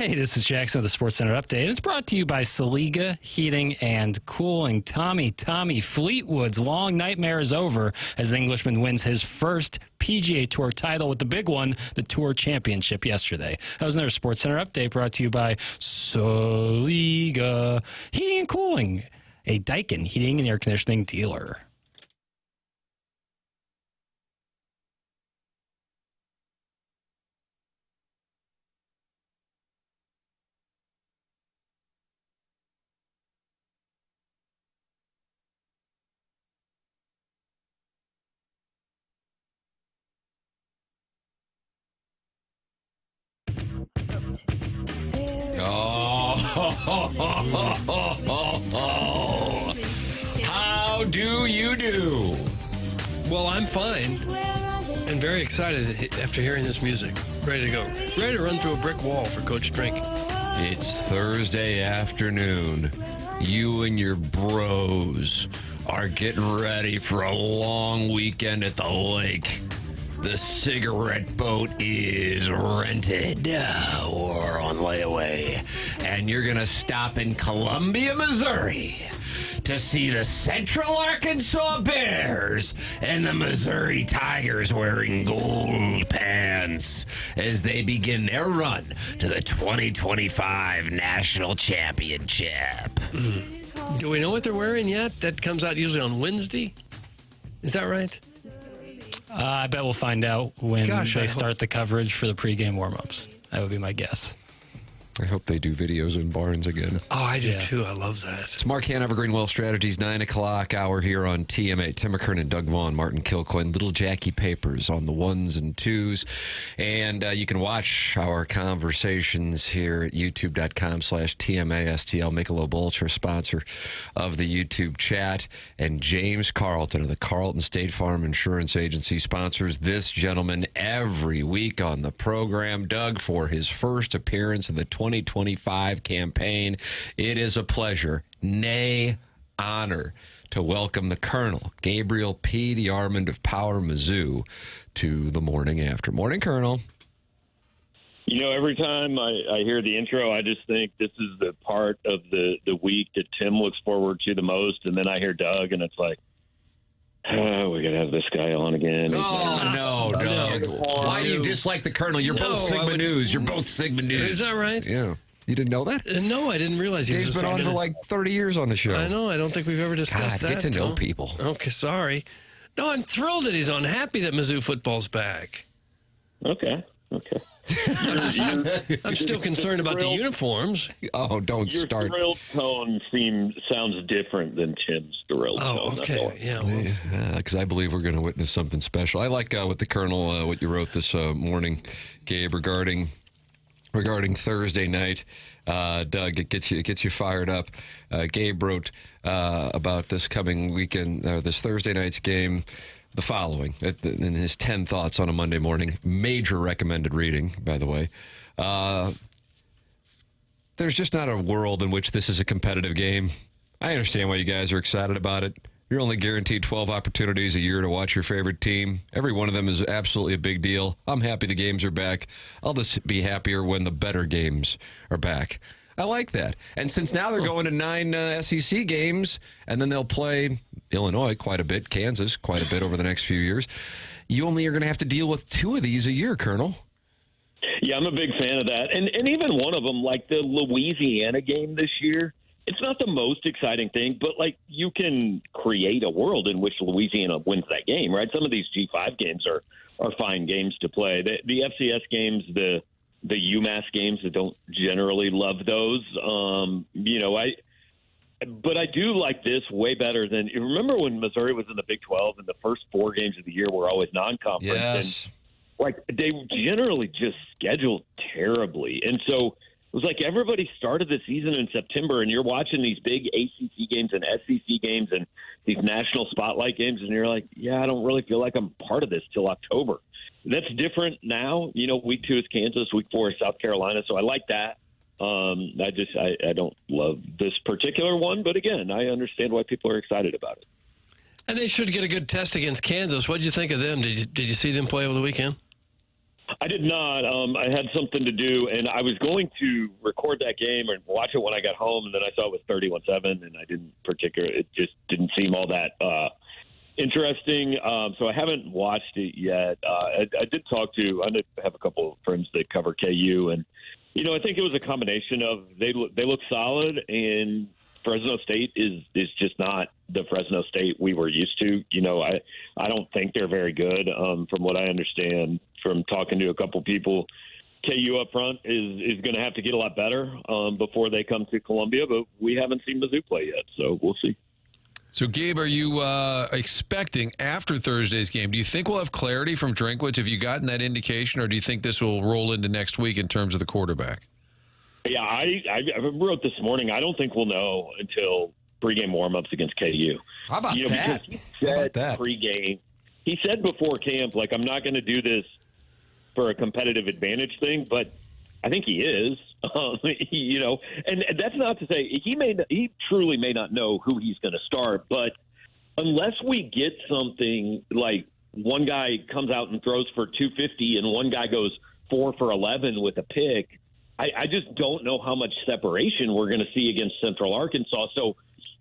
Hey, this is Jackson with the SportsCenter Update. It's brought to you by Saliga Heating and Cooling. Tommy Fleetwood's long nightmare is over as the Englishman wins his first PGA Tour title with the big one, the Tour Championship yesterday. That was another SportsCenter Update brought to you by Saliga Heating and Cooling, a Daikin heating and air conditioning dealer. How do you do? Well, I'm fine and very excited after hearing this music. Ready to go. Ready to run through a brick wall for Coach Drink. It's Thursday afternoon. You and your bros are getting ready for a long weekend at the lake. The cigarette boat is rented or on layaway, and you're going to stop in Columbia, Missouri to see the Central Arkansas Bears and the Missouri Tigers wearing gold pants as they begin their run to the 2025 National Championship. Do we know what they're wearing yet? That comes out usually on Wednesday. Is that right? I bet we'll find out when they start the coverage for the pregame warm-ups. That would be my guess. I hope they do videos in barns again. Oh, I do too. I love that. It's Mark Hanover, Greenwell Strategies, 9 o'clock hour here on TMA. Tim McKernan, Doug Vaughn, Martin Kilcoyne, Little Jackie Papers on the ones and twos. And you can watch our conversations here at youtube.com/TMASTL. Michelob Ultra, sponsor of the YouTube chat. And James Carlton of the Carlton State Farm Insurance Agency sponsors this gentleman every week on the program. Doug, for his first appearance in the 2025 campaign, it is a pleasure, nay, honor, to welcome the Colonel, Gabriel P. DeArmond of Power Mizzou, to the morning after. Morning, Colonel. You know, every time I hear the intro, I just think this is the part of the week that Tim looks forward to the most, and then I hear Doug, and it's like, oh, we got to have this guy on again. Oh, no, Doug. Why do you dislike the Colonel? You're both Sigma News. You're both Sigma News. Is that right? Yeah. You didn't know that? No, I didn't realize he was Dave's been on for like 30 years on the show. I know. I don't think we've ever discussed that. Get to know people. Okay, sorry. No, I'm thrilled that he's on. Happy that Mizzou football's back. Okay. I'm still concerned about the uniforms. Oh, don't start. Your thrilled tone sounds different than Tim's thrilled tone. Oh, okay. Yeah. Because I believe we're going to witness something special. I like what the Colonel, what you wrote this morning, Gabe, regarding Thursday night. Doug, it gets you fired up. Gabe wrote about this coming weekend, this Thursday night's game. The following, in his 10 thoughts on a Monday morning, major recommended reading, by the way. There's just not a world in which this is a competitive game. I understand why you guys are excited about it. You're only guaranteed 12 opportunities a year to watch your favorite team. Every one of them is absolutely a big deal. I'm happy the games are back. I'll just be happier when the better games are back. I like that. And since now they're going to 9 SEC games, and then they'll play Illinois quite a bit, Kansas quite a bit over the next few years, you only are going to have to deal with 2 of these a year, Colonel. Yeah, I'm a big fan of that. And even one of them, like the Louisiana game this year, it's not the most exciting thing, but like you can create a world in which Louisiana wins that game, right? Some of these G5 games are fine games to play. The FCS games, the UMass games, that don't generally love those. But I do like this way better than – remember when Missouri was in the Big 12 and the first 4 games of the year were always non-conference? Yes. And, they generally just scheduled terribly. And so it was like everybody started the season in September, and you're watching these big ACC games and SEC games and these national spotlight games, and you're like, yeah, I don't really feel like I'm part of this till October. That's different now. Week 2 is Kansas, week 4 is South Carolina, so I like that. I don't love this particular one, but again, I understand why people are excited about it. And they should get a good test against Kansas. What did you think of them? Did you see them play over the weekend? I did not. I had something to do, and I was going to record that game and watch it when I got home, and then I saw it was 31-7, and I didn't it just didn't seem all that interesting. So I haven't watched it yet. I did have a couple of friends that cover KU, and I think it was a combination of they look solid, and Fresno State is just not the Fresno State we were used to. I don't think they're very good. From what I understand from talking to a couple people, KU up front is going to have to get a lot better before they come to Columbia, but we haven't seen Mizzou play yet, so we'll see. So, Gabe, are you expecting after Thursday's game, do you think we'll have clarity from Drinkwitz? Have you gotten that indication, or do you think this will roll into next week in terms of the quarterback? Yeah, I wrote this morning. I don't think we'll know until pregame warm-ups against KU. How about that? He said pregame. He said before camp, I'm not going to do this for a competitive advantage thing, but I think he is. And that's not to say he truly may not know who he's going to start, but unless we get something like one guy comes out and throws for 250 and one guy goes 4 for 11 with a pick, I just don't know how much separation we're going to see against Central Arkansas. So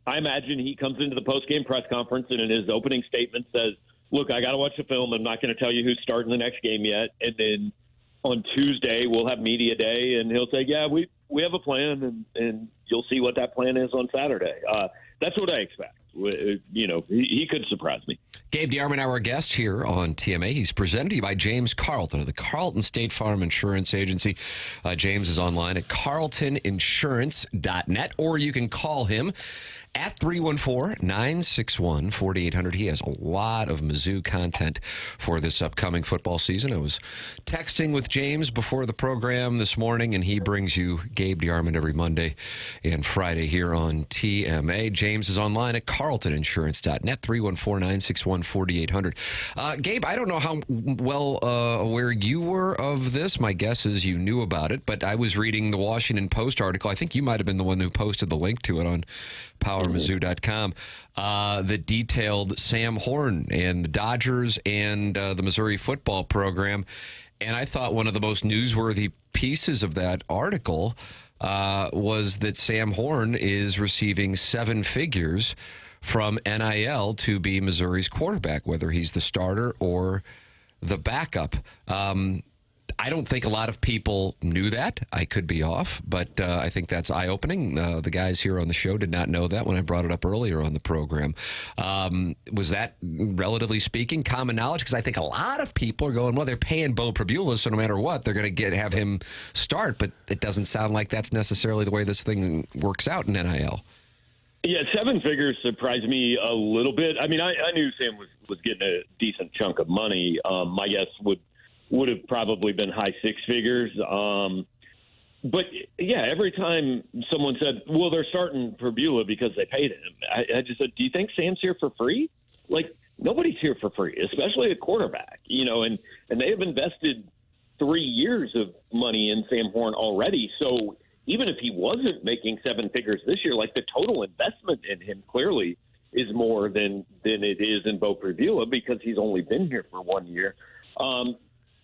I imagine he comes into the post-game press conference and in his opening statement says, look, I got to watch the film. I'm not going to tell you who's starting the next game yet. And then on Tuesday, we'll have media day, and he'll say, yeah, we have a plan, and you'll see what that plan is on Saturday. That's what I expect. He could surprise me. Gabe DeArmond, our guest here on TMA. He's presented to you by James Carlton of the Carlton State Farm Insurance Agency. James is online at carltoninsurance.net, or you can call him at 314-961-4800. He has a lot of Mizzou content for this upcoming football season. I was texting with James before the program this morning, and he brings you Gabe DeArmond every Monday and Friday here on TMA. James is online at carltoninsurance.net, 314-961-4800. Gabe, I don't know how well aware you were of this. My guess is you knew about it, but I was reading the Washington Post article. I think you might have been the one who posted the link to it on PowerMizzou.com that detailed Sam Horn and the Dodgers and the Missouri football program. And I thought one of the most newsworthy pieces of that article was that Sam Horn is receiving 7 figures from NIL to be Missouri's quarterback, whether he's the starter or the backup. I don't think a lot of people knew that. I could be off, but I think that's eye-opening. The guys here on the show did not know that when I brought it up earlier on the program. Was that, relatively speaking, common knowledge? Because I think a lot of people are going, well, they're paying Bo Pribula, so no matter what, they're going to have him start. But it doesn't sound like that's necessarily the way this thing works out in NIL. Yeah, 7 figures surprised me a little bit. I mean, I knew Sam was getting a decent chunk of money. My guess would have probably been high 6 figures. But, yeah, every time someone said, well, they're starting for Beulah because they paid him, I just said, do you think Sam's here for free? Nobody's here for free, especially a quarterback, and they have invested 3 years of money in Sam Horn already. So even if he wasn't making 7 figures this year, the total investment in him clearly is more than it is in Bo Pribula because he's only been here for 1 year.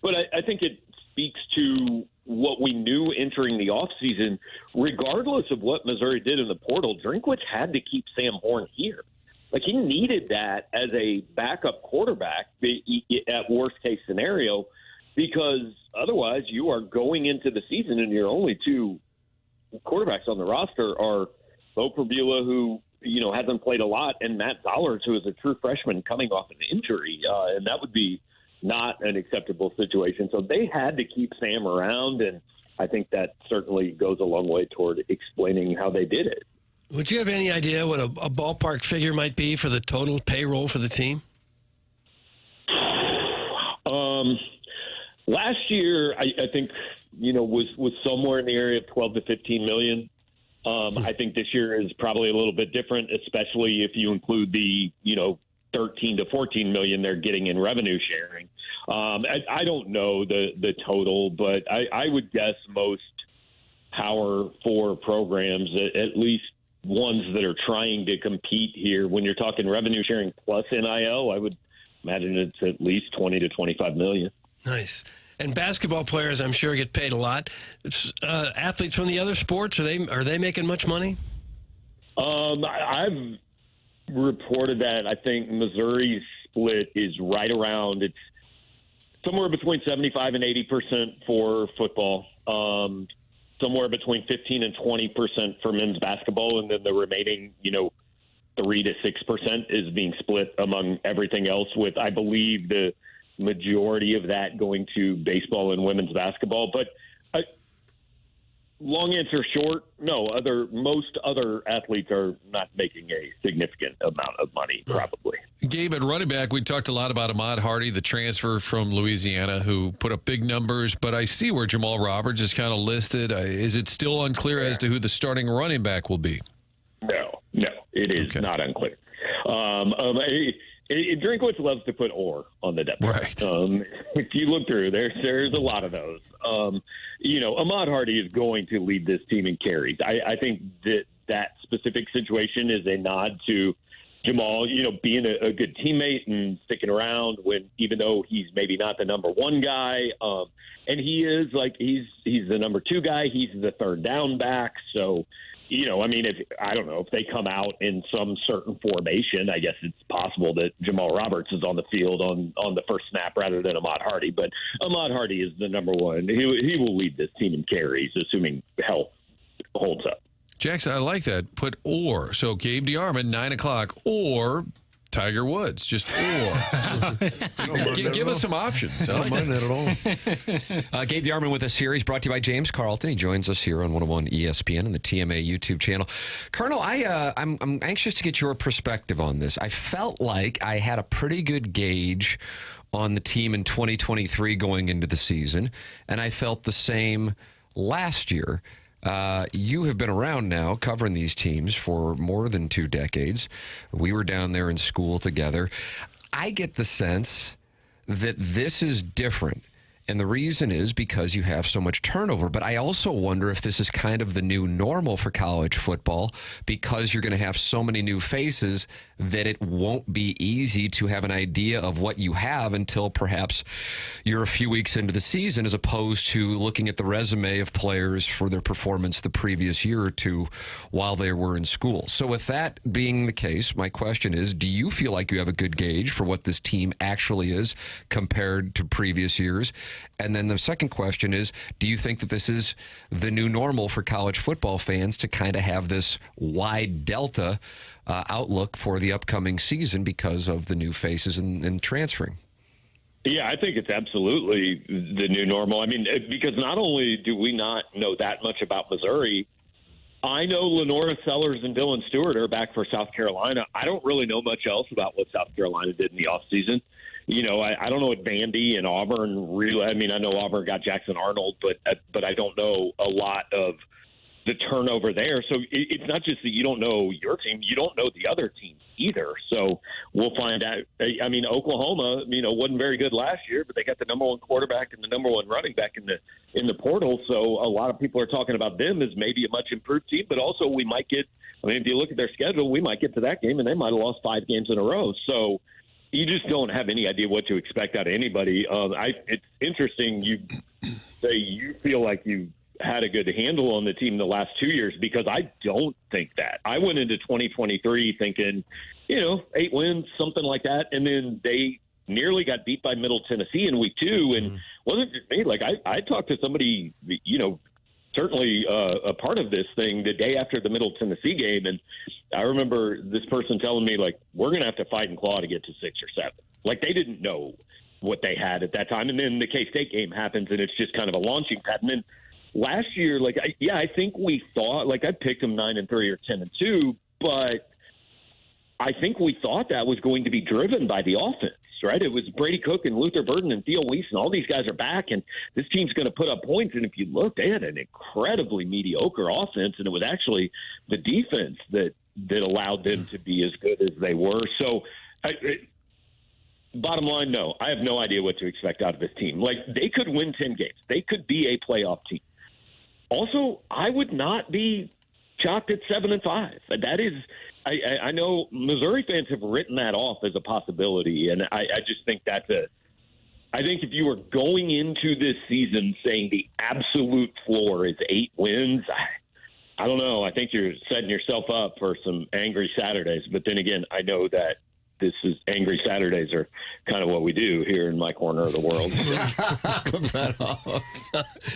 But I think it speaks to what we knew entering the offseason. Regardless of what Missouri did in the portal, Drinkwitz had to keep Sam Horn here. He needed that as a backup quarterback at worst-case scenario because otherwise you are going into the season and your only 2 quarterbacks on the roster are Bo Pribula, who hasn't played a lot, and Matt Zollers, who is a true freshman coming off an injury. And that would be not an acceptable situation. So they had to keep Sam around, and I think that certainly goes a long way toward explaining how they did it. Would you have any idea what a ballpark figure might be for the total payroll for the team? Last year, I think, was somewhere in the area of 12 to 15 million. I think this year is probably a little bit different, especially if you include the, 13 to 14 million they're getting in revenue sharing. I don't know the total, but I would guess most Power 4 programs, at least ones that are trying to compete here, when you're talking revenue sharing plus NIL, I would imagine it's at least 20 to 25 million. Nice. And basketball players, I'm sure, get paid a lot. Athletes from the other sports, are they making much money? I've reported that I think Missouri's split is right around, it's somewhere between 75 and 80% for football, somewhere between 15 and 20% for men's basketball, and then the remaining, 3 to 6% is being split among everything else, with, I believe, the majority of that going to baseball and women's basketball. But long answer short, no. Most other athletes are not making a significant amount of money, probably. Gabe, at running back, we talked a lot about Ahmad Hardy, the transfer from Louisiana, who put up big numbers, but I see where Jamal Roberts is kind of listed. Is it still unclear as to who the starting running back will be? No, it is not unclear. Drinkwitz loves to put "or" on the depth chart. Right. If you look through, there's a lot of those. Ahmad Hardy is going to lead this team in carries. I think that specific situation is a nod to Jamal, being a good teammate and sticking around even though he's maybe not the number one guy. And he is he's the number two guy. He's the third down back. So, if they come out in some certain formation, I guess it's possible that Jamal Roberts is on the field on the first snap rather than Ahmad Hardy. But Ahmad Hardy is the number one. He will lead this team in carries, assuming health holds up. Jackson, I like that. Put "or." So Gabe DeArmond, 9 o'clock, or Tiger Woods, just or. Give us some options. I don't mind that at all. Gabe DeArmond with us here. He's brought to you by James Carlton. He joins us here on 101 ESPN and the TMA YouTube channel. Colonel, I'm anxious to get your perspective on this. I felt like I had a pretty good gauge on the team in 2023 going into the season, and I felt the same last year. You have been around now covering these teams for more than 2 decades. We were down there in school together. I get the sense that this is different. And the reason is because you have so much turnover. But I also wonder if this is kind of the new normal for college football, because you're going to have so many new faces that it won't be easy to have an idea of what you have until perhaps you're a few weeks into the season, as opposed to looking at the resume of players for their performance the previous year or two while they were in school. So with that being the case, my question is, do you feel like you have a good gauge for what this team actually is compared to previous years? And then the second question is, do you think that this is the new normal for college football fans to kind of have this wide delta outlook for the upcoming season because of the new faces and transferring? Yeah, I think it's absolutely the new normal. I mean, because not only do we not know that much about Missouri, I know Lenora Sellers and Dylan Stewart are back for South Carolina. I don't really know much else about what South Carolina did in the offseason. I don't know what Vandy and Auburn really. I mean, I know Auburn got Jackson Arnold, but I don't know a lot of the turnover there. So it's not just that you don't know your team; you don't know the other teams either. So we'll find out. I mean, Oklahoma, wasn't very good last year, but they got the number one quarterback and the number one running back in the portal. So a lot of people are talking about them as maybe a much improved team, but also we might get. I mean, if you look at their schedule, we might get to that game and they might have lost 5 games in a row. So you just don't have any idea what to expect out of anybody. It's interesting you say you feel like you had a good handle on the team the last 2 years, because I don't think that. I went into 2023 thinking, 8 wins, something like that, and then they nearly got beat by Middle Tennessee in week 2, and wasn't just me. Like I talked to somebody, certainly a part of this thing the day after the Middle Tennessee game. And I remember this person telling me, like, we're going to have to fight and claw to get to 6 or 7. Like, they didn't know what they had at that time. And then the K-State game happens, and it's just kind of a launching pad. And then last year, I think we thought, I picked them 9-3 or 10-2, but I think we thought that was going to be driven by the offense. Right? It was Brady Cook and Luther Burden and Theo Weiss, and all these guys are back, and this team's going to put up points. And if you look, they had an incredibly mediocre offense, and it was actually the defense that allowed them to be as good as they were. So, bottom line, no, I have no idea what to expect out of this team. They could win 10 games. They could be a playoff team. Also, I would not be shocked at 7-5. That is. I know Missouri fans have written that off as a possibility, and I just think that's I think if you were going into this season saying the absolute floor is 8 wins, I don't know. I think you're setting yourself up for some angry Saturdays. But then again, I know that angry Saturdays are kind of what we do here in my corner of the world.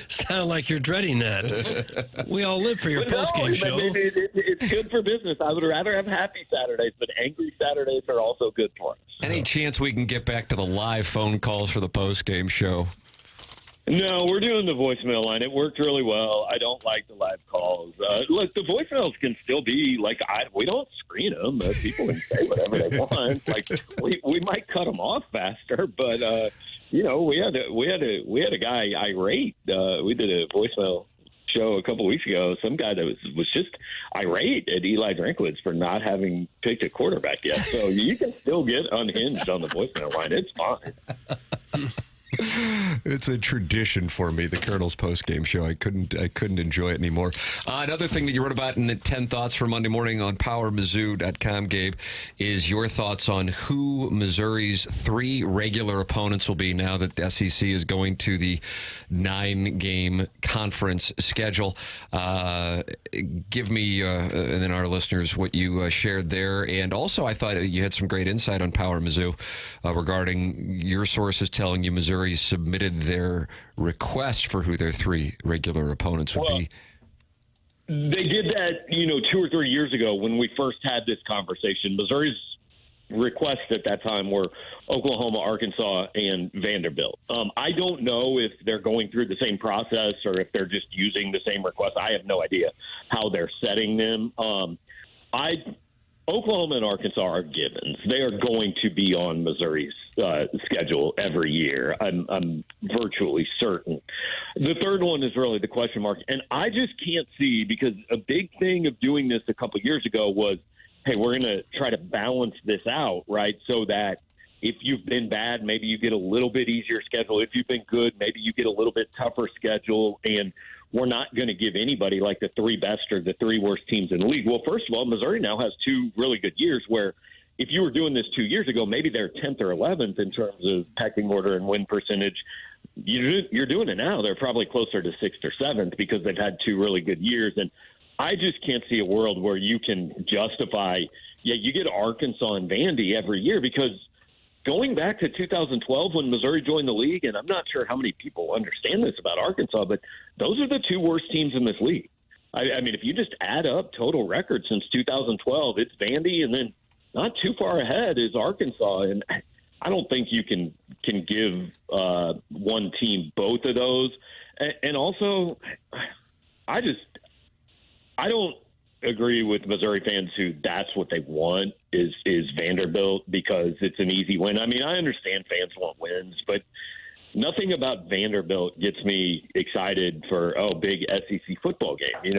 Sound like you're dreading that. We all live for your postgame show. It's good for business. I would rather have happy Saturdays, but angry Saturdays are also good for us. Any chance we can get back to the live phone calls for the postgame show? No, we're doing the voicemail line. It worked really well. I don't like the live calls. Look, the voicemails can still be like we don't screen them. People can say whatever they want. Like we might cut them off faster, but we had a guy irate. We did a voicemail show a couple weeks ago. Some guy that was just irate at Eli Drinkwitz for not having picked a quarterback yet. So you can still get unhinged on the voicemail line. It's fine. It's a tradition for me, the Colonel's post-game show. I couldn't enjoy it anymore. Another thing that you wrote about in the 10 Thoughts for Monday Morning on PowerMizzou.com, Gabe, is your thoughts on who Missouri's 3 regular opponents will be now that the SEC is going to the 9-game conference schedule. Give me and then our listeners what you shared there. And also, I thought you had some great insight on Power Mizzou regarding your sources telling you Missouri submitted their request for who their 3 regular opponents would be. They did that, 2 or 3 years ago when we first had this conversation. Missouri's requests at that time were Oklahoma, Arkansas, and Vanderbilt. I don't know if they're going through the same process or if they're just using the same request. I have no idea how they're setting them. Oklahoma and Arkansas are givens. They are going to be on Missouri's schedule every year. I'm virtually certain. The third one is really the question mark. And I just can't see, because a big thing of doing this a couple of years ago was, hey, we're going to try to balance this out, right? So that if you've been bad, maybe you get a little bit easier schedule. If you've been good, maybe you get a little bit tougher schedule. And we're not going to give anybody like the 3 best or the 3 worst teams in the league. Well, first of all, Missouri now has 2 really good years where if you were doing this 2 years ago, maybe they're 10th or 11th in terms of pecking order and win percentage. You're doing it now. They're probably closer to 6th or 7th because they've had 2 really good years. And I just can't see a world where you can justify, you get Arkansas and Vandy every year, because going back to 2012 when Missouri joined the league, and I'm not sure how many people understand this about Arkansas, but those are the 2 worst teams in this league. I mean, if you just add up total records since 2012, it's Vandy, and then not too far ahead is Arkansas. And I don't think you can give one team both of those. And also, I don't agree with Missouri fans who that's what they want is Vanderbilt because it's an easy win. I mean, I understand fans want wins, but nothing about Vanderbilt gets me excited for big SEC football game.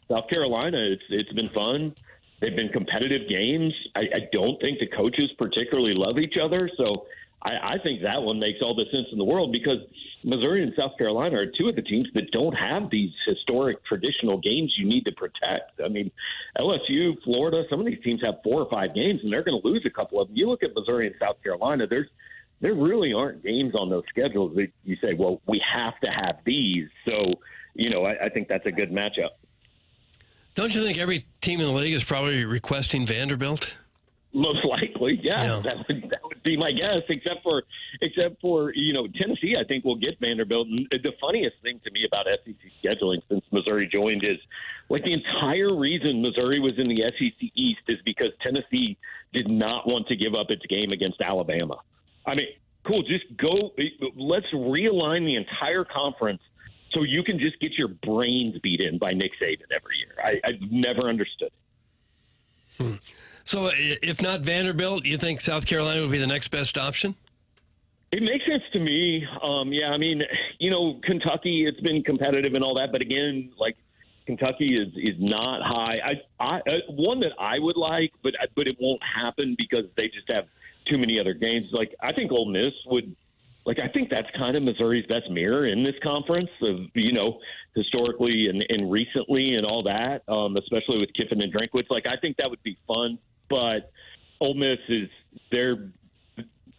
South Carolina, it's been fun. They've been competitive games. I don't think the coaches particularly love each other, so I think that one makes all the sense in the world, because Missouri and South Carolina are 2 of the teams that don't have these historic traditional games you need to protect. I mean, LSU, Florida, some of these teams have 4 or 5 games, and they're going to lose a couple of them. You look at Missouri and South Carolina, there really aren't games on those schedules that you say, well, we have to have these. So, I think that's a good matchup. Don't you think every team in the league is probably requesting Vanderbilt? Most likely, yeah. That would be my guess, except for Tennessee, I think will get Vanderbilt. And the funniest thing to me about SEC scheduling since Missouri joined is, like, the entire reason Missouri was in the SEC East is because Tennessee did not want to give up its game against Alabama. I mean, cool, just go. Let's realign the entire conference so you can just get your brains beat in by Nick Saban every year. I've never understood it. So if not Vanderbilt, you think South Carolina would be the next best option? It makes sense to me. I mean, Kentucky, it's been competitive and all that, but again, like, Kentucky is not high. One that I would like, but it won't happen because they just have too many other games. Like, I think Ole Miss would. Like, I think that's kind of Missouri's best mirror in this conference of, historically and recently and all that, especially with Kiffin and Drinkwitz. Like, I think that would be fun, but Ole Miss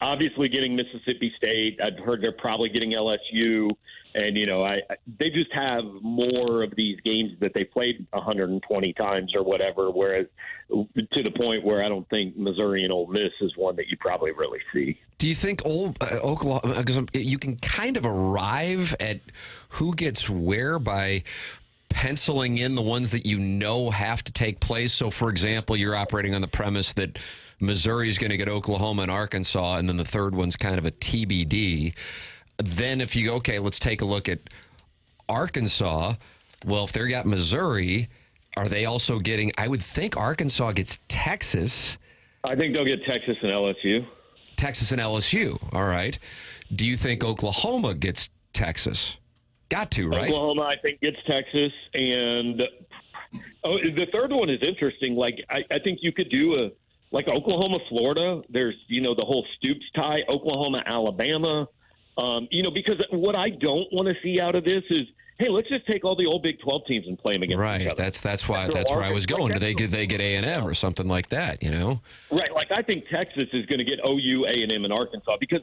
obviously getting Mississippi State. I've heard they're probably getting LSU. And, they just have more of these games that they played 120 times or whatever, whereas to the point where I don't think Missouri and Ole Miss is one that you probably really see. Do you think Oklahoma, because you can kind of arrive at who gets where by penciling in the ones that have to take place? So, for example, you're operating on the premise that Missouri's going to get Oklahoma and Arkansas, and then the third one's kind of a TBD. Then if you go, okay, let's take a look at Arkansas. Well, if they got Missouri, are they also getting, I would think Arkansas gets Texas. I think they'll get Texas and LSU. Texas and LSU, all right. Do you think Oklahoma gets Texas? Got to, right? Oklahoma, I think, gets Texas. And the third one is interesting. Like, I think you could do Oklahoma, Florida. There's, the whole Stoops tie, Oklahoma, Alabama. Because what I don't want to see out of this is, hey, let's just take all the old Big 12 teams and play them against each other. That's where I was going. Do they get A&M or something like that? Right. Like I think Texas is going to get OU, A&M, and Arkansas because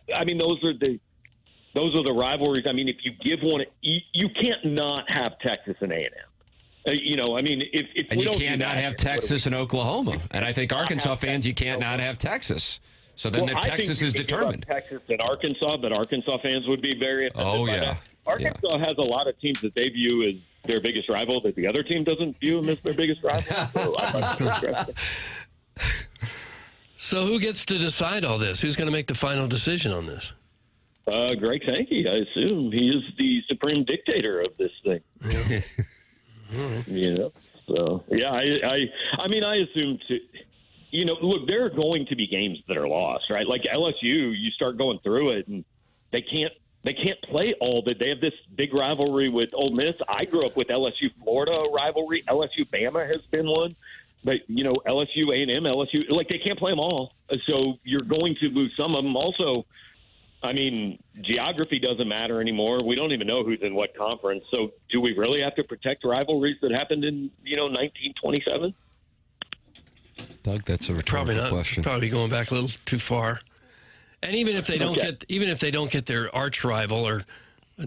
those are the rivalries. I mean, if you give one, you can't not have Texas and A&M. If and you can't not have Texas and Oklahoma. And I think Arkansas fans, you can't not have Texas. So then Texas is determined. Texas and Arkansas, but Arkansas fans would be very offended by that. Arkansas has a lot of teams that they view as their biggest rival that the other team doesn't view them as their biggest rival. So I'm not interested. So who gets to decide all this? Who's going to make the final decision on this? Greg Sankey, I assume. He is the supreme dictator of this thing. Yeah. So, yeah, I assume too. Look, there are going to be games that are lost, right? Like LSU, you start going through it, and they can't play all that. They have this big rivalry with Ole Miss. I grew up with LSU-Florida rivalry. LSU-Bama has been one. But, LSU, A&M, LSU, they can't play them all. So you're going to lose some of them. Also, geography doesn't matter anymore. We don't even know who's in what conference. So do we really have to protect rivalries that happened in, 1927? Doug, that's a rhetorical question. Probably going back a little too far. And even if they don't get their arch rival or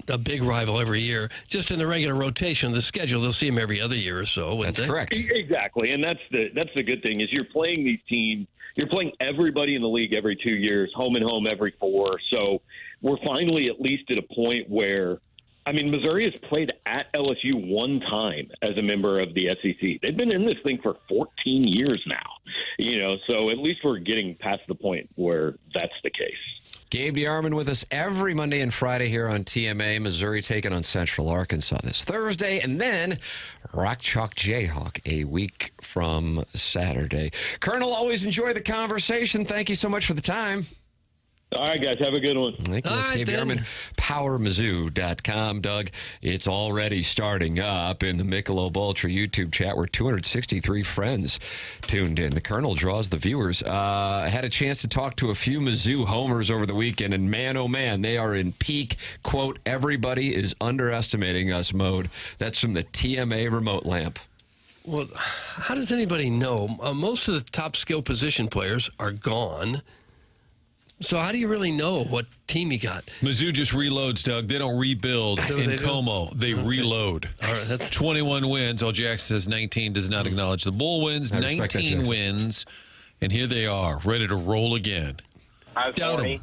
a big rival every year, just in the regular rotation of the schedule, they'll see them every other year or so. That's correct. Exactly, and that's the good thing is you're playing these teams. You're playing everybody in the league every 2 years, home and home every 4. So we're finally at least at a point where. Missouri has played at LSU one time as a member of the SEC. They've been in this thing for 14 years now, so at least we're getting past the point where that's the case. Gabe DeArmond with us every Monday and Friday here on TMA. Missouri taking on Central Arkansas this Thursday, and then Rock Chalk Jayhawk a week from Saturday. Colonel, always enjoy the conversation. Thank you so much for the time. All right, guys. Have a good one. Thank you. That's Gabe DeArmond, PowerMizzou.com. Doug, it's already starting up in the Michelob Ultra YouTube chat where 263 friends tuned in. The Colonel draws the viewers. I had a chance to talk to a few Mizzou homers over the weekend, and man, oh man, they are in peak, quote, everybody is underestimating us mode. That's from the TMA remote lamp. Well, how does anybody know? Most of the top skill position players are gone. So how do you really know what team you got? Mizzou just reloads, Doug. They don't rebuild in Como. They reload. All right, that's 21 wins. All Jackson says 19 does not acknowledge the Bull wins. 19 wins. And here they are, ready to roll again. I was horny.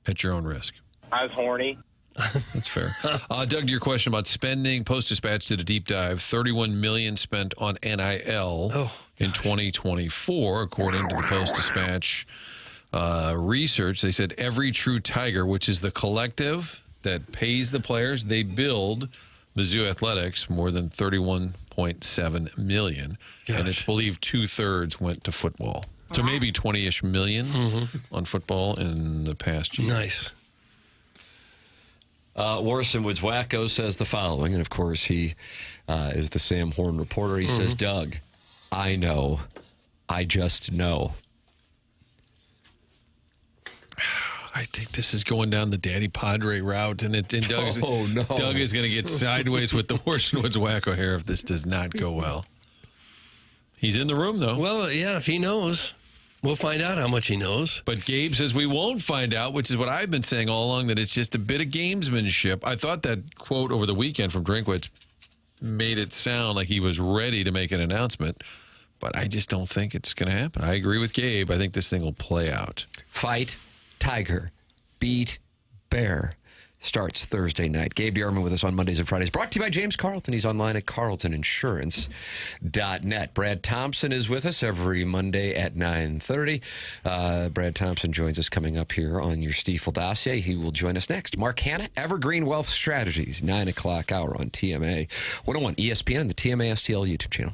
At your own risk. I was horny. That's fair. Doug, to your question about spending, Post-Dispatch did a deep dive. $31 million spent on NIL in 2024, according to the Post-Dispatch. Research, they said every true Tiger, which is the collective that pays the players, they billed Mizzou Athletics more than $31.7 million. Gosh. And it's believed 2/3 went to football. So maybe 20-ish million on football in the past year. Nice. Warson Woods Wacko says the following, and of course he is the Sam Horn reporter. He says, Doug, I know. I just know. I think this is going down the Daddy Padre route, and Doug is going to get sideways with the Warson Woods Wacko here if this does not go well. He's in the room, though. Well, yeah, if he knows. We'll find out how much he knows. But Gabe says we won't find out, which is what I've been saying all along, that it's just a bit of gamesmanship. I thought that quote over the weekend from Drinkwitz made it sound like he was ready to make an announcement, but I just don't think it's going to happen. I agree with Gabe. I think this thing will play out. Fight Tiger, beat Bear. Starts Thursday night. Gabe DeArmond with us on Mondays and Fridays. Brought to you by James Carlton. He's online at carltoninsurance.net. Brad Thompson is with us every Monday at 9:30. Brad Thompson joins us coming up here on your Stiefel dossier. He will join us next. Mark Hanna, Evergreen Wealth Strategies, 9 o'clock hour on TMA 101 ESPN and the TMA STL YouTube channel.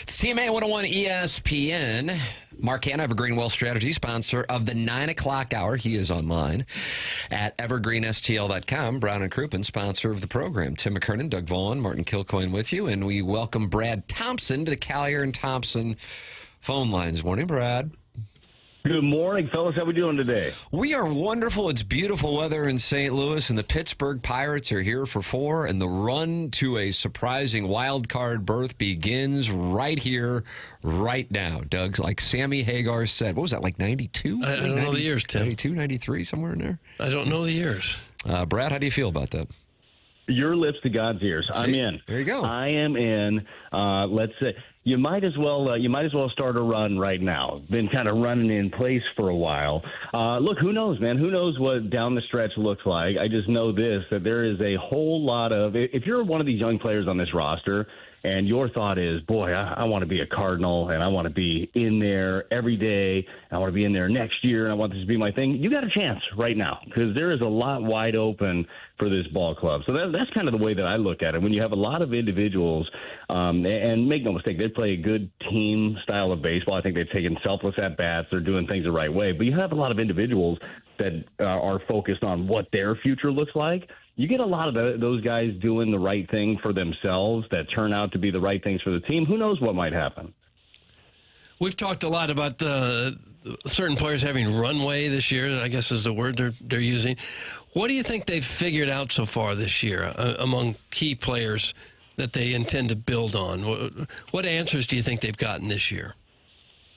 It's TMA 101 ESPN. Mark Hanna, Evergreen Wealth Strategy, sponsor of the 9 o'clock hour. He is online at evergreenstl.com. Brown and Crouppen, sponsor of the program. Tim McKernan, Doug Vaughn, Martin Kilcoyne with you. And we welcome Brad Thompson to the Collier and Thompson phone lines. Morning, Brad. Good morning, fellas. How we doing today? We are wonderful. It's beautiful weather in St. Louis, and the Pittsburgh Pirates are here for 4, and the run to a surprising wild card berth begins right here, right now. Doug, like Sammy Hagar said, what was that, like 92? I don't know the years, Tim. 92, 93, somewhere in there? I don't know the years. Brad, how do you feel about that? Your lips to God's ears. See? I'm in. There you go. I am in. Let's say you might as well start a run right now. Been kind of running in place for a while. Look, who knows, man? Who knows what down the stretch looks like? I just know this, that there is a whole lot of. If you're one of these young players on this roster, and your thought is, boy, I want to be a Cardinal, and I want to be in there every day, and I want to be in there next year, and I want this to be my thing, you got a chance right now, because there is a lot wide open for this ball club. So that's kind of the way that I look at it. When you have a lot of individuals, and make no mistake, they play a good team style of baseball. I think they've taken selfless at-bats. They're doing things the right way. But you have a lot of individuals that are focused on what their future looks like. You get a lot of those guys doing the right thing for themselves that turn out to be the right things for the team. Who knows what might happen? We've talked a lot about the certain players having runway this year, I guess is the word they're using. What do you think they've figured out so far this year among key players that they intend to build on? What answers do you think they've gotten this year?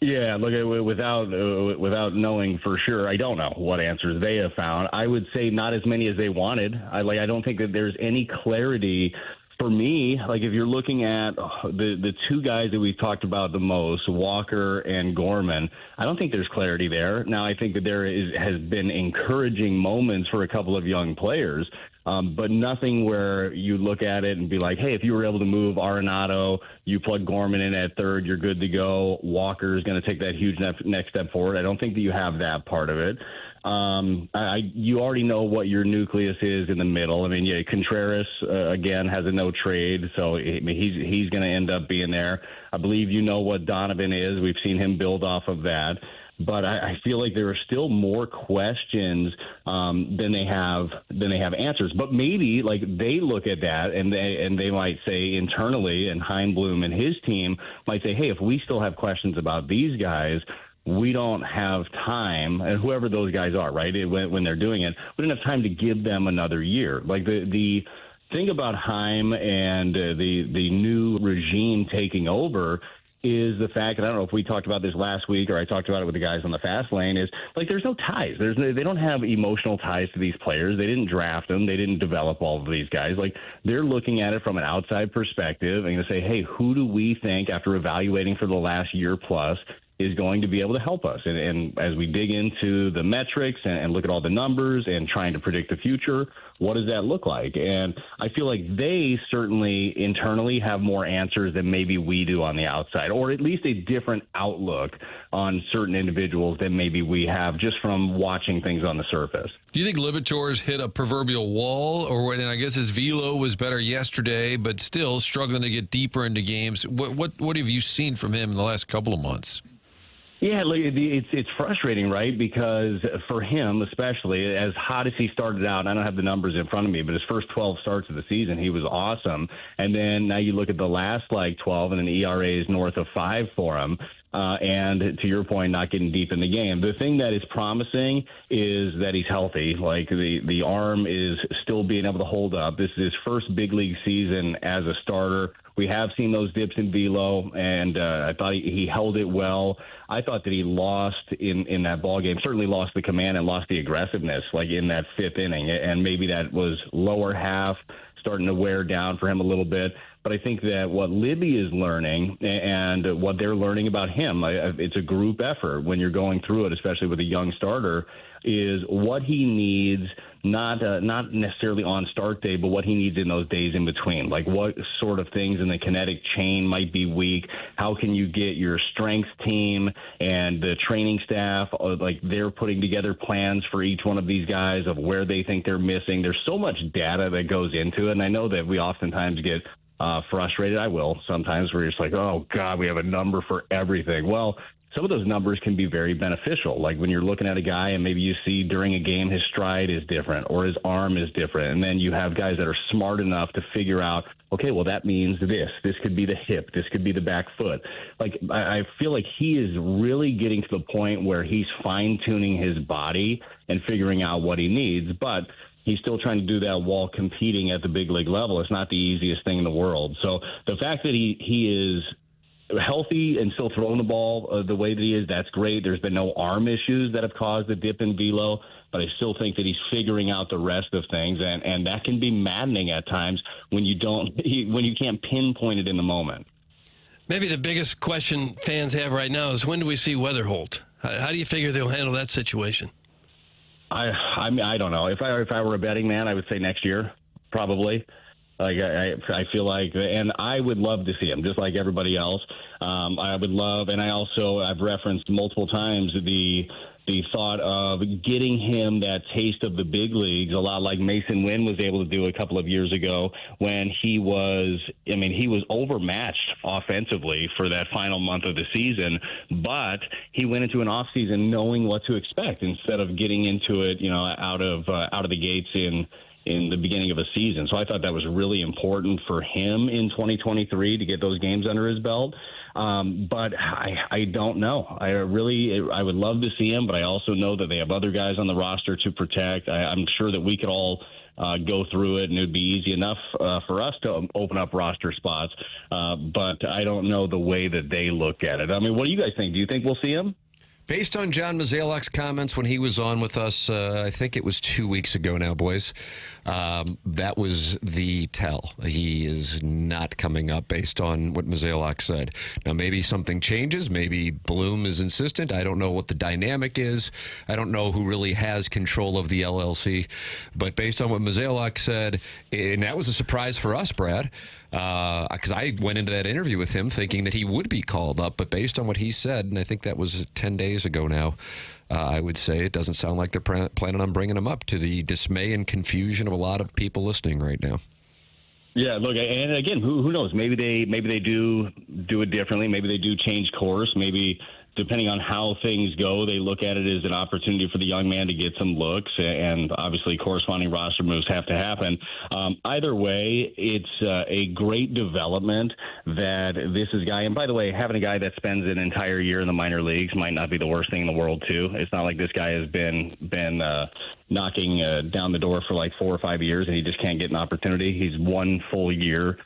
Yeah, look, without knowing for sure, I don't know what answers they have found. I would say not as many as they wanted. I don't think that there's any clarity for me. Like if you're looking at the two guys that we've talked about the most, Walker and Gorman, I don't think there's clarity there. Now I think that has been encouraging moments for a couple of young players. But nothing where you look at it and be like, hey, if you were able to move Arenado, you plug Gorman in at third, you're good to go. Walker is going to take that huge next step forward. I don't think that you have that part of it. You already know what your nucleus is in the middle. I mean, yeah, Contreras, again, has a no trade, so he's going to end up being there. I believe you know what Donovan is. We've seen him build off of that. But I feel like there are still more questions than they have answers. But maybe like they look at that and they might say internally, and Heimblum and his team might say, hey, if we still have questions about these guys, we don't have time, and whoever those guys are, right, when they're doing it, we don't have time to give them another year. Like the thing about Heim and the new regime taking over is the fact, and I don't know if we talked about this last week or I talked about it with the guys on the fast lane, is like there's no ties. They don't have emotional ties to these players. They didn't draft them. They didn't develop all of these guys. Like they're looking at it from an outside perspective and going to say, hey, who do we think after evaluating for the last year plus is going to be able to help us? And as we dig into the metrics and look at all the numbers and trying to predict the future, what does that look like? And I feel like they certainly internally have more answers than maybe we do on the outside, or at least a different outlook on certain individuals than maybe we have just from watching things on the surface. Do you think Liberatore's hit a proverbial wall, or and I guess his velo was better yesterday, but still struggling to get deeper into games? What have you seen from him in the last couple of months? Yeah, it's frustrating, right? Because for him, especially, as hot as he started out, I don't have the numbers in front of me, but his first 12 starts of the season, he was awesome. And then now you look at the last 12, and an ERA is north of 5 for him. And to your point, not getting deep in the game. The thing that is promising is that he's healthy. Like the arm is still being able to hold up. This is his first big league season as a starter. We have seen those dips in velo, and I thought he held it well. I thought that he lost in that ball game, certainly lost the command and lost the aggressiveness, like in that fifth inning. And maybe that was lower half starting to wear down for him a little bit. But I think that what Libby is learning and what they're learning about him, it's a group effort when you're going through it, especially with a young starter, is what he needs, not necessarily on start day, but what he needs in those days in between. Like what sort of things in the kinetic chain might be weak? How can you get your strength team and the training staff, like they're putting together plans for each one of these guys of where they think they're missing? There's so much data that goes into it, and I know that we oftentimes get frustrated. I will sometimes, where you're just like, oh, God, we have a number for everything. Well, some of those numbers can be very beneficial. Like when you're looking at a guy and maybe you see during a game his stride is different or his arm is different. And then you have guys that are smart enough to figure out, okay, well, that means this. This could be the hip. This could be the back foot. Like I feel like he is really getting to the point where he's fine-tuning his body and figuring out what he needs. But he's still trying to do that while competing at the big league level. It's not the easiest thing in the world. So the fact that he is healthy and still throwing the ball the way that he is, that's great. There's been no arm issues that have caused the dip in velo, but I still think that he's figuring out the rest of things, and that can be maddening at times when you can't pinpoint it in the moment. Maybe the biggest question fans have right now is, when do we see Weatherholt? How do you figure they'll handle that situation? I mean, I don't know. If I were a betting man, I would say next year, probably. Like I feel like, and I would love to see him, just like everybody else. I would love, and I've referenced multiple times the thought of getting him that taste of the big leagues, a lot like Mason Wynn was able to do a couple of years ago when he was overmatched offensively for that final month of the season, but he went into an offseason knowing what to expect instead of getting into it, out of the gates in the beginning of a season. So I thought that was really important for him in 2023 to get those games under his belt. But I don't know. I would love to see him, but I also know that they have other guys on the roster to protect. I'm sure that we could all go through it, and it would be easy enough for us to open up roster spots. But I don't know the way that they look at it. I mean, what do you guys think? Do you think we'll see him? Based on John Mozeliak's comments when he was on with us, I think it was 2 weeks ago now, boys, that was the tell. He is not coming up based on what Mozeliak said. Now, maybe something changes. Maybe Bloom is insistent. I don't know what the dynamic is. I don't know who really has control of the LLC. But based on what Mozeliak said, and that was a surprise for us, Brad, because I went into that interview with him thinking that he would be called up, but based on what he said, and I think that was 10 days ago now, I would say it doesn't sound like they're planning on bringing him up, to the dismay and confusion of a lot of people listening right now. Yeah, look, and again, who knows? Maybe they do it differently. Maybe they do change course. Maybe depending on how things go, they look at it as an opportunity for the young man to get some looks, and obviously corresponding roster moves have to happen. Either way, it's a great development that this is a guy, and by the way, having a guy that spends an entire year in the minor leagues might not be the worst thing in the world, too. It's not like this guy has been knocking down the door for like 4 or 5 years and he just can't get an opportunity. He's 1 full year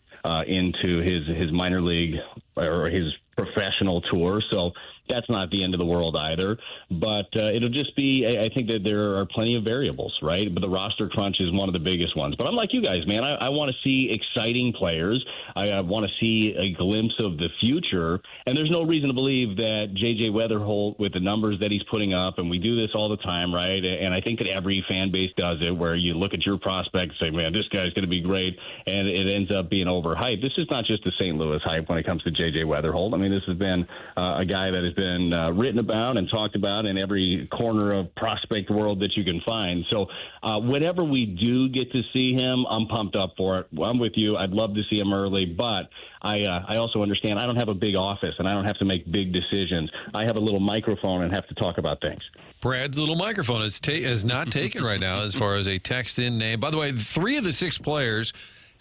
into his minor league or his professional tour, so that's not the end of the world either. But it'll just be, I think that there are plenty of variables, right? But the roster crunch is one of the biggest ones. But I'm like you guys, man. I want to see exciting players. I want to see a glimpse of the future. And there's no reason to believe that J.J. Weatherholt, with the numbers that he's putting up, and we do this all the time, right? And I think that every fan base does it, where you look at your prospect and say, man, this guy's going to be great, and it ends up being overhyped. This is not just the St. Louis hype when it comes to J.J. Weatherholt. I mean, this has been a guy that has been written about and talked about in every corner of prospect world that you can find. So whenever we do get to see him, I'm pumped up for it. I'm with you. I'd love to see him early, but I also understand I don't have a big office and I don't have to make big decisions. I have a little microphone and have to talk about things. Brad's little microphone is not taken right now as far as a text-in name. By the way, 3 of the 6 players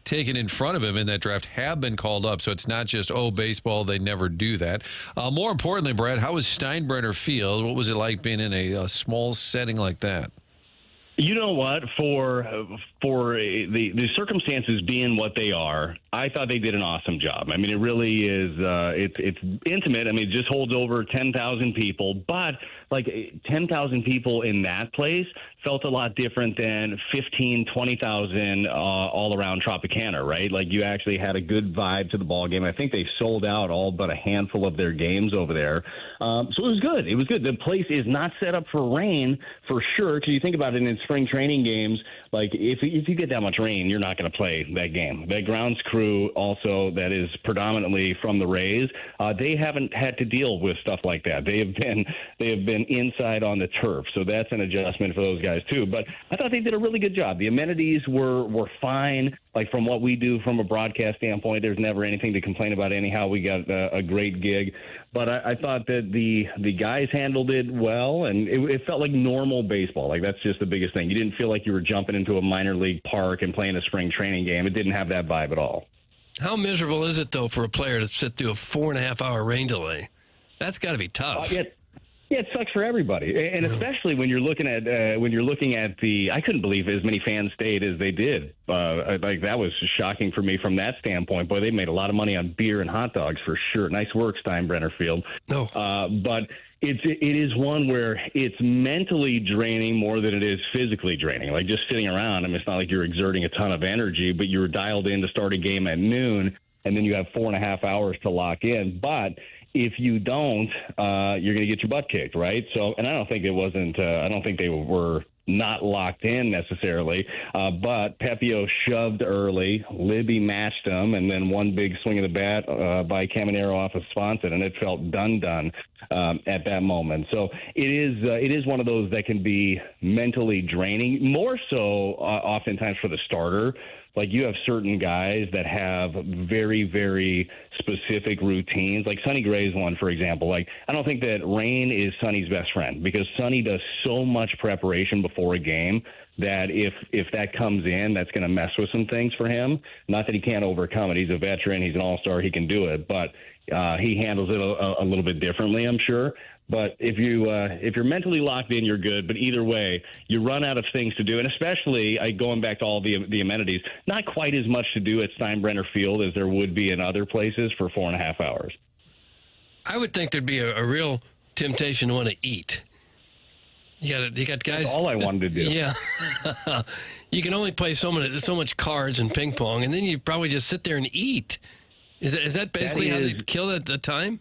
taken in front of him in that draft have been called up, so it's not just, baseball, they never do that. More importantly, Brad, how was Steinbrenner Field? What was it like being in a small setting like that? You know what? For the circumstances being what they are, I thought they did an awesome job. I mean, it really is. It's intimate. I mean, it just holds over 10,000 people, but like 10,000 people in that place felt a lot different than 15, 20,000 all around Tropicana, right? Like you actually had a good vibe to the ball game. I think they sold out all but a handful of their games over there. So it was good. It was good. The place is not set up for rain for sure, because you think about it in spring training games, like if you get that much rain, you're not going to play that game. That grounds crew also that is predominantly from the Rays, they haven't had to deal with stuff like that. They have been inside on the turf, so that's an adjustment for those guys too. But I thought they did a really good job. The amenities were fine. Like from what we do from a broadcast standpoint, there's never anything to complain about anyhow. We got a great gig. But I thought that the guys handled it well, and it felt like normal baseball. Like that's just the biggest thing. You didn't feel like you were jumping into a minor league park and playing a spring training game. It didn't have that vibe at all. How miserable is it, though, for a player to sit through a 4.5-hour rain delay? That's got to be tough. Yeah, it sucks for everybody, and especially when you're looking at the. I couldn't believe as many fans stayed as they did. Like that was shocking for me from that standpoint. Boy, they made a lot of money on beer and hot dogs for sure. Nice work, Steinbrenner Field. No, but it is one where it's mentally draining more than it is physically draining. Like just sitting around. I mean, it's not like you're exerting a ton of energy, but you're dialed in to start a game at noon, and then you have 4.5 hours to lock in. But if you don't, you're going to get your butt kicked, right? So, and I don't think it wasn't. I don't think they were not locked in necessarily. But Pepio shoved early. Libby matched him, and then one big swing of the bat by Caminero off of Swanson, and it felt done at that moment. So it is one of those that can be mentally draining, more so oftentimes for the starter. Like you have certain guys that have very, very specific routines. Like Sonny Gray's one, for example. Like I don't think that rain is Sonny's best friend because Sonny does so much preparation before a game that if that comes in, that's going to mess with some things for him. Not that he can't overcome it. He's a veteran. He's an all-star. He can do it. But he handles it a little bit differently, I'm sure. But if you're mentally locked in, you're good. But either way, you run out of things to do, and especially going back to all the amenities, not quite as much to do at Steinbrenner Field as there would be in other places for 4.5 hours. I would think there'd be a real temptation to want to eat. You got guys. That's all I wanted to do. Yeah, you can only play so much cards and ping pong, and then you probably just sit there and eat. Is that basically how they kill it at the time?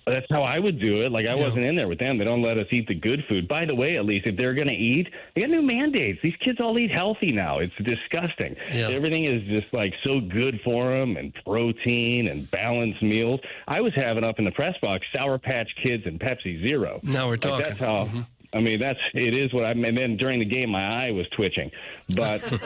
That's how I would do it. Like, I wasn't in there with them. They don't let us eat the good food. By the way, at least, if they're going to eat, they got new mandates. These kids all eat healthy now. It's disgusting. Yeah. Everything is just, like, so good for them, and protein and balanced meals. I was having up in the press box Sour Patch Kids and Pepsi Zero. Now we're talking. That's how... Mm-hmm. I mean, it is what and then during the game, my eye was twitching. But that's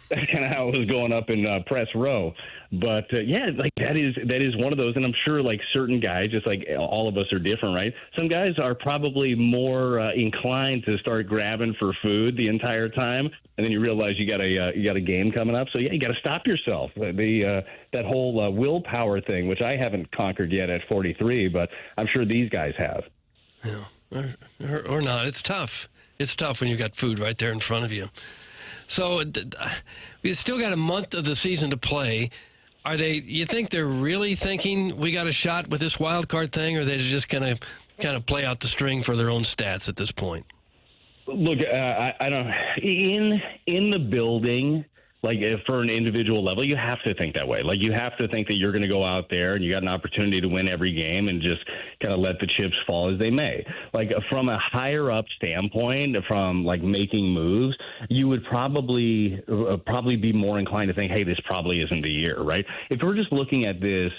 kind of how it was going up in press row. But, yeah, like that is one of those. And I'm sure, like, certain guys, just like all of us are different, right? Some guys are probably more inclined to start grabbing for food the entire time. And then you realize you got a game coming up. So, yeah, you got to stop yourself. That whole willpower thing, which I haven't conquered yet at 43, but I'm sure these guys have. Yeah. Or not. It's tough. It's tough when you've got food right there in front of you. So we've still got a month of the season to play. You think they're really thinking we got a shot with this wild card thing, or are they just going to kind of play out the string for their own stats at this point? Look, I don't. In the building, like for an individual level, you have to think that way. Like you have to think that you're going to go out there and you got an opportunity to win every game and just kind of let the chips fall as they may. Like from a higher up standpoint, from like making moves, you would probably be more inclined to think, hey, this probably isn't the year, right? If we're just looking at this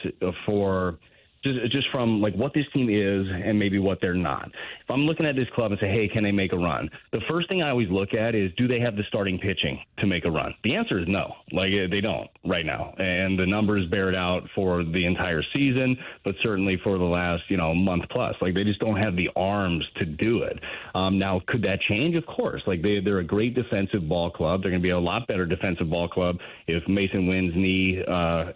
for just from like what this team is and maybe what they're not. If I'm looking at this club and say, hey, can they make a run? The first thing I always look at is, do they have the starting pitching to make a run? The answer is no. Like they don't right now. And the numbers bear it out for the entire season, but certainly for the last, month plus. Like they just don't have the arms to do it. Now, could that change? Of course. Like they're a great defensive ball club. They're going to be a lot better defensive ball club if Mason Wynn's knee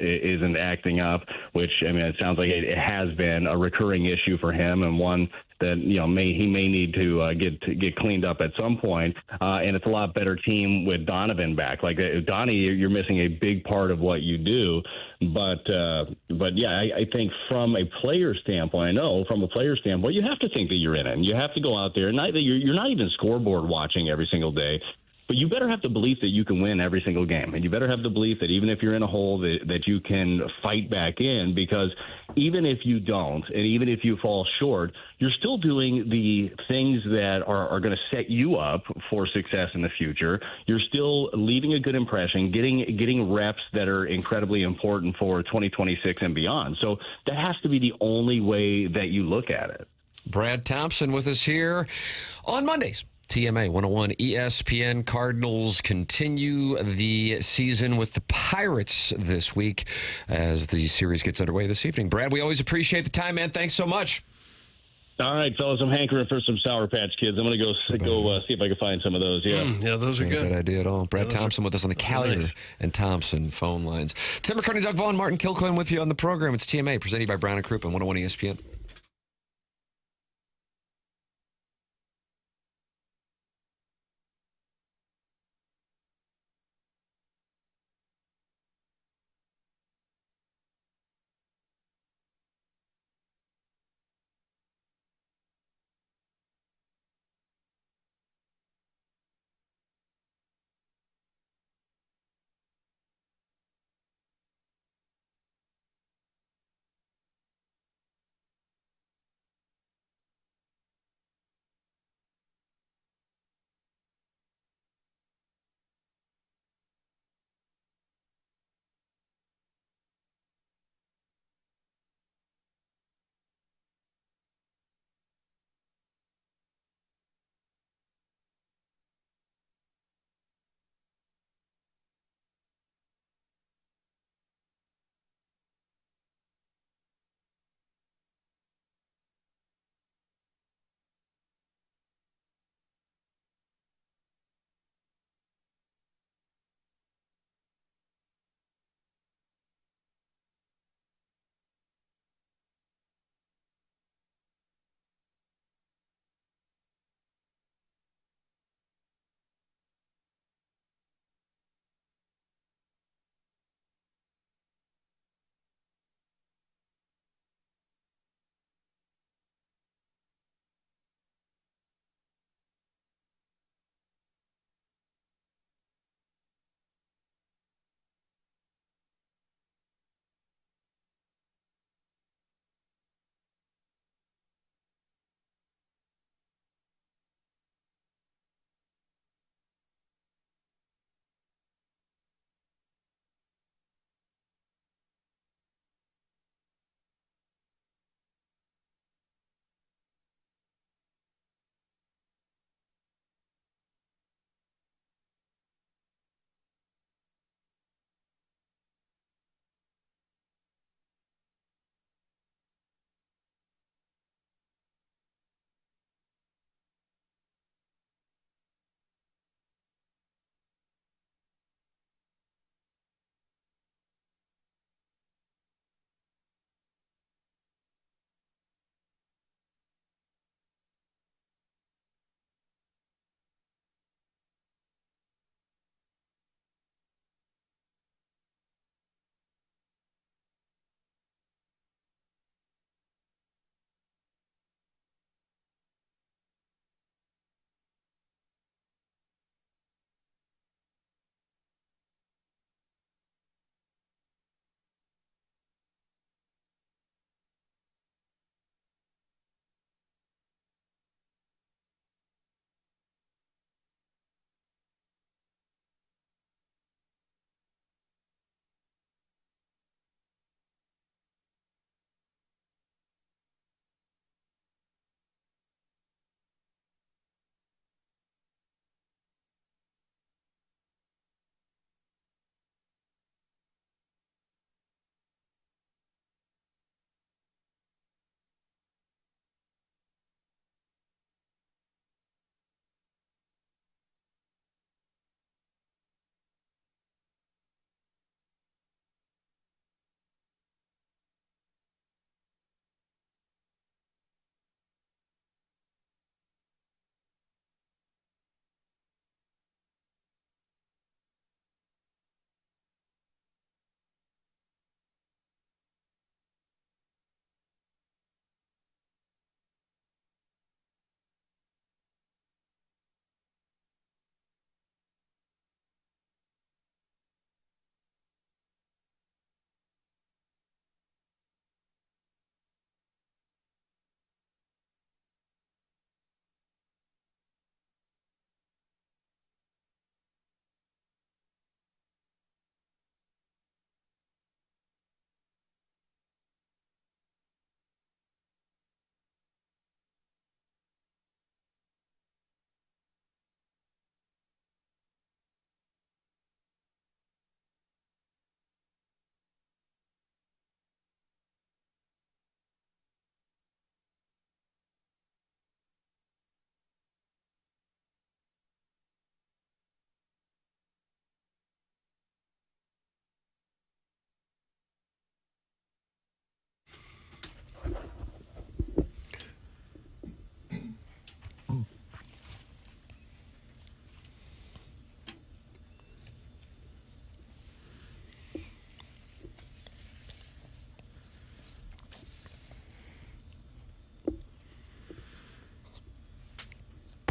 isn't acting up, which, I mean, it sounds like it has been a recurring issue for him and one that he may need to get cleaned up at some point. And it's a lot better team with Donovan back. Like Donnie, you're missing a big part of what you do. But yeah, I think from a player standpoint, you have to think that you're in it. And you have to go out there. You're not even scoreboard watching every single day. But you better have the belief that you can win every single game. And you better have the belief that even if you're in a hole that you can fight back in, because even if you don't and even if you fall short, you're still doing the things that are going to set you up for success in the future. You're still leaving a good impression, getting reps that are incredibly important for 2026 and beyond. So that has to be the only way that you look at it. Brad Thompson with us here on Mondays. TMA 101 ESPN. Cardinals continue the season with the Pirates this week as the series gets underway this evening. Brad, we always appreciate the time, man. Thanks so much. All right, fellas, I'm hankering for some Sour Patch Kids. I'm going to go see if I can find some of those. Yeah, yeah, those are Not a good. bad idea at all. Brad Yeah, Thompson with us on the Callier nice. and Thompson phone lines. Tim McKernan, Doug Vaughn, Martin Kilcoyne with you on the program. It's TMA presented by Brown and Crouppen and 101 ESPN.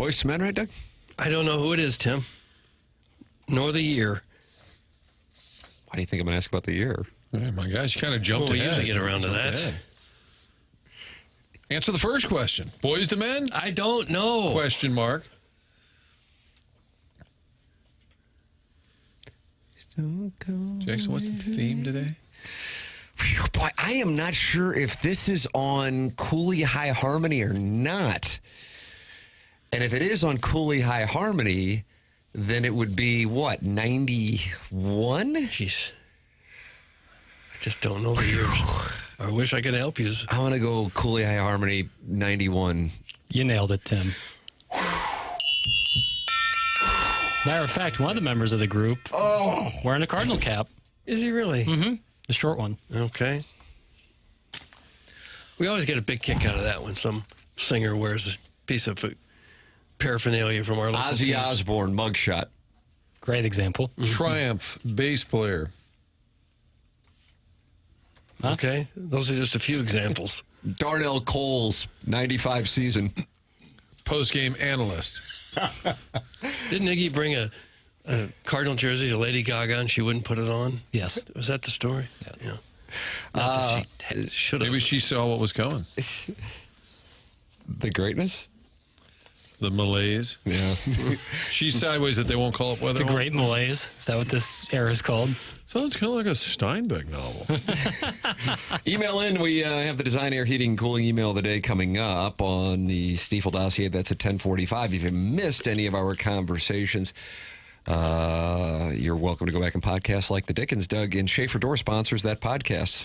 Boys to Men, right, Doug? I don't know who it is, Tim. Nor the year. Why do you think I'm going to ask about the year? Oh, my gosh, you kind of jumped ahead. We usually get around to that. Ahead. Answer the first question. Boys to Men? I don't know. Question mark. Jackson, what's the theme today? Boy, I am not sure if this is on Cooley High Harmony or not. And if it is on Cooley High Harmony, then it would be, what, 91? Jeez. I just don't know the year. I wish I could help you. I'm going to go Cooley High Harmony 91. You nailed it, Tim. Matter of fact, one of the members of the group wearing a Cardinal cap. Is he really? Mm-hmm. The short one. Okay. We always get a big kick out of that when some singer wears a piece of paraphernalia from our local Ozzy teams. Osbourne mugshot. Great example. Triumph bass player. Huh? Okay. Those are just a few examples. Darnell Coles, 95 season. Post-game analyst. Didn't Iggy bring a Cardinal jersey to Lady Gaga and she wouldn't put it on? Yes. Was that the story? Yeah. Not that she should have. Maybe she saw what was coming. The greatness? The malaise. Yeah. She's sideways that they won't call up weather. The Great Malaise. Is that what this era is called? Sounds kind of like a Steinbeck novel. Email in. We have the Design Air Heating and Cooling email of the day coming up on the Stiefel dossier. That's at 10:45. If you missed any of our conversations, you're welcome to go back and podcast like the Dickens. Doug, and Schaefer Door sponsors that podcast.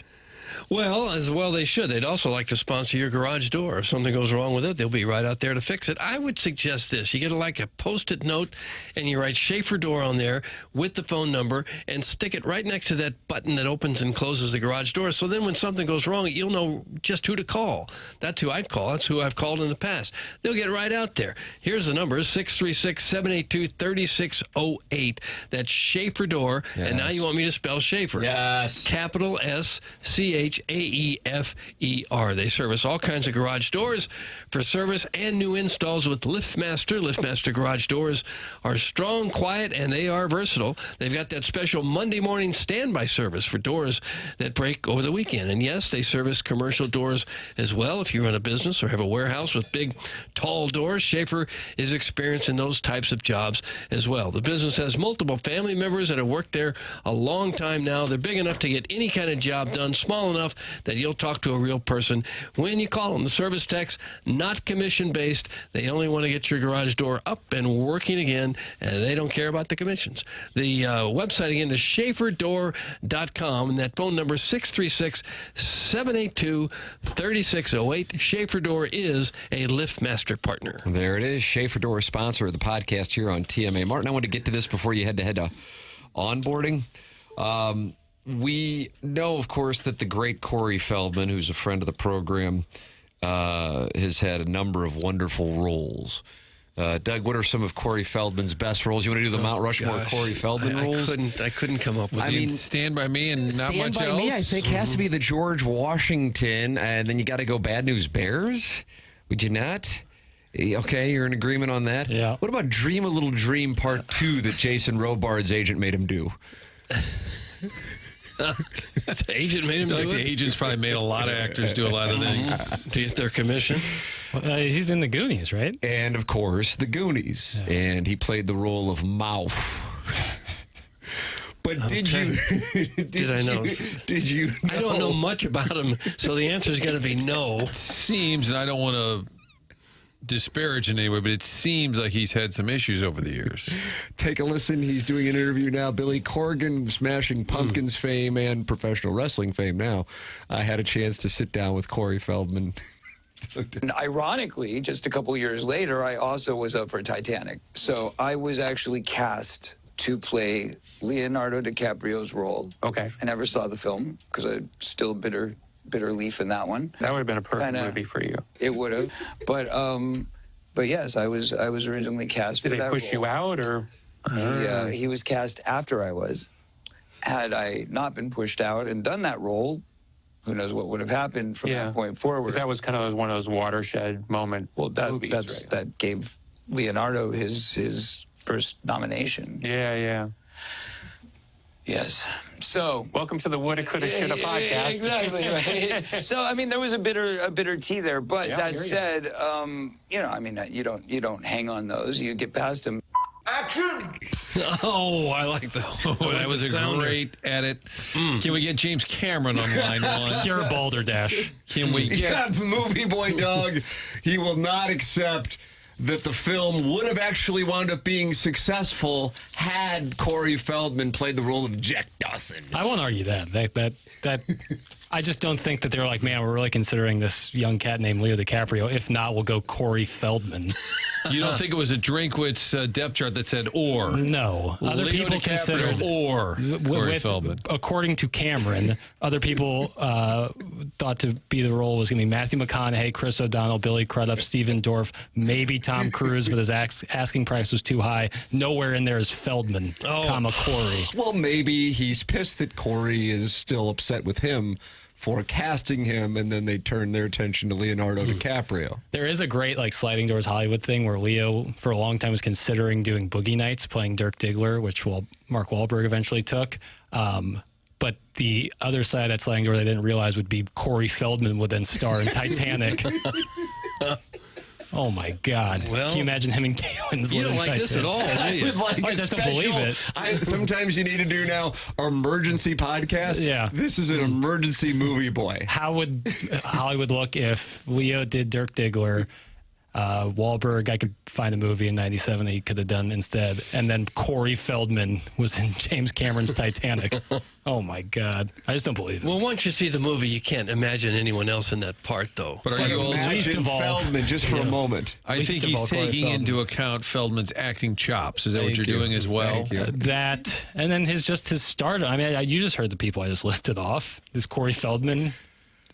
Well, as well they should. They'd also like to sponsor your garage door. If something goes wrong with it, they'll be right out there to fix it. I would suggest this. You get a Post-it note, and you write Schaefer Door on there with the phone number and stick it right next to that button that opens and closes the garage door. So then when something goes wrong, you'll know just who to call. That's who I'd call. That's who I've called in the past. They'll get right out there. Here's the number, 636-782-3608. That's Schaefer Door. Yes. And now you want me to spell Schaefer. Yes. Capital SCHAEFER. They service all kinds of garage doors for service and new installs with LiftMaster. LiftMaster garage doors are strong, quiet, and they are versatile. They've got that special Monday morning standby service for doors that break over the weekend. And yes, they service commercial doors as well. If you run a business or have a warehouse with big, tall doors, Schaefer is experienced in those types of jobs as well. The business has multiple family members that have worked there a long time now. They're big enough to get any kind of job done, small enough that you'll talk to a real person when you call them. The service techs, not commission-based. They only want to get your garage door up and working again, and they don't care about the commissions. The website, again, is SchaeferDoor.com, and that phone number, 636-782-3608. Schaefer Door is a LiftMaster partner. There it is. Schaefer Door, sponsor of the podcast here on TMA. Martin, I want to get to this before you head to onboarding. We know, of course, that the great Corey Feldman, who's a friend of the program, has had a number of wonderful roles. Doug, what are some of Corey Feldman's best roles? You want to do the Mount Rushmore Corey Feldman roles? I couldn't come up with I mean, Stand By Me and not Stand much By else? Me, I think, has to be the George Washington, and then you got to go Bad News Bears. Would you not? Okay, you're in agreement on that? Yeah. What about Dream a Little Dream Part 2 that Jason Robard's agent made him do? The agent made him do it? The agents probably made a lot of actors do a lot of things. To get their commission? He's in the Goonies, right? And, of course, the Goonies. Yeah. And he played the role of Mouth. But did you? Did I know? Did you know? I don't know much about him, so the answer is going to be no. It seems, and I don't want to disparage in any way, but it seems like he's had some issues over the years. Take a listen. He's doing an interview now. Billy Corgan, Smashing Pumpkins fame and professional wrestling fame now. I had a chance to sit down with Corey Feldman. And ironically, just a couple years later, I also was up for Titanic. So I was actually cast to play Leonardo DiCaprio's role. Okay. I never saw the film because I'm still bitter leaf in that one. That would have been a perfect movie for you. It would have. But yes, I was originally cast for that role. Did they push you out, or? He was cast after I was. Had I not been pushed out and done that role, who knows what would have happened from that point forward. That was kind of one of those watershed movies, that gave Leonardo his first nomination. Yeah. Yes. So welcome to the Woulda, Coulda, Shoulda podcast. Exactly. Right. So I mean, there was a bitter tea there. But that said, you don't hang on those. You get past them. Action! Oh, I like that. Oh, that was a great edit. Can we get James Cameron on line one? Pure balderdash. Can we get Movie Boy Doug? He will not accept that the film would have actually wound up being successful had Corey Feldman played the role of Jack Dawson. I won't argue that. I just don't think that they're like, man, we're really considering this young cat named Leo DiCaprio. If not, we'll go Corey Feldman. You don't think it was a Drinkwitz depth chart that said or? No. Other Leo people DiCaprio considered or Corey Feldman. According to Cameron, other people thought to be the role was going to be Matthew McConaughey, Chris O'Donnell, Billy Crudup, Steven Dorff, maybe Tom Cruise, but his asking price was too high. Nowhere in there is Feldman, comma Corey. Well, maybe he's pissed that Corey is still upset with him for casting him, and then they turn their attention to Leonardo DiCaprio. There is a great Sliding Doors Hollywood thing where Leo, for a long time, was considering doing Boogie Nights, playing Dirk Diggler, which Mark Wahlberg eventually took. But the other side of that Sliding Door they didn't realize would be Corey Feldman would then star in Titanic. Oh, my God. Well, can you imagine him and Kate Winslet? You don't like this at all, do you? I would like I just don't believe it. Sometimes you need to do now emergency podcasts. Yeah. This is an emergency movie boy. How would Hollywood look if Leo did Dirk Diggler, Wahlberg, I could find a movie in 97 that he could have done instead, and then Corey Feldman was in James Cameron's Titanic. Oh, my God. I just don't believe it. Well, once you see the movie, you can't imagine anyone else in that part, though. But are you also Imagine Feldman just for a moment. I think he's taking into account Feldman's acting chops. Is that what you're doing as well? That, and then his stardom. I mean, you just heard the people I just listed off. Is Corey Feldman?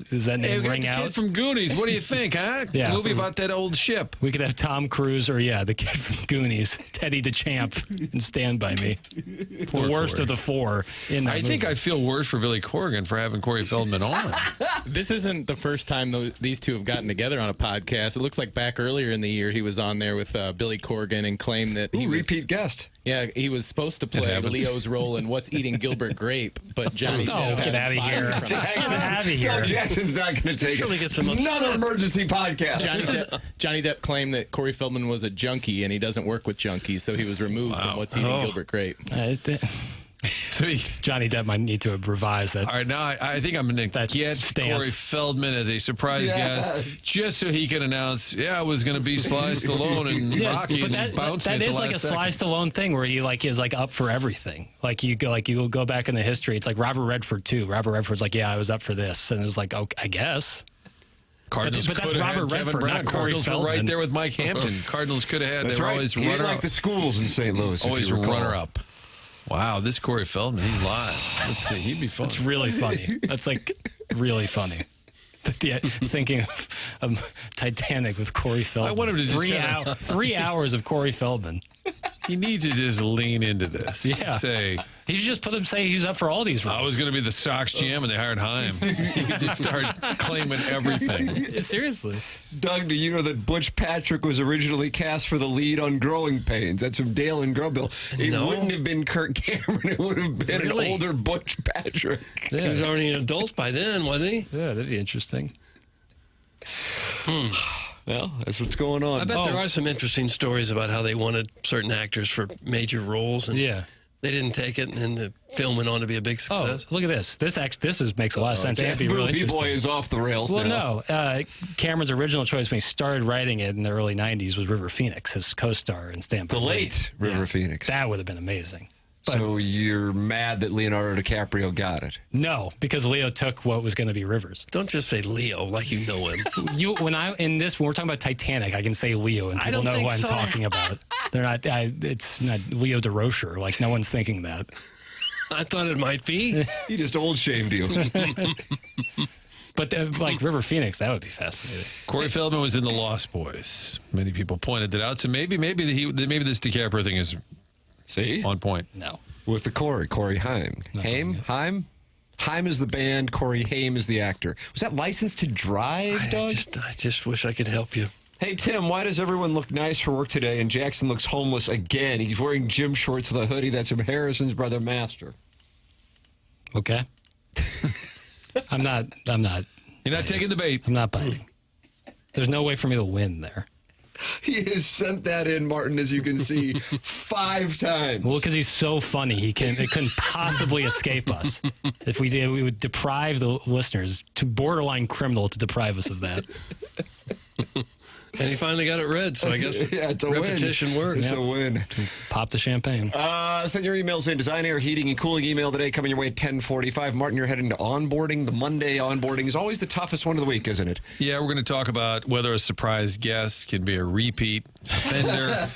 Does that name we got ring the out? kid from Goonies. What do you think, huh? Yeah. Movie about that old ship. We could have Tom Cruise or, the kid from Goonies, Teddy DeChamp, and Stand By Me. The worst of the four in that movie. think I feel worse for Billy Corgan for having Corey Feldman on. This isn't the first time these two have gotten together on a podcast. It looks like back earlier in the year he was on there with Billy Corgan and claimed that he was repeat guest. Yeah, he was supposed to play Leo's role in What's Eating Gilbert Grape, but Johnny Depp had get out of him here. fired from it. Get out of here. Doug Jackson's not going to take Surely get some another emergency podcast. Johnny Depp claimed that Corey Feldman was a junkie and he doesn't work with junkies, so he was removed from What's Eating Gilbert Grape. Johnny Depp might need to revise that. All right, now I think I'm going to get Corey Feldman as a surprise guest just so he can announce, I was going to be Sly Stallone and Rocky but and bounce me that at is the like a last Sly second. Stallone thing where he is up for everything. You go back in the history. It's like Robert Redford too. Robert Redford's like, I was up for this, and it was like, okay, I guess. Cardinals but that's could have Robert had Kevin Redford, Brown. not Corey Cardinals were Feldman. right there with Mike Hampton. Cardinals could have had. That's They were right. always He didn't runner like up. the schools in St. Louis. Always if you recall. runner up. Wow, this Corey Feldman, he's live. Let's see, he'd be fun. It's really funny. That's really funny. Thinking of Titanic with Corey Feldman. I want him to just 3 hours of Corey Feldman. He needs to just lean into this. Yeah. Say, he should just put him say he's up for all these roles. I was going to be the Sox GM, and they hired Haim. He could just start claiming everything. Seriously. Doug, do you know that Butch Patrick was originally cast for the lead on Growing Pains? That's from Dale and Grubbill. It wouldn't have been Kirk Cameron. It would have been an older Butch Patrick. He was already an adult by then, wasn't he? Yeah, that'd be interesting. Well, that's what's going on. I bet there are some interesting stories about how they wanted certain actors for major roles, and they didn't take it, and the film went on to be a big success. Oh, look at this. This makes a lot of sense. It'd be really Movie interesting. Boy is off the rails Well, now. no. Cameron's original choice when he started writing it in the early 90s was River Phoenix, his co-star in Stand By The Me. late River Phoenix. That would have been amazing. So you're mad that Leonardo DiCaprio got it? No, because Leo took what was going to be Rivers. Don't just say Leo like you know him. When we're talking about Titanic, I can say Leo, and I people don't know who think I'm so. talking about. They're not. It's not Leo DeRocher. Like no one's thinking that. I thought it might be. He just old shamed you. But like River Phoenix, that would be fascinating. Corey Feldman was in The Lost Boys. Many people pointed it out. So maybe this DiCaprio thing is on point. No. With the Corey Haim. Haim? Haim is the band. Corey Haim is the actor. Was that License to Drive, Doug? I just wish I could help you. Hey, Tim, why does everyone look nice for work today and Jackson looks homeless again? He's wearing gym shorts with a hoodie. That's from Harrison's brother, Master. Okay. I'm not. You're not taking the bait. I'm not biting. There's no way for me to win there. He has sent that in, Martin, as you can see, 5 times. Well, because he's so funny, it couldn't possibly escape us. If we did, we would deprive the listeners, to borderline criminal to deprive us of that. And he finally got it read, so I guess it's a repetition win. works. It's a win. Pop the champagne. Send your emails in. Design, Air, Heating, and Cooling email today coming your way at 10:45. Martin, you're heading to onboarding. The Monday onboarding is always the toughest one of the week, isn't it? Yeah, we're going to talk about whether a surprise guest can be a repeat offender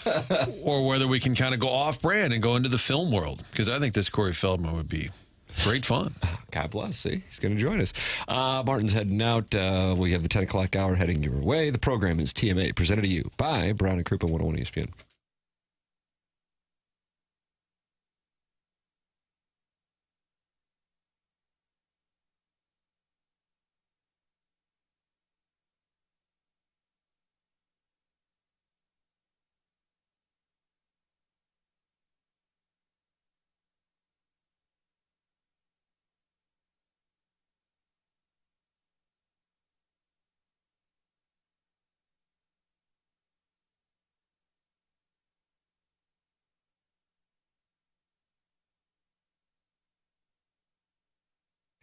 or whether we can kind of go off-brand and go into the film world, because I think this Corey Feldman would be great fun. God bless. See, he's going to join us. Martin's heading out. We have the 10 o'clock hour heading your way. The program is TMA, presented to you by Brown and Krupa 101 ESPN.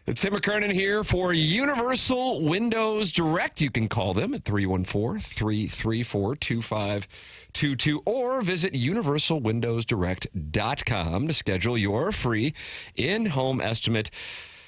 It's Tim McKernan here for Universal Windows Direct. You can call them at 314-334-2522 or visit universalwindowsdirect.com to schedule your free in-home estimate.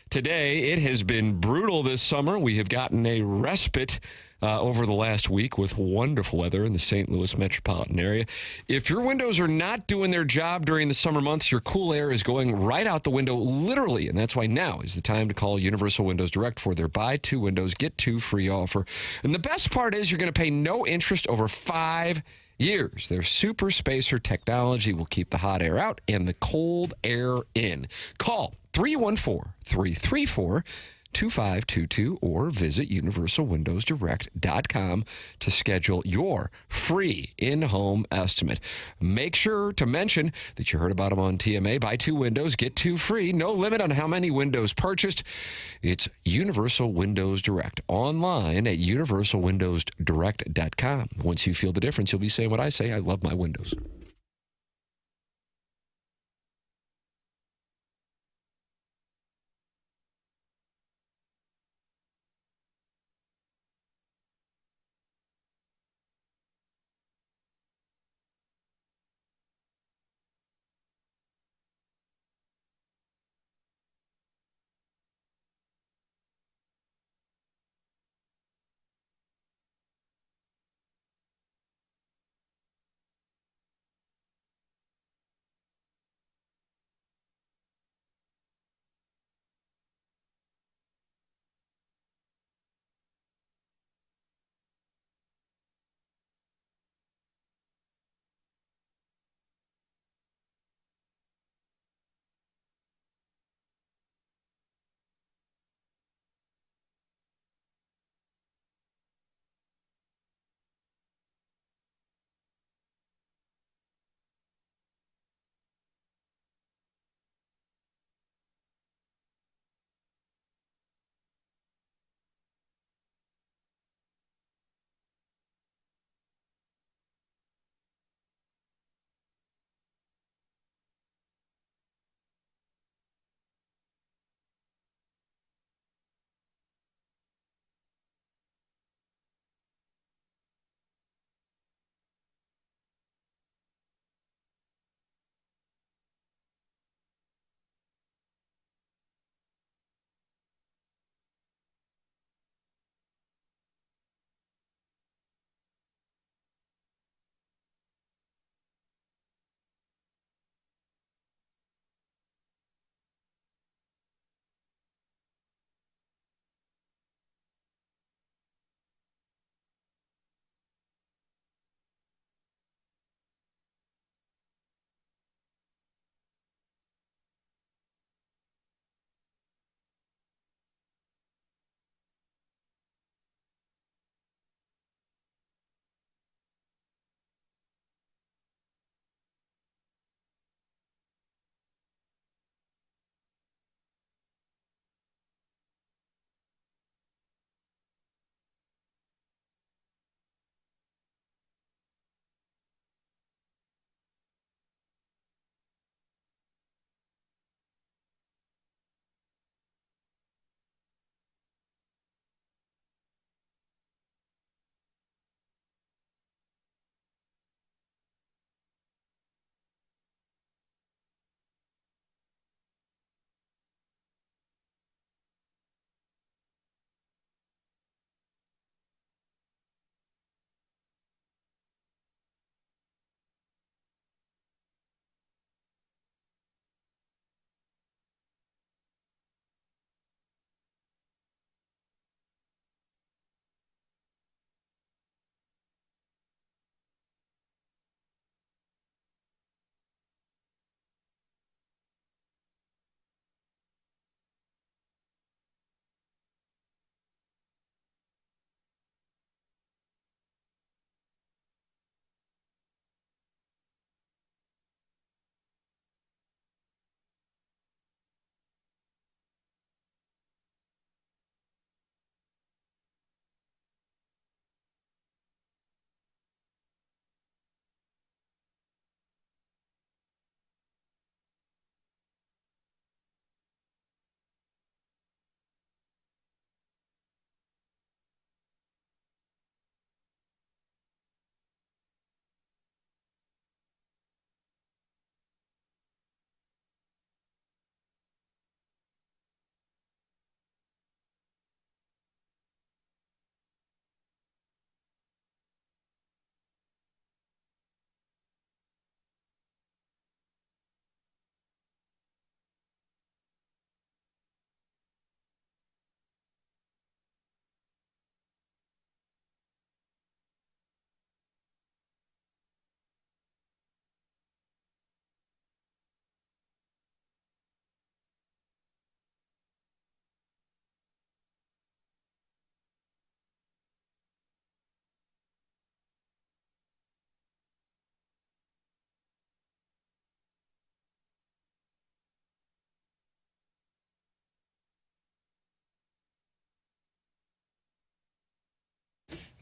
Today, it has been brutal this summer. We have gotten a respite over the last week with wonderful weather in the St. Louis metropolitan area. If your windows are not doing their job during the summer months, your cool air is going right out the window, literally. And that's why now is the time to call Universal Windows Direct for their buy 2 windows, get 2 free offer. And the best part is you're going to pay no interest over 5 years. Their super spacer technology will keep the hot air out and the cold air in. Call 314-334-2522 or visit universalwindowsdirect.com to schedule your free in-home estimate. Make sure to mention that you heard about them on TMA. Buy 2 windows, get 2 free. No limit on how many windows purchased. It's Universal Windows Direct. Online at universalwindowsdirect.com. Once you feel the difference, you'll be saying what I say. I love my windows.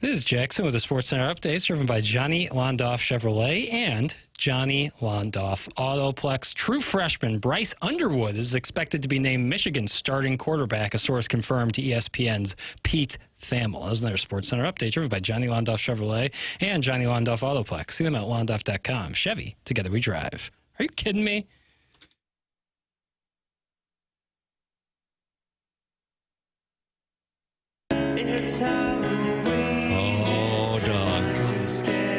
This is Jackson with the SportsCenter updates, driven by Johnny Londoff Chevrolet and Johnny Londoff Autoplex. True freshman Bryce Underwood is expected to be named Michigan's starting quarterback, a source confirmed to ESPN's Pete Thamel. That was another SportsCenter update, driven by Johnny Londoff Chevrolet and Johnny Londoff Autoplex. See them at londoff.com. Chevy, together we drive. Are you kidding me? Oh, dog.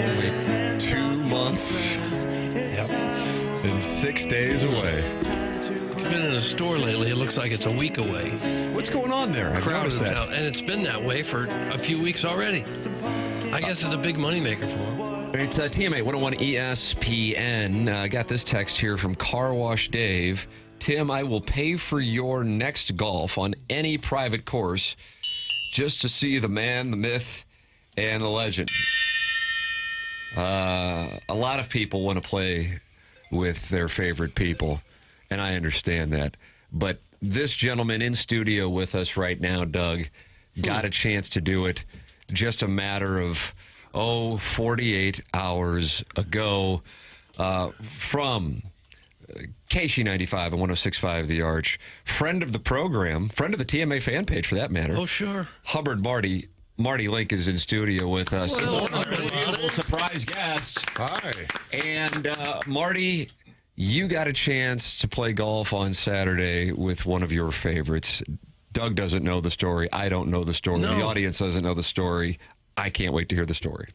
Only 2 months. Yep. And 6 days away. I've been in a store lately. It looks like it's a week away. What's going on there? I've noticed that. Out, and it's been that way for a few weeks already. I guess it's a big moneymaker for them. It's TMA 101 ESPN. I got this text here from Car Wash Dave. Tim, I will pay for your next golf on any private course just to see the man, the myth, and the legend. A lot of people want to play with their favorite people, and I understand that. But this gentleman in studio with us right now, Doug, got a chance to do it just a matter of, 48 hours ago from KC95 and 106.5 The Arch. Friend of the program, friend of the TMA fan page for that matter. Oh, sure. Hubbard Marty. Marty Link is in studio with us. Well, surprise guest. Hi. And Marty, you got a chance to play golf on Saturday with one of your favorites. Doug doesn't know the story. I don't know the story. No. The audience doesn't know the story. I can't wait to hear the story.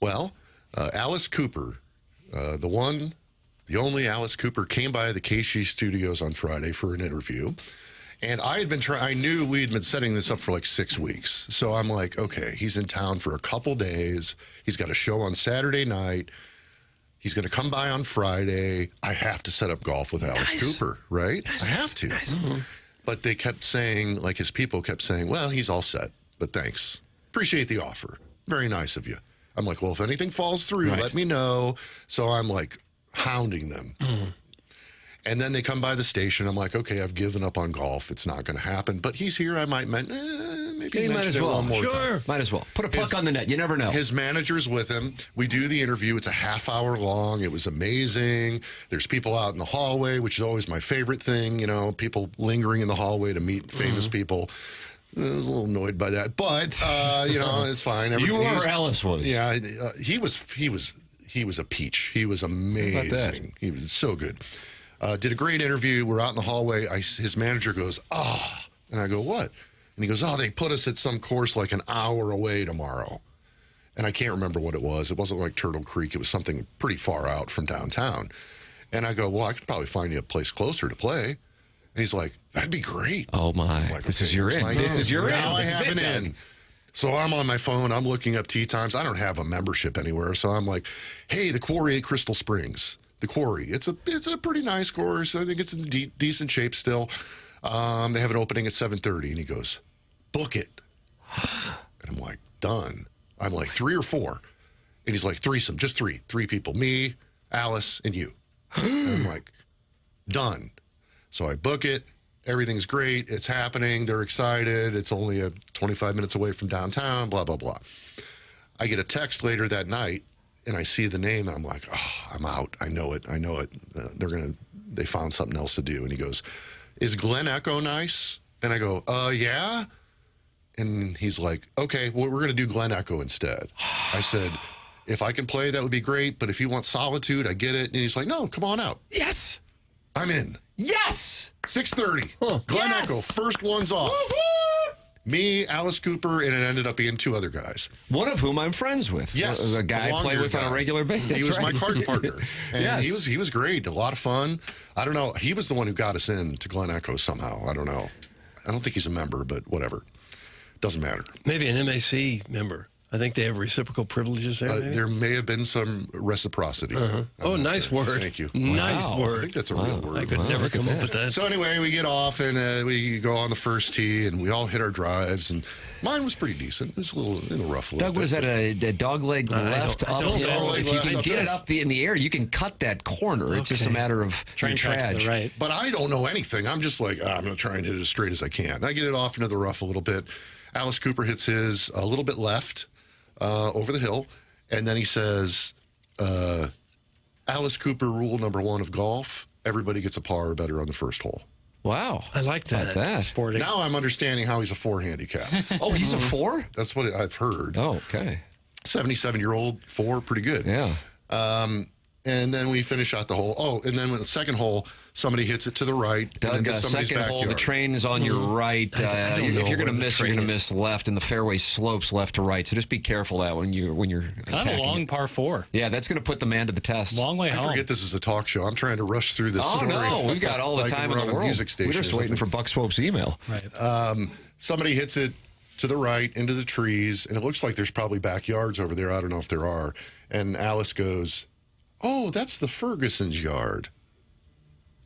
Well, Alice Cooper, the only Alice Cooper, came by the KC studios on Friday for an interview. And I knew we had been setting this up for like 6 weeks. So I'm like, okay, he's in town for a couple days. He's got a show on Saturday night. He's going to come by on Friday. I have to set up golf with Alice Cooper, right? I have to. Mm-hmm. But they kept saying, like his people kept saying, well, he's all set, but thanks. Appreciate the offer. Very nice of you. I'm like, well, if anything falls through, let me know. So I'm like hounding them. Mm-hmm. And then they come by the station. I'm like, okay, I've given up on golf. It's not going to happen. But he's here. I might maybe you might as well. One more time. Might as well. Put a puck on the net. You never know. His manager's with him. We do the interview. It's a half hour long. It was amazing. There's people out in the hallway, which is always my favorite thing. You know, people lingering in the hallway to meet famous people. I was a little annoyed by that, but you know, it's fine. You or Alice was? Yeah, he was a peach. He was amazing. He was so good. Did a great interview. We're out in the hallway. His manager goes, and I go, what? And he goes, they put us at some course like an hour away tomorrow. And I can't remember what it was. It wasn't like Turtle Creek. It was something pretty far out from downtown. And I go, well, I could probably find you a place closer to play. And he's like, that'd be great. Oh, my. Like, this is your in. This is your in. Now I have an in. So I'm on my phone. I'm looking up tee times. I don't have a membership anywhere. So I'm like, hey, the Quarry at Crystal Springs. The Quarry. It's a pretty nice course. I think it's in decent shape still. They have an opening at 7:30. And he goes, book it. And I'm like, done. I'm like, 3 or 4. And he's like, threesome. Just 3. 3 people. Me, Alice, and you. And I'm like, done. So I book it. Everything's great. It's happening. They're excited. It's only 25 minutes away from downtown, blah, blah, blah. I get a text later that night, and I see the name, and I'm like, I'm out. I know it. They found something else to do. And he goes, is Glen Echo nice? And I go, yeah. And he's like, okay, well, we're going to do Glen Echo instead. I said, if I can play, that would be great. But if you want solitude, I get it. And he's like, no, come on out. Yes. I'm in. Yes. 6:30. Glen Echo, first one's off. Woo-hoo! Me, Alice Cooper, and it ended up being 2 other guys. One of whom I'm friends with. Yes. A guy I play with on a regular basis. He was my card partner. And yes. he was great. A lot of fun. I don't know. He was the one who got us in to Glen Echo somehow. I don't know. I don't think he's a member, but whatever. Doesn't matter. Maybe an MAC member. I think they have reciprocal privileges there. There may have been some reciprocity. Oh, nice word. Thank you. Nice word. I think that's a real word. I could never come up with that. So anyway, we get off and we go on the first tee and we all hit our drives and mine was pretty decent. It was a little rough. Doug, was that a dog leg left up? If you can get it up in the air, you can cut that corner. It's just a matter of trying to the right. But I don't know anything. I'm just like, I'm going to try and hit it as straight as I can. I get it off into the rough a little bit. Alice Cooper hits his a little bit left. over the hill. And then he says, Alice Cooper rule number 1 of golf, everybody gets a par or better on the first hole. Wow. I like that. Sporting. Now I'm understanding how he's a 4 handicap. Oh, he's a 4? That's what I've heard. Oh, okay. 77-year-old, 4, pretty good. Yeah. And then we finish out the hole. Oh, and then with the second hole, somebody hits it to the right. Doug, and then somebody's second hole, the backyard. train is on your right. If you're going to miss, you're going to miss left, and the fairway slopes left to right. So just be careful that when you're kind of a long par 4. Yeah, that's going to put the man to the test. Long way home. I forget this is a talk show. I'm trying to rush through this story. No, we've got all the like time we're in the on a world. music station We're just or waiting for something. Buck Swope's email. Right. Somebody hits it to the right into the trees, and it looks like there's probably backyards over there. I don't know if there are. And Alice goes, "Oh, that's the Ferguson's yard.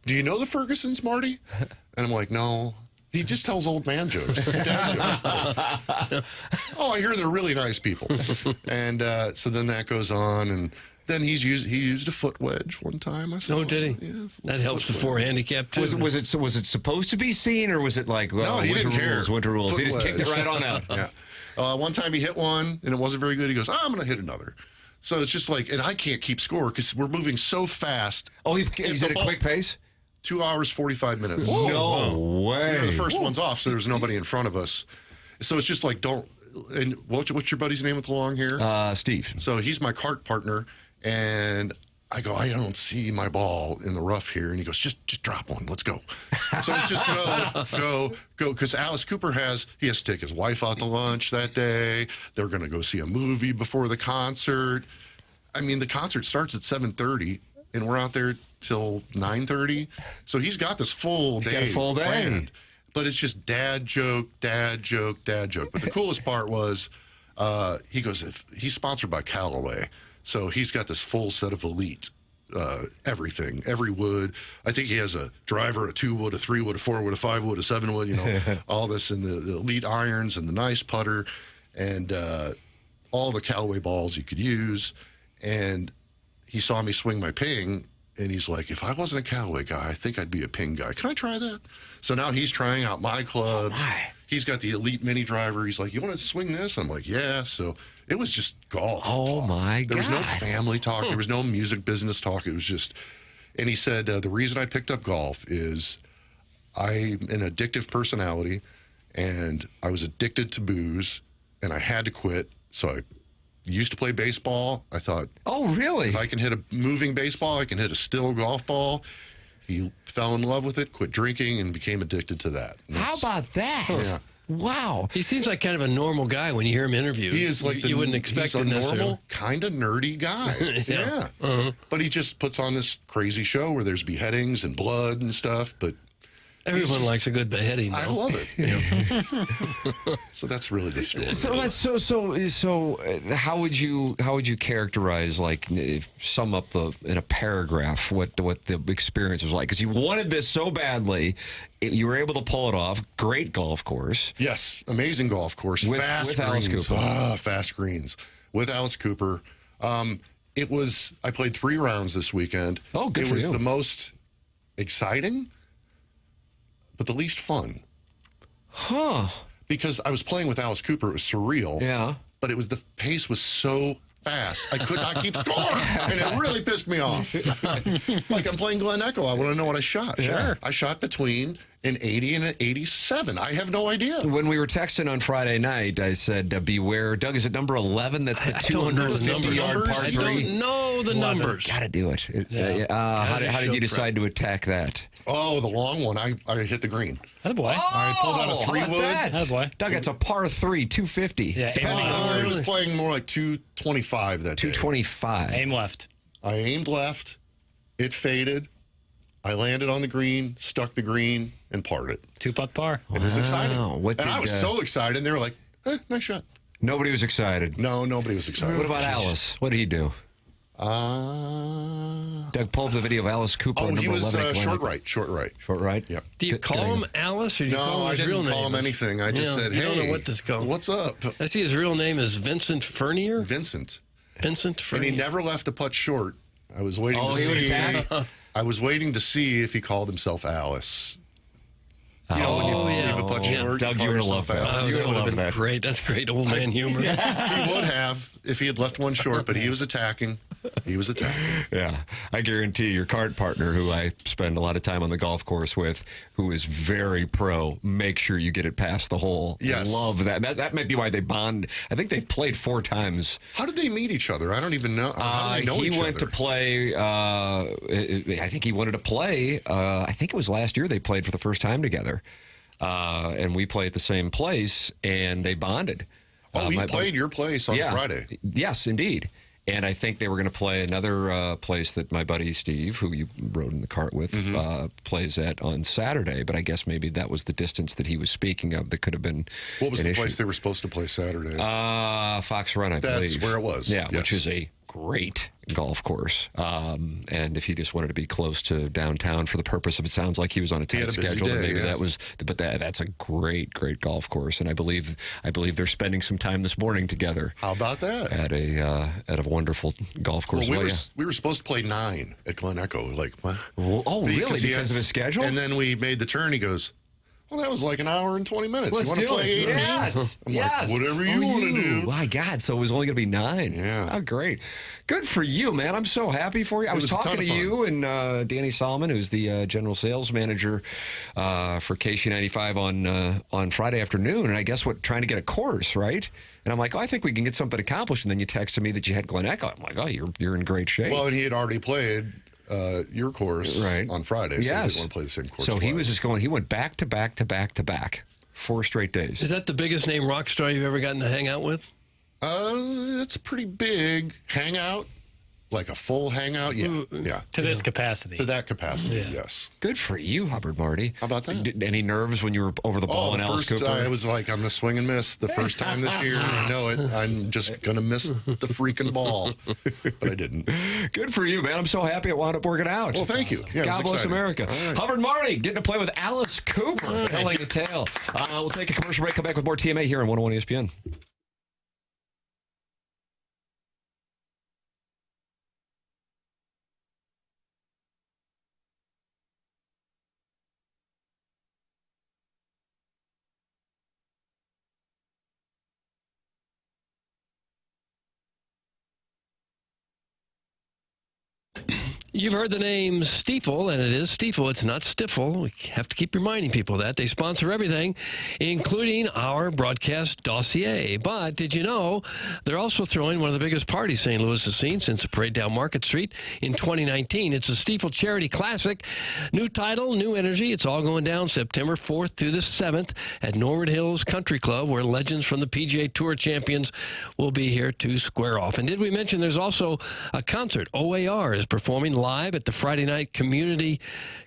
Do you know the Fergusons, Marty?" And I'm like, "No." He just tells old man jokes, dad jokes. Oh, I hear they're really nice people. And so then that goes on, and then he used a foot wedge one time. I said, "Oh, did he?" Yeah, that helps the 4 handicap too. Was it supposed to be seen, or was it like, well, No, he winter didn't care. rules, winter rules? Foot He just kicked it wedge. right on out. Yeah. One time he hit one, and it wasn't very good. He goes, "I'm going to hit another." So it's just like, and I can't keep score because we're moving so fast. Oh, he's at a quick pace? 2 hours, 45 minutes. No way. You know, the first one's off, so there's nobody in front of us. So it's just like, don't. And what's your buddy's name with the long hair? Steve. So he's my cart partner, and I go, "I don't see my ball in the rough here," and he goes, "Just drop one. Let's go." So it's just go, because Alice Cooper he has to take his wife out to lunch that day. They're going to go see a movie before the concert. I mean, the concert starts at 7:30, and we're out there till 9:30. So he's got this full day. Got a full day. Planned. But it's just dad joke, dad joke, dad joke. But the coolest part was, he goes, he's sponsored by Callaway. So he's got this full set of elite, everything, every wood. I think he has a driver, a 2-wood, a 3-wood, a 4-wood, a 5-wood, a 7-wood, you know, all this, and the elite irons and the nice putter and all the Callaway balls you could use. And he saw me swing my ping, and he's like, "If I wasn't a Callaway guy, I think I'd be a ping guy. Can I try that?" So now he's trying out my clubs. He's got the elite mini driver. He's like, "You want to swing this?" I'm like, "Yeah." So it was just golf. Oh, my God. There was no family talk. There was no music business talk. It was just, and he said, the reason I picked up golf is I'm an addictive personality, and I was addicted to booze, and I had to quit. So I used to play baseball. I thought, oh, really? If I can hit a moving baseball, I can hit a still golf ball. He fell in love with it, quit drinking, and became addicted to that. How about that? Yeah. Wow. He seems like kind of a normal guy when you hear him interviewed. He is like you wouldn't expect he's it a necessarily. normal, kind of nerdy guy. Yeah. Yeah. But he just puts on this crazy show where there's beheadings and blood and stuff. But everyone likes a good beheading, though. I love it. So that's really the story. So how would you characterize, like, sum up in a paragraph what the experience was like? Because you wanted this so badly, you were able to pull it off. Great golf course. Yes, amazing golf course. Fast with Alice greens. Cooper. Fast greens with Alice Cooper. It was. I played 3 rounds this weekend. Oh, good It for was you. the most exciting, but the least fun. Huh. Because I was playing with Alice Cooper. It was surreal. Yeah. But the pace was so fast. I could not keep score. And it really pissed me off. Like I'm playing Glen Echo. I want to know what I shot. Sure. I shot between an 80 and an 87. I have no idea. When we were texting on Friday night, I said, beware. Doug, is it number 11? That's the 250-yard par 3? I don't know the numbers. Got to do it. How did you decide to attack that? Oh, the long one. I hit the green. Attaboy. I pulled out a 3-wood. Attaboy. Doug, it's a par 3, 250. Yeah, I was playing more like 225 that day. 225. Aim left. I aimed left. It faded. I landed on the green, stuck the green, and parred it. 2-putt par. It was exciting. I was so excited. And they were like, nice shot. Nobody was excited. No, nobody was excited. What about Alice? What did he do? Doug, pull up the video of Alice Cooper. Oh, number he was 11 at short Glen. right. Short right. Short right? Yep. Do you call him Alice, or do you call him I his didn't real name? call him anything. I just said, hey, you don't know what to call him. What's up? I see his real name is Vincent Fernier. Vincent. Vincent Fernier. And he never left a putt short. I was waiting to he would see. attack? I was waiting to see if he called himself Alice. You know, when you leave a putt Yeah. short, Doug, you would have loved that. Oh, You that would would have have been loved that. great. That's great old man humor. He would have if he had left one short, but he was attacking. He was attacking. Yeah, I guarantee your cart partner, who I spend a lot of time on the golf course with, who is very pro, make sure you get it past the hole. Yes. Love that. That might be why they bond. I think they've played 4 times. How did they meet each other? I don't even know. How do they know each He went other? to play. I think he wanted to play. I think it was last year they played for the first time together, and we play at the same place, and they bonded. Oh, he played your place on Friday. Yes, indeed. And I think they were going to play another place that my buddy Steve, who you rode in the cart with, plays at on Saturday. But I guess maybe that was the distance that he was speaking of that could have been. What was an the issue. place they were supposed to play Saturday? Fox Run, I believe. That's where it was. Yeah, Yes. which is a great golf course. And if he just wanted to be close to downtown for the purpose of, it sounds like he was on a tight had a busy schedule. day, Maybe yeah. that was, but that's a great golf course. And I believe they're spending some time this morning together. How about that? At a wonderful golf course. Well, we were supposed to play 9 at Glen Echo. Like, what? Oh, really? Because of his schedule? And then we made the turn. He goes, well, that was like an hour and 20 minutes. Let's you want to do play it. 18? Yes. I'm yes. like, whatever you want to do. My God. So it was only going to be 9. Yeah. Oh, great. Good for you, man. I'm so happy for you. I was was a ton talking of to fun. you and Danny Solomon, who's the general sales manager for KC95 on Friday afternoon. And I guess trying to get a course, right? And I'm like, I think we can get something accomplished. And then you texted me that you had Glen Echo. I'm like, oh, you're in great shape. Well, and he had already played your course on Friday, so he didn't want to play the same course So he twice. was just going, he went back to back to back to back, 4 straight days. Is that the biggest name rock star you've ever gotten to hang out with? That's a pretty big hangout. Like a full hangout? Yeah. To this capacity. To that capacity, yes. Good for you, Hubbard Marty. How about that? Any nerves when you were over the ball in Alice Cooper? I was like, I'm going to swing and miss the first time this year. I know it. I'm just going to miss the freaking ball. But I didn't. Good for you, man. I'm so happy it wound up working out. Well, thank you. Yeah, it was God bless exciting. America. All right. Hubbard Marty getting to play with Alice Cooper. Telling a tale. We'll take a commercial break, come back with more TMA here on 101 ESPN. You've heard the name Stiefel, and it is Stiefel. It's not Stiffle. We have to keep reminding people that. They sponsor everything, including our broadcast dossier. But did you know they're also throwing one of the biggest parties St. Louis has seen since the parade down Market Street in 2019. It's the Stiefel Charity Classic. New title, new energy. It's all going down September 4th through the 7th at Norwood Hills Country Club, where legends from the PGA Tour champions will be here to square off. And did we mention there's also a concert? OAR is performing live at the Friday night community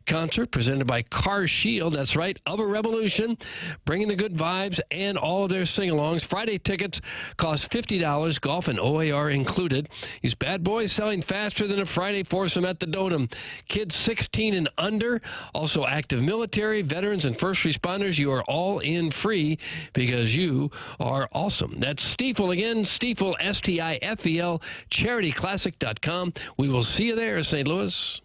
concert presented by Car Shield. That's right, of a Revolution, bringing the good vibes and all of their sing-alongs. Friday tickets cost $50, golf and OAR included. These bad boys selling faster than a Friday foursome at the Dotem. Kids 16 and under, also active military, veterans, and first responders. You are all in free because you are awesome. That's Stiefel again, Stiefel, Stifel, charityclassic.com. We will see you there, St. Louis.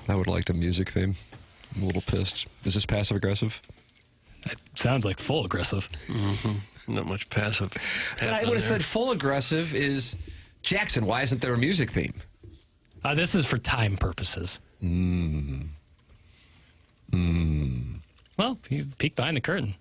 I would like a music theme. I'm a little pissed. Is this passive aggressive? It sounds like full aggressive. Mm-hmm. Not much passive. But I would have said full aggressive is Jackson. Why isn't there a music theme? This is for time purposes. Well, you peek behind the curtain.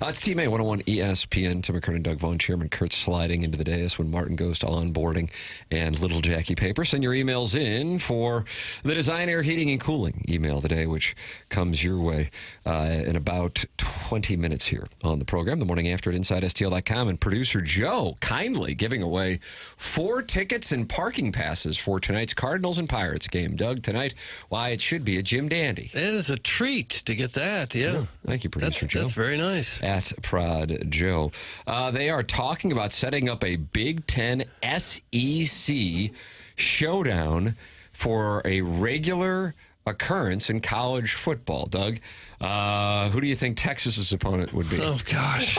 It's Team A 101 ESPN. Tim McKernan, Doug Vaughn, Chairman Kurt sliding into the dais when Martin goes to onboarding and little Jackie Paper. Send your emails in for the Design Air Heating and Cooling email of the day, which comes your way in about 20 minutes here on the program. The morning after at InsideSTL.com. And producer Joe kindly giving away 4 tickets and parking passes for tonight's Cardinals and Pirates game. Doug, tonight, why it should be a Jim Dandy. It is a treat to get that, yeah. Thank you, producer Joe. That's very nice. At Prod Joe. They are talking about setting up a Big Ten SEC showdown for a regular occurrence in college football. Doug, who do you think Texas's opponent would be? Oh, gosh.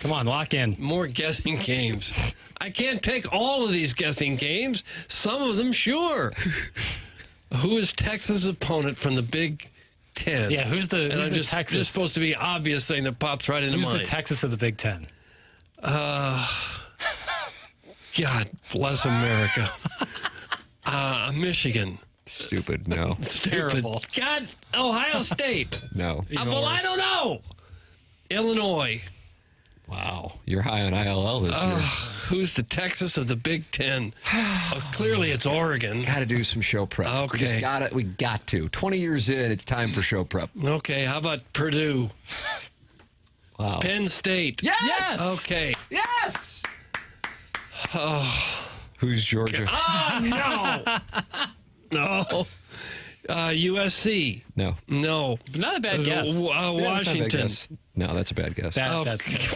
Come on, lock in. More guessing games. I can't pick all of these guessing games. Some of them, sure. Who is Texas' opponent from the Big 10. Yeah, who's the Texas? Just supposed to be an obvious thing that pops right into mind. mind. Who's the Texas of the Big 10? God bless America. Michigan. Stupid. No. Terrible. God, Ohio State. No. Well, I don't know. Illinois. Wow. You're high on ILL this year. Who's the Texas of the Big 10? Clearly, it's Oregon. Got to do some show prep. Okay. We got to. 20 years in, it's time for show prep. Okay, how about Purdue? Wow. Penn State. Yes! Okay. Yes! Oh. Who's Georgia? Oh, no. No. USC. No. No. Not a bad guess. Washington. No, that's a bad guess.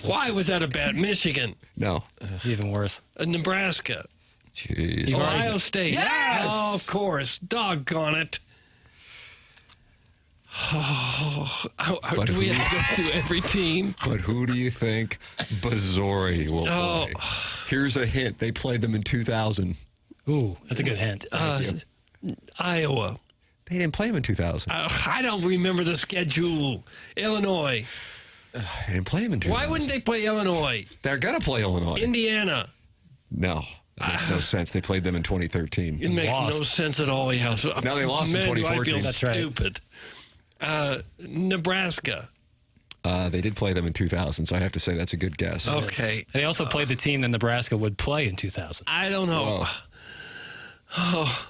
Why was that a bad? Michigan. No. Even worse. Nebraska. Jeez. Ohio State. Yes! Oh, of course. Doggone it. Do we have to go through every team? But who do you think Missouri will play? Here's a hint. They played them in 2000. Ooh, that's a good hint. Iowa. They didn't play them in 2000. I don't remember the schedule. Illinois. They didn't play them in 2000. Why wouldn't they play Illinois? They're going to play Illinois. Indiana. No. That makes no sense. They played them in 2013. It makes no sense at all. Yeah. So, now they lost in 2014. I feel That's stupid. Right. Nebraska. They did play them in 2000, so I have to say that's a good guess. Okay. They also played the team that Nebraska would play in 2000. I don't know. Oh,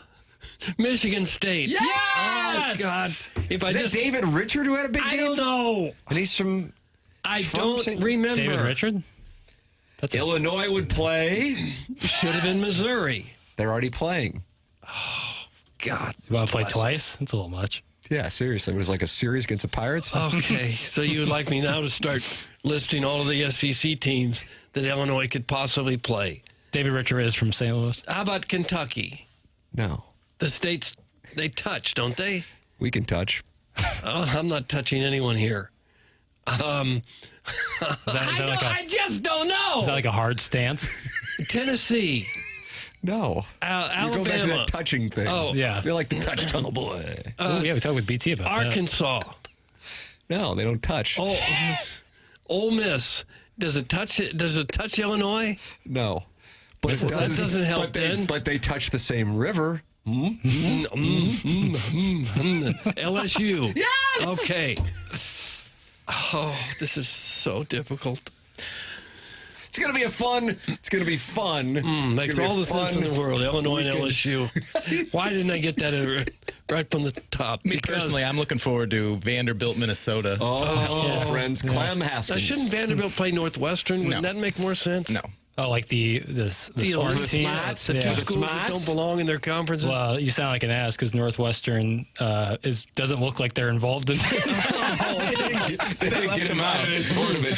Michigan State. Yes! Oh, God. If I Is just that David Richard who had a big game? I don't know. And he's from... I don't remember. David Richard? Illinois would play. Should have been Missouri. They're already playing. Oh, God. You want to play twice? That's a little much. Yeah, seriously. It was like a series against the Pirates. Okay, so you would like me now to start listing all of the SEC teams that Illinois could possibly play. David Richard is from St. Louis. How about Kentucky? No. The states, they touch, don't they? We can touch. I'm not touching anyone here. I just don't know. Is that like a hard stance? Tennessee. No. Alabama. You're going back to that touching thing. Oh, yeah. They're like the touch tunnel boy. Yeah, we talked with BT about Arkansas. No, they don't touch. Oh, Ole Miss. Does it touch Illinois? No. But that doesn't help then. But they touch the same river. LSU. Yes! Okay. Oh, this is so difficult. It's going to be fun. Makes all the sense in the world. Illinois and LSU. Why didn't I get that right from the top? Me personally, I'm looking forward to Vanderbilt, Minnesota. Oh, hello, friends. Clem Haskins. Now, shouldn't Vanderbilt play Northwestern? Wouldn't that make more sense? No. Oh, like the smart teams? The two schools that don't belong in their conferences? Well, you sound like an ass because Northwestern doesn't look like they're involved in this. They didn't get him out of the tournament.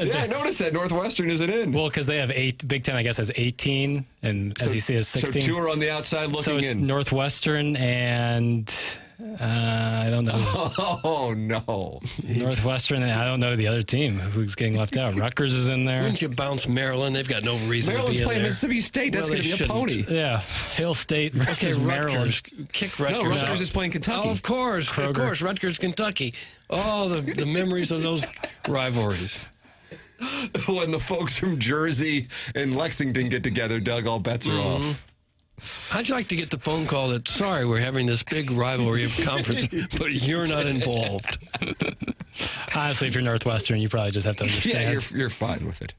Yeah, I noticed that Northwestern isn't in. Well, because they have Big Ten, I guess, has 18, and SEC has 16. So two are on the outside looking in. So it's Northwestern and I don't know. Oh, no. Northwestern, I don't know the other team who's getting left out. Rutgers is in there. Wouldn't you bounce Maryland? They've got no reason Maryland's to be in playing there. Mississippi State. That's Well, going to they be a pony. shouldn't. Yeah, Hill State Okay, versus Maryland. Rutgers. Kick Rutgers No, Rutgers out. is playing Kentucky. Oh, of course. Kroger. Of course. Rutgers, Kentucky. Oh, the memories of those rivalries. When the folks from Jersey and Lexington get together, Doug, all bets are off. How'd you like to get the phone call that, sorry, we're having this big rivalry conference, but you're not involved? Honestly, if you're Northwestern, you probably just have to understand. Yeah, you're fine with it.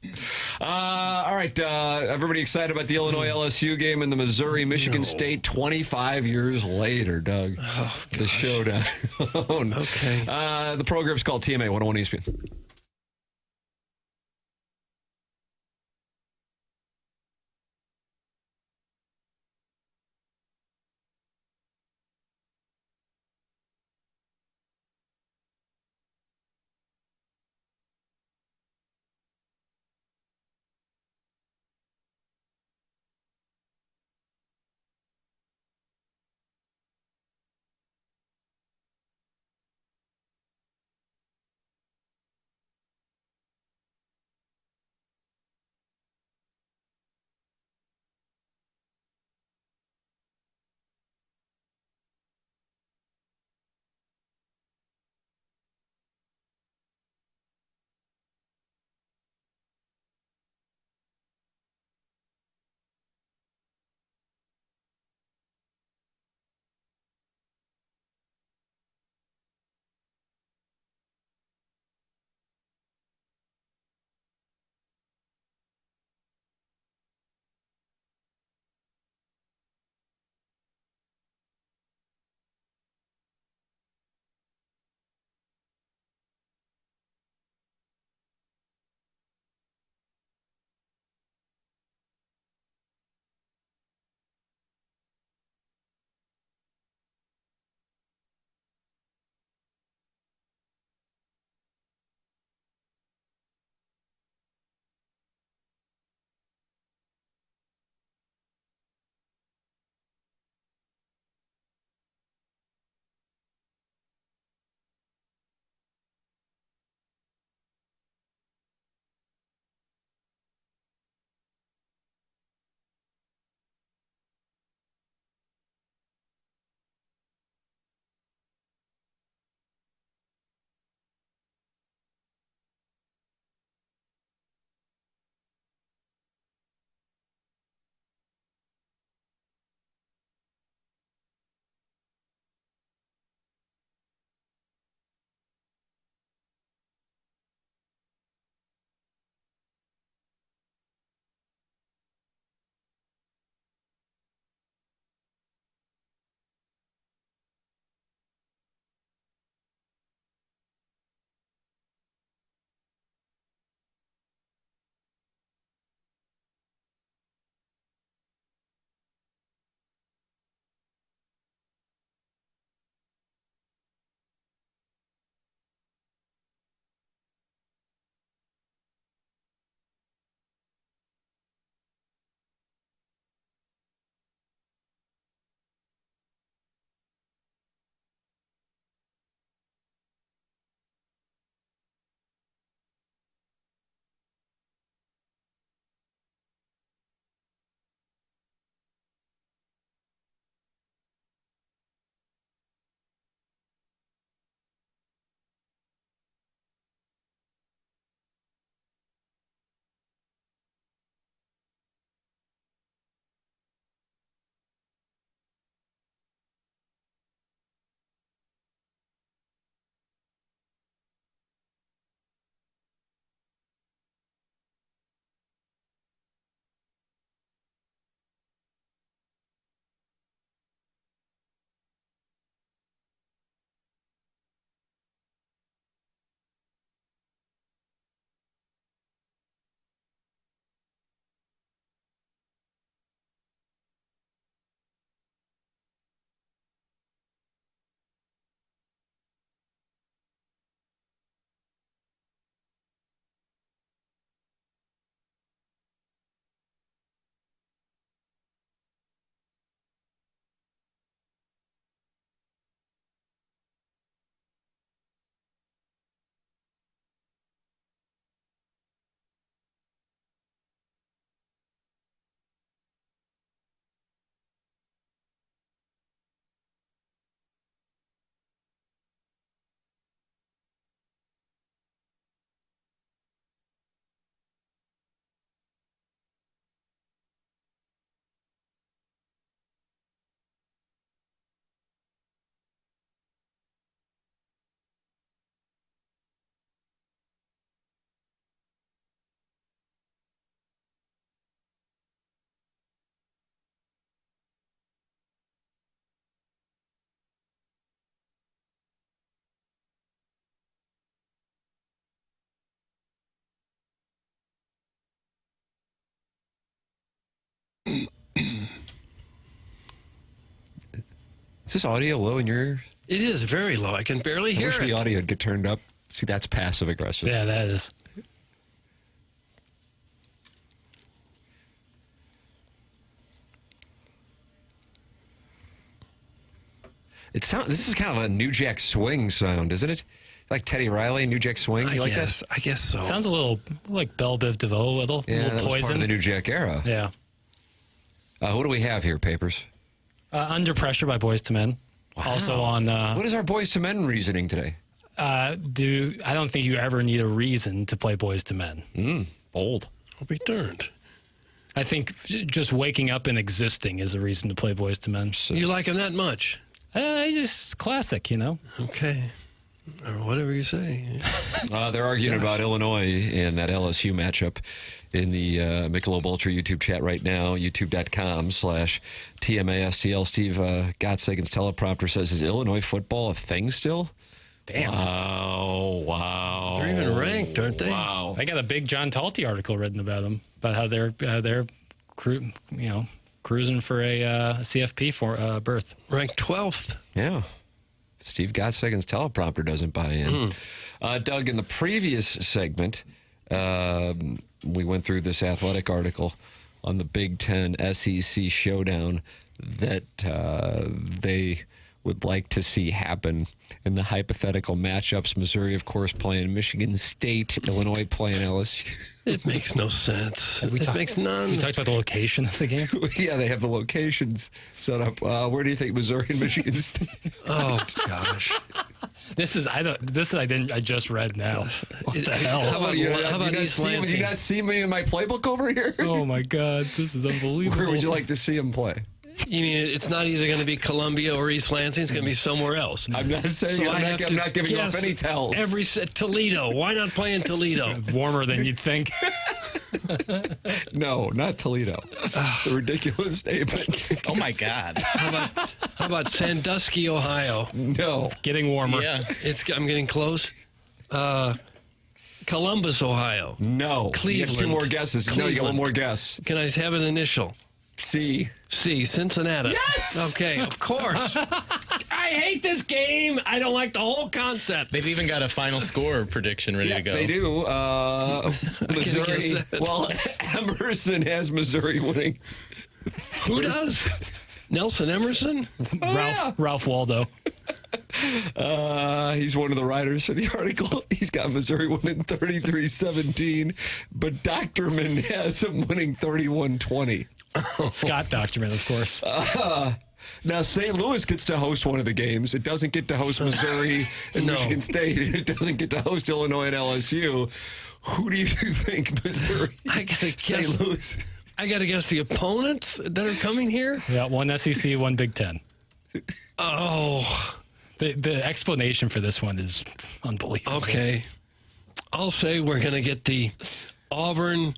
All right, everybody excited about the Illinois LSU game and the Missouri Michigan State 25 years later, Doug. Oh, the showdown. Oh, no. Okay. The program's called TMA 101 ESPN. Is this audio low in your ear? It is very low. I can barely I hear wish it. the audio would get turned up. See, that's passive aggressive. Yeah, that is. This is kind of a New Jack Swing sound, isn't it? Like Teddy Riley, New Jack Swing. You like that? I guess so. Sounds a little like Belle Biv DeVoe, a little Yeah, that was Poison. part of the New Jack era. Yeah. Who do we have here, Papers? Under Pressure by Boyz II Men. Also on. What is our Boyz II Men reasoning today? I don't think you ever need a reason to play Boyz II Men. Bold. I'll be darned. I think just waking up and existing is a reason to play Boyz II Men. So. You like them that much? Just classic, you know. Okay. Or whatever you say. They're arguing about Illinois in that LSU matchup in the Michelob Ultra YouTube chat right now, youtube.com/TMASTL. Steve Gottsagen's teleprompter says, is Illinois football a thing still? Damn. Wow. They're even ranked, aren't they? Wow. I got a big John Talty article written about them, about how they're cruising for a CFP for berth. Ranked 12th. Yeah. Steve Gottsagen's teleprompter doesn't buy in. Doug, in the previous segment, we went through this athletic article on the Big Ten SEC showdown that they would like to see happen in the hypothetical matchups. Missouri, of course, playing Michigan State, Illinois playing LSU. It makes no sense. We talked about the location of the game. Yeah, they have the locations set up. Where do you think Missouri and Michigan State? Oh gosh, I just read now. What the hell? How about East Lansing? Did you not see me in my playbook over here? Oh my God, this is unbelievable. Where would you like to see him play? You mean it's not either going to be Columbia or East Lansing? It's going to be somewhere else. I'm not saying. So I'm not giving you any tells. Toledo. Why not play in Toledo? Warmer than you'd think. No, not Toledo. It's a ridiculous statement. Oh my God. How about Sandusky, Ohio? No, getting warmer. Yeah, I'm getting close. Columbus, Ohio. No. Cleveland. You have two more guesses. No, you got one more guess. Can I have an initial? C. Cincinnati. Yes! Okay, of course. I hate this game. I don't like the whole concept. they've even got a final score prediction ready to go. They do. Missouri. Well, Emerson has Missouri winning. Who does? Nelson Emerson? Ralph Waldo. He's one of the writers for the article. He's got Missouri winning 33-17, but Doctorman has him winning 31-20. Scott Doctorman, of course. Now, St. Louis gets to host one of the games. It doesn't get to host Missouri and Michigan State. It doesn't get to host Illinois and LSU. Who do you think Missouri? I gotta guess. St. Louis. I got to guess the opponents that are coming here. Yeah, one SEC, one Big Ten. Oh. The explanation for this one is unbelievable. Okay. I'll say we're going to get the Auburn.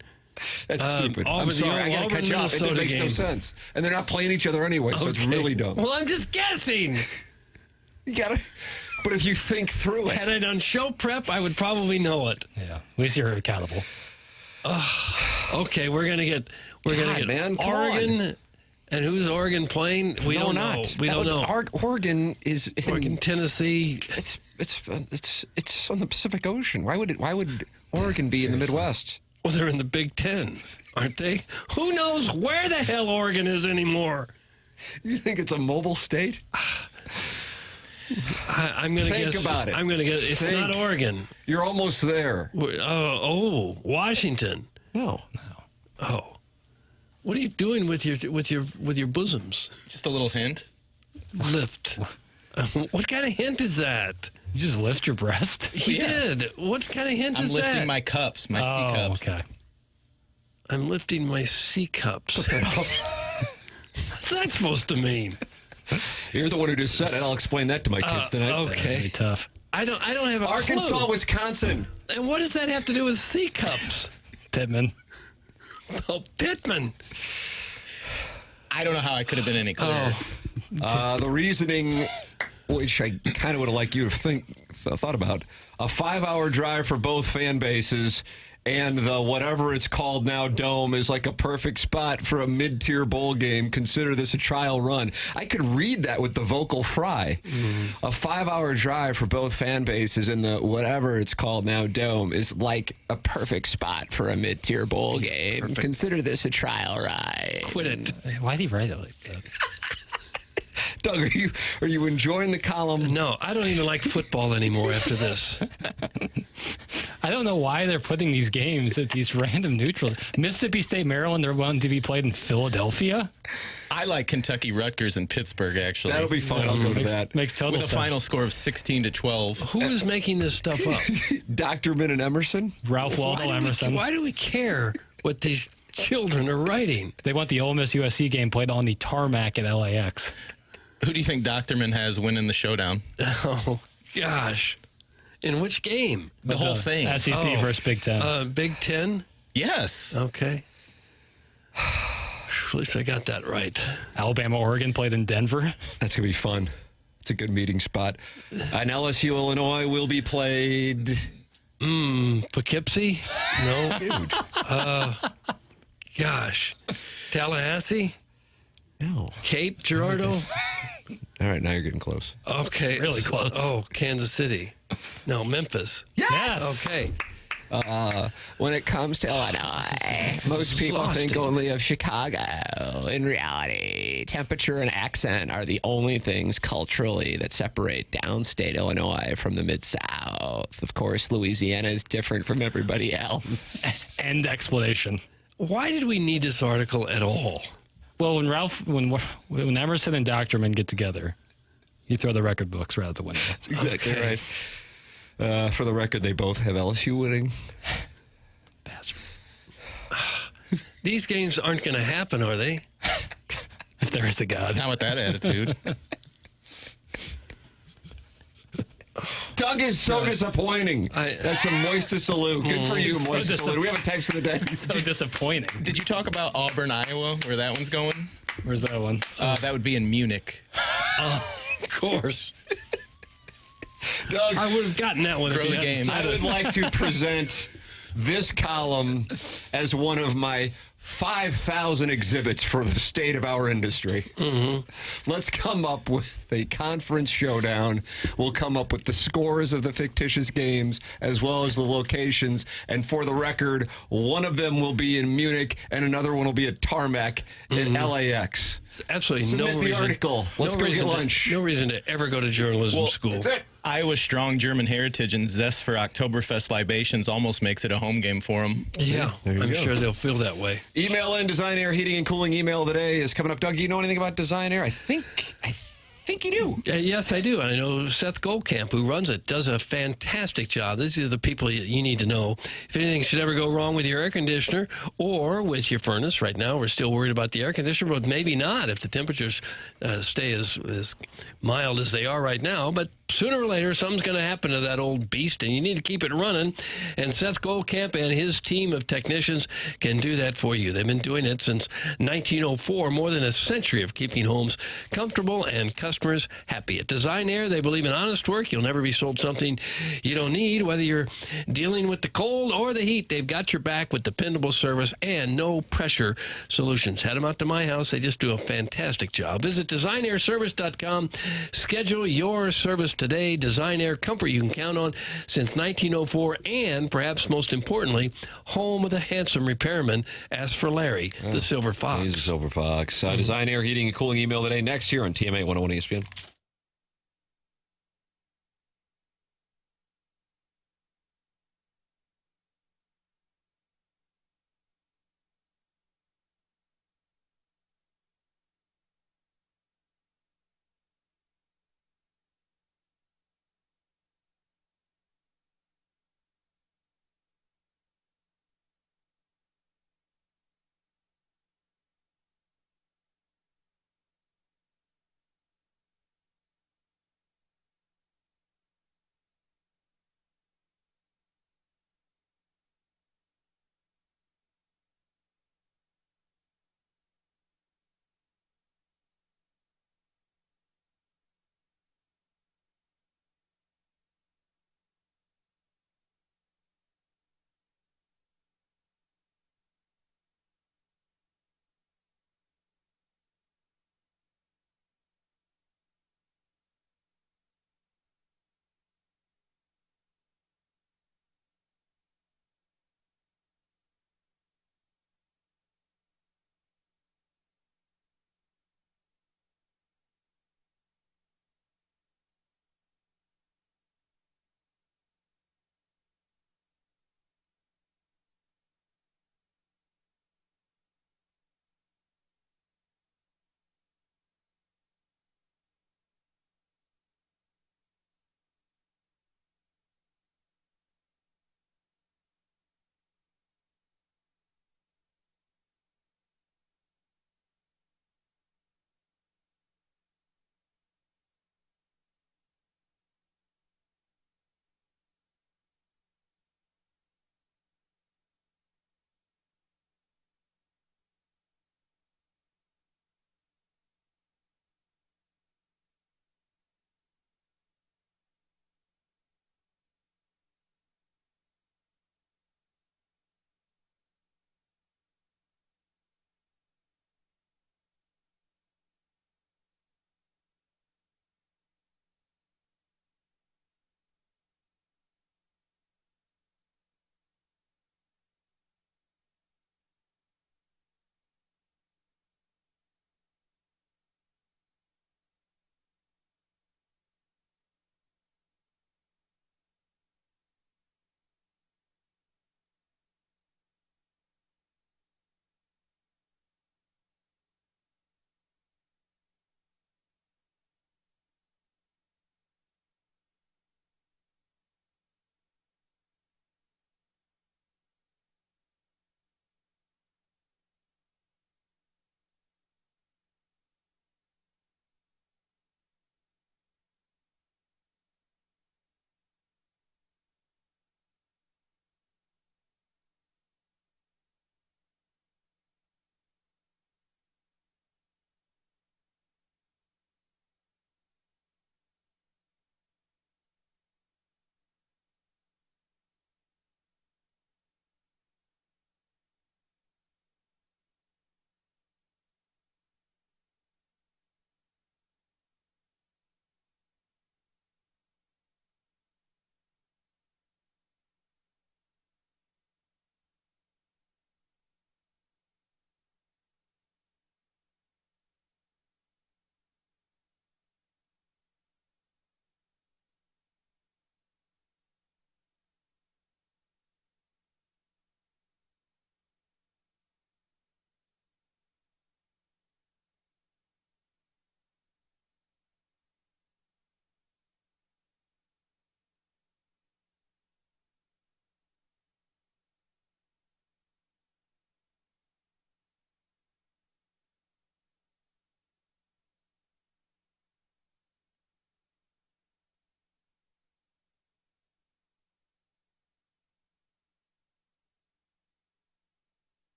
That's stupid. I'm sorry. I got to cut you off. It makes no sense. And they're not playing each other anyway, so it's really dumb. Well, I'm just guessing. You got to. But if you think through it. Had I done show prep, I would probably know it. Yeah. At least you're accountable. Okay, we're going to get Oregon. And who's Oregon playing? We don't know. We don't know. Oregon is in Oregon, Tennessee. It's on the Pacific Ocean. Why would Oregon be in the Midwest? Well, they're in the Big Ten, aren't they? Who knows where the hell Oregon is anymore? You think it's a mobile state? I'm going to guess. Think about it. I'm going to guess. It's not Oregon. You're almost there. Washington. No. Oh. What are you doing with your bosoms? Just a little hint. Lift. What kind of hint is that? You just lift your breast? He did. What kind of hint is that? I'm lifting my cups, my C cups. Okay. I'm lifting my C cups. What's that supposed to mean? You're the one who just said it. I'll explain that to my kids tonight. Okay. That'd be tough. I don't have a Arkansas, clue. Wisconsin. And what does that have to do with C cups? Pittman. Oh, Pittman. I don't know how I could have been any clearer. The reasoning, which I kind of would have liked you to thought about, a 5-hour drive for both fan bases And the whatever it's called now dome is like a perfect spot for a mid-tier bowl game. Consider this a trial run. I could read that with the vocal fry. A 5-hour drive for both fan bases in the whatever it's called now dome is like a perfect spot for a mid-tier bowl game. Perfect. Consider this a trial ride. Quit it. Why did he write it like that? Doug, are you enjoying the column? No, I don't even like football anymore after this. I don't know why they're putting these games at these random neutrals. Mississippi State, Maryland, they're wanting to be played in Philadelphia. I like Kentucky, Rutgers, and Pittsburgh, actually. That'll be fun. I'll go to that. Makes total With a sense. final score of 16-12. Who is making this stuff up? Doctorman and Emerson? Ralph Waldo Emerson. Why do we care what these children are writing? They want the Ole Miss USC game played on the tarmac at LAX. Who do you think Doctorman has winning the showdown? Oh, gosh. In which game? The whole thing. SEC versus Big Ten. Big Ten? Yes. Okay. At least I got that right. Alabama, Oregon played in Denver. That's going to be fun. It's a good meeting spot. And LSU, Illinois will be played. Poughkeepsie? No. Dude. Gosh. Tallahassee? No. Cape Girardeau? All right, now you're getting close. Okay. Really close. Oh, Kansas City. No, Memphis. Yes. Okay. When it comes to Illinois, most people think only of Chicago. In reality, temperature and accent are the only things culturally that separate downstate Illinois from the Mid-South. Of course, Louisiana is different from everybody else. End explanation. Why did we need this article at all? Well, when Emerson and Doctorman get together, you throw the record books right out the window. That's exactly right. For the record, they both have LSU winning. Bastards. These games aren't going to happen, are they? If there is a God. Not with that attitude. Doug is so disappointing. That's a Moist salute. Good for you, So Moist salute. We have a text of the day. So disappointing. Did you talk about Auburn, Iowa, where that one's going? Where's that one? That would be in Munich. Of course. Doug, I would have gotten that one. Grow if you the hadn't game. said I would it. like to present this column as one of my 5,000 exhibits for the state of our industry. Let's come up with a conference showdown. We'll come up with the scores of the fictitious games as well as the locations. And for the record, one of them will be in Munich and another one will be at Tarmac in LAX. It's absolutely Submit no the reason. article. Let's go get lunch. No reason to ever go to journalism school. That's it. Iowa's strong German heritage and zest for Oktoberfest libations almost makes it a home game for them. Yeah, There you I'm go. sure they'll feel that way. Email in Design Air Heating and Cooling email of the day is coming up. Doug, you know anything about Design Air? I think you do. Yes, I do. I know Seth Goldcamp, who runs it, does a fantastic job. These are the people you need to know. If anything should ever go wrong with your air conditioner or with your furnace, right now we're still worried about the air conditioner, but maybe not if the temperatures stay as mild as they are right now. But sooner or later, something's going to happen to that old beast, and you need to keep it running. And Seth Goldcamp and his team of technicians can do that for you. They've been doing it since 1904, more than a century of keeping homes comfortable and customers happy. At Design Air, they believe in honest work. You'll never be sold something you don't need, whether you're dealing with the cold or the heat. They've got your back with dependable service and no-pressure solutions. Head them out to my house. They just do a fantastic job. Visit designairservice.com. Schedule your service today. Design Air, comfort you can count on since 1904, and perhaps most importantly, home of the handsome repairman. Ask for Larry, the Silver Fox. He's the Silver Fox. Design Air Heating and Cooling email today next year on TMA 101 ESPN.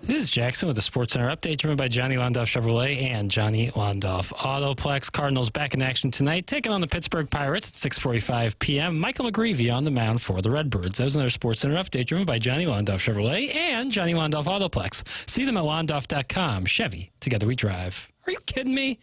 This is Jackson with the Sports Center update, driven by Johnny Londoff Chevrolet and Johnny Londoff Autoplex. Cardinals back in action tonight, taking on the Pittsburgh Pirates at 6:45 p.m. Michael McGreevy on the mound for the Redbirds. That was another Sports Center update, driven by Johnny Londoff Chevrolet and Johnny Londoff Autoplex. See them at londoff.com. Chevy, together we drive. Are you kidding me?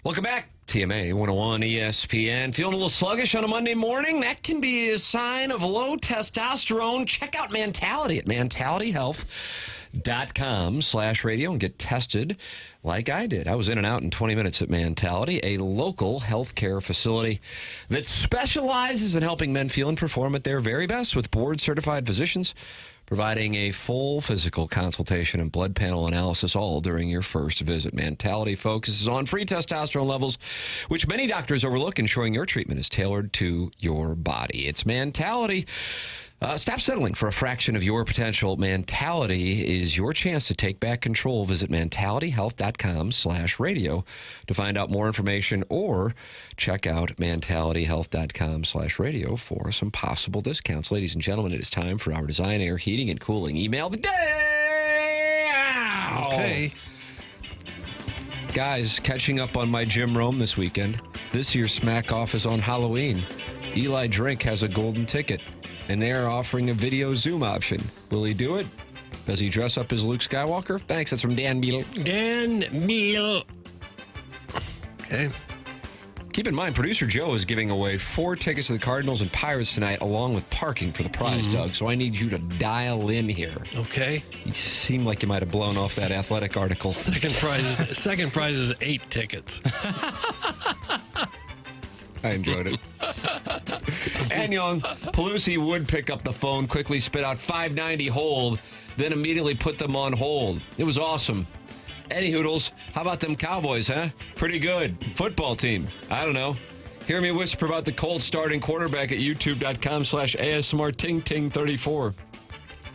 Welcome back. TMA 101 ESPN. Feeling a little sluggish on a Monday morning? That can be a sign of low testosterone. Check out Mentality at mentalityhealth.com/radio and get tested like I did. I was in and out in 20 minutes at Mentality, a local healthcare facility that specializes in helping men feel and perform at their very best with board-certified physicians, providing a full physical consultation and blood panel analysis all during your first visit. Mentality focuses on free testosterone levels, which many doctors overlook, ensuring your treatment is tailored to your body. It's Mentality. Stop settling for a fraction of your potential. Mentality is your chance to take back control. Visit mentalityhealth.com/radio to find out more information, or check out mentalityhealth.com/radio for some possible discounts. Ladies and gentlemen, it is time for our Design Air Heating and Cooling email of the day. Okay. Guys, catching up on my gym roam this weekend. This year's Smack Off is on Halloween. Eli Drink has a golden ticket, and they are offering a video Zoom option. Will he do it? Does he dress up as Luke Skywalker? Thanks. That's from Dan Beal. Dan Beal. Okay. Keep in mind, producer Joe is giving away 4 tickets to the Cardinals and Pirates tonight, along with parking for the prize, Doug. So I need you to dial in here. Okay. You seem like you might have blown off that athletic article. Second prize is 8 tickets. I enjoyed it. And young, Pelusi would pick up the phone, quickly spit out 590 hold, then immediately put them on hold. It was awesome. Eddie Hoodles, how about them Cowboys, huh? Pretty good. Football team. I don't know. Hear me whisper about the Colts starting quarterback at youtube.com/ASMRTingTing34.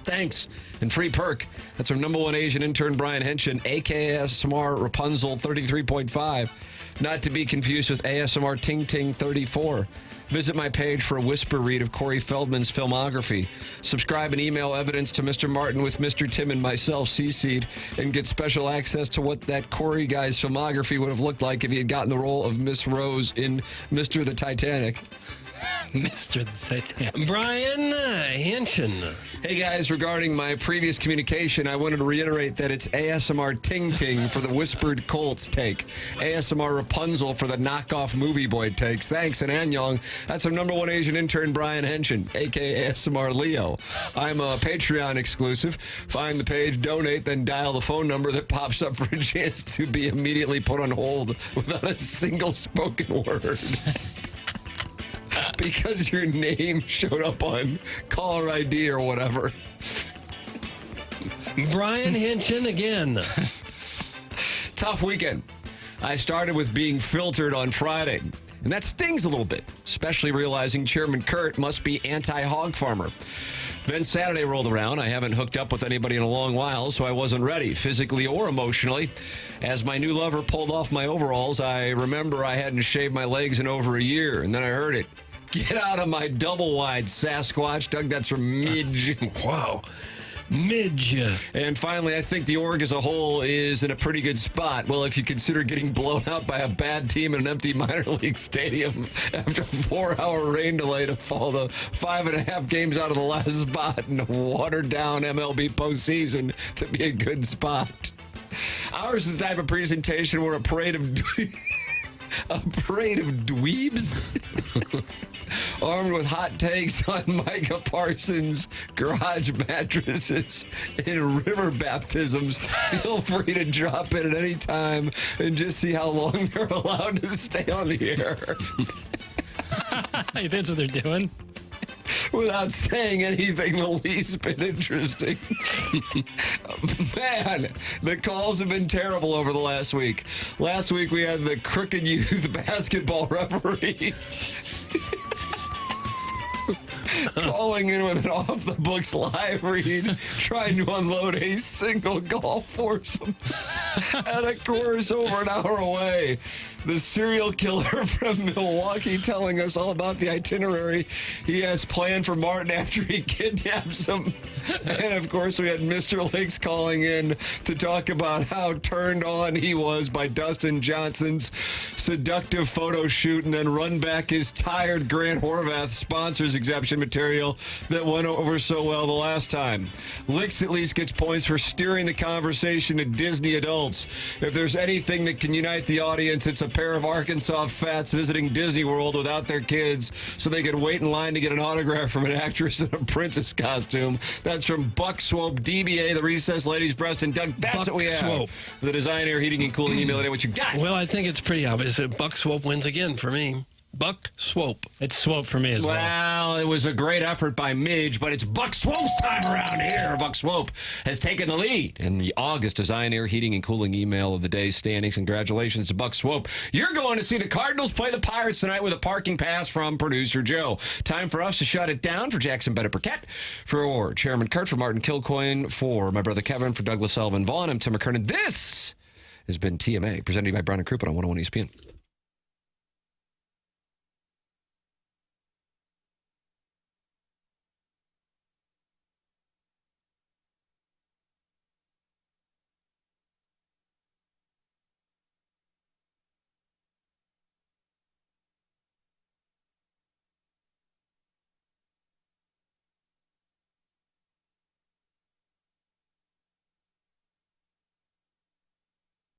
Thanks. And free perk. That's our #1 Asian intern, Brian Henshin, a.k.a. ASMR Rapunzel 33.5. Not to be confused with ASMR Ting Ting 34. Visit my page for a whisper read of Corey Feldman's filmography. Subscribe and email evidence to Mr. Martin with Mr. Tim and myself CC'd, and get special access to what that Corey guy's filmography would have looked like if he had gotten the role of Miss Rose in Mr. the Titanic. Mr. the Titanic. Brian Henshin. Hey guys, regarding my previous communication, I wanted to reiterate that it's ASMR Ting Ting for the whispered Colts take. ASMR Rapunzel for the knockoff movie boy takes. Thanks, and Anyong. That's our #1 Asian intern, Brian Henshin, a.k.a. ASMR Leo. I'm a Patreon exclusive. Find the page, donate, then dial the phone number that pops up for a chance to be immediately put on hold without a single spoken word. Because your name showed up on caller ID or whatever. Brian Henshin again. Tough weekend. I started with being filtered on Friday, and that stings a little bit, especially realizing Chairman Kurt must be anti-hog farmer. Then Saturday rolled around. I haven't hooked up with anybody in a long while, so I wasn't ready, physically or emotionally. As my new lover pulled off my overalls, I remember I hadn't shaved my legs in over a year, and then I heard it. Get out of my double-wide, Sasquatch. Doug, that's from Midge. Wow. Midge. And finally, I think the org as a whole is in a pretty good spot. Well, if you consider getting blown out by a bad team in an empty minor league stadium after a 4-hour rain delay to fall to 5.5 games out of the last spot in a watered-down MLB postseason to be a good spot. Ours is the type of presentation where a parade of dweebs armed with hot takes on Micah Parsons, garage mattresses, and river baptisms. Feel free to drop in at any time and just see how long they're allowed to stay on the air. You think that's what they're doing? Without saying anything the least bit interesting. Man, the calls have been terrible over the last week. Last week we had the Crooked Youth basketball referee calling in with an off-the-books live read, trying to unload a single golf foursome. And of course, over an hour away, the serial killer from Milwaukee telling us all about the itinerary he has planned for Martin after he kidnaps him. And of course, we had Mr. Lakes calling in to talk about how turned on he was by Dustin Johnson's seductive photo shoot, and then run back his tired Grant Horvath sponsors exemption material that went over so well the last time. Licks at least gets points for steering the conversation to Disney adults. If there's anything that can unite the audience, it's a pair of Arkansas fats visiting Disney World without their kids so they could wait in line to get an autograph from an actress in a princess costume. That's from Buck Swope, DBA, the Recess Ladies Breast. And Doug, that's Buck what we have. Swope. The Design, Air, Heating, and Cooling email today. What you got? Well, I think it's pretty obvious. Buck Swope wins again for me. Buck Swope. It's Swope for me as well. Well, it was a great effort by Midge, but it's Buck Swope's time around here. Buck Swope has taken the lead in the August Design, Air, Heating, and Cooling email of the day standings. Congratulations to Buck Swope. You're going to see the Cardinals play the Pirates tonight with a parking pass from producer Joe. Time for us to shut it down. For Jackson Burkett, for Chairman Kurt, for Martin Kilcoyne, for my brother Kevin, for Douglas Sullivan Vaughn, I'm Tim McKernan. This has been TMA, presented by Brown & Crouppen on 101 ESPN.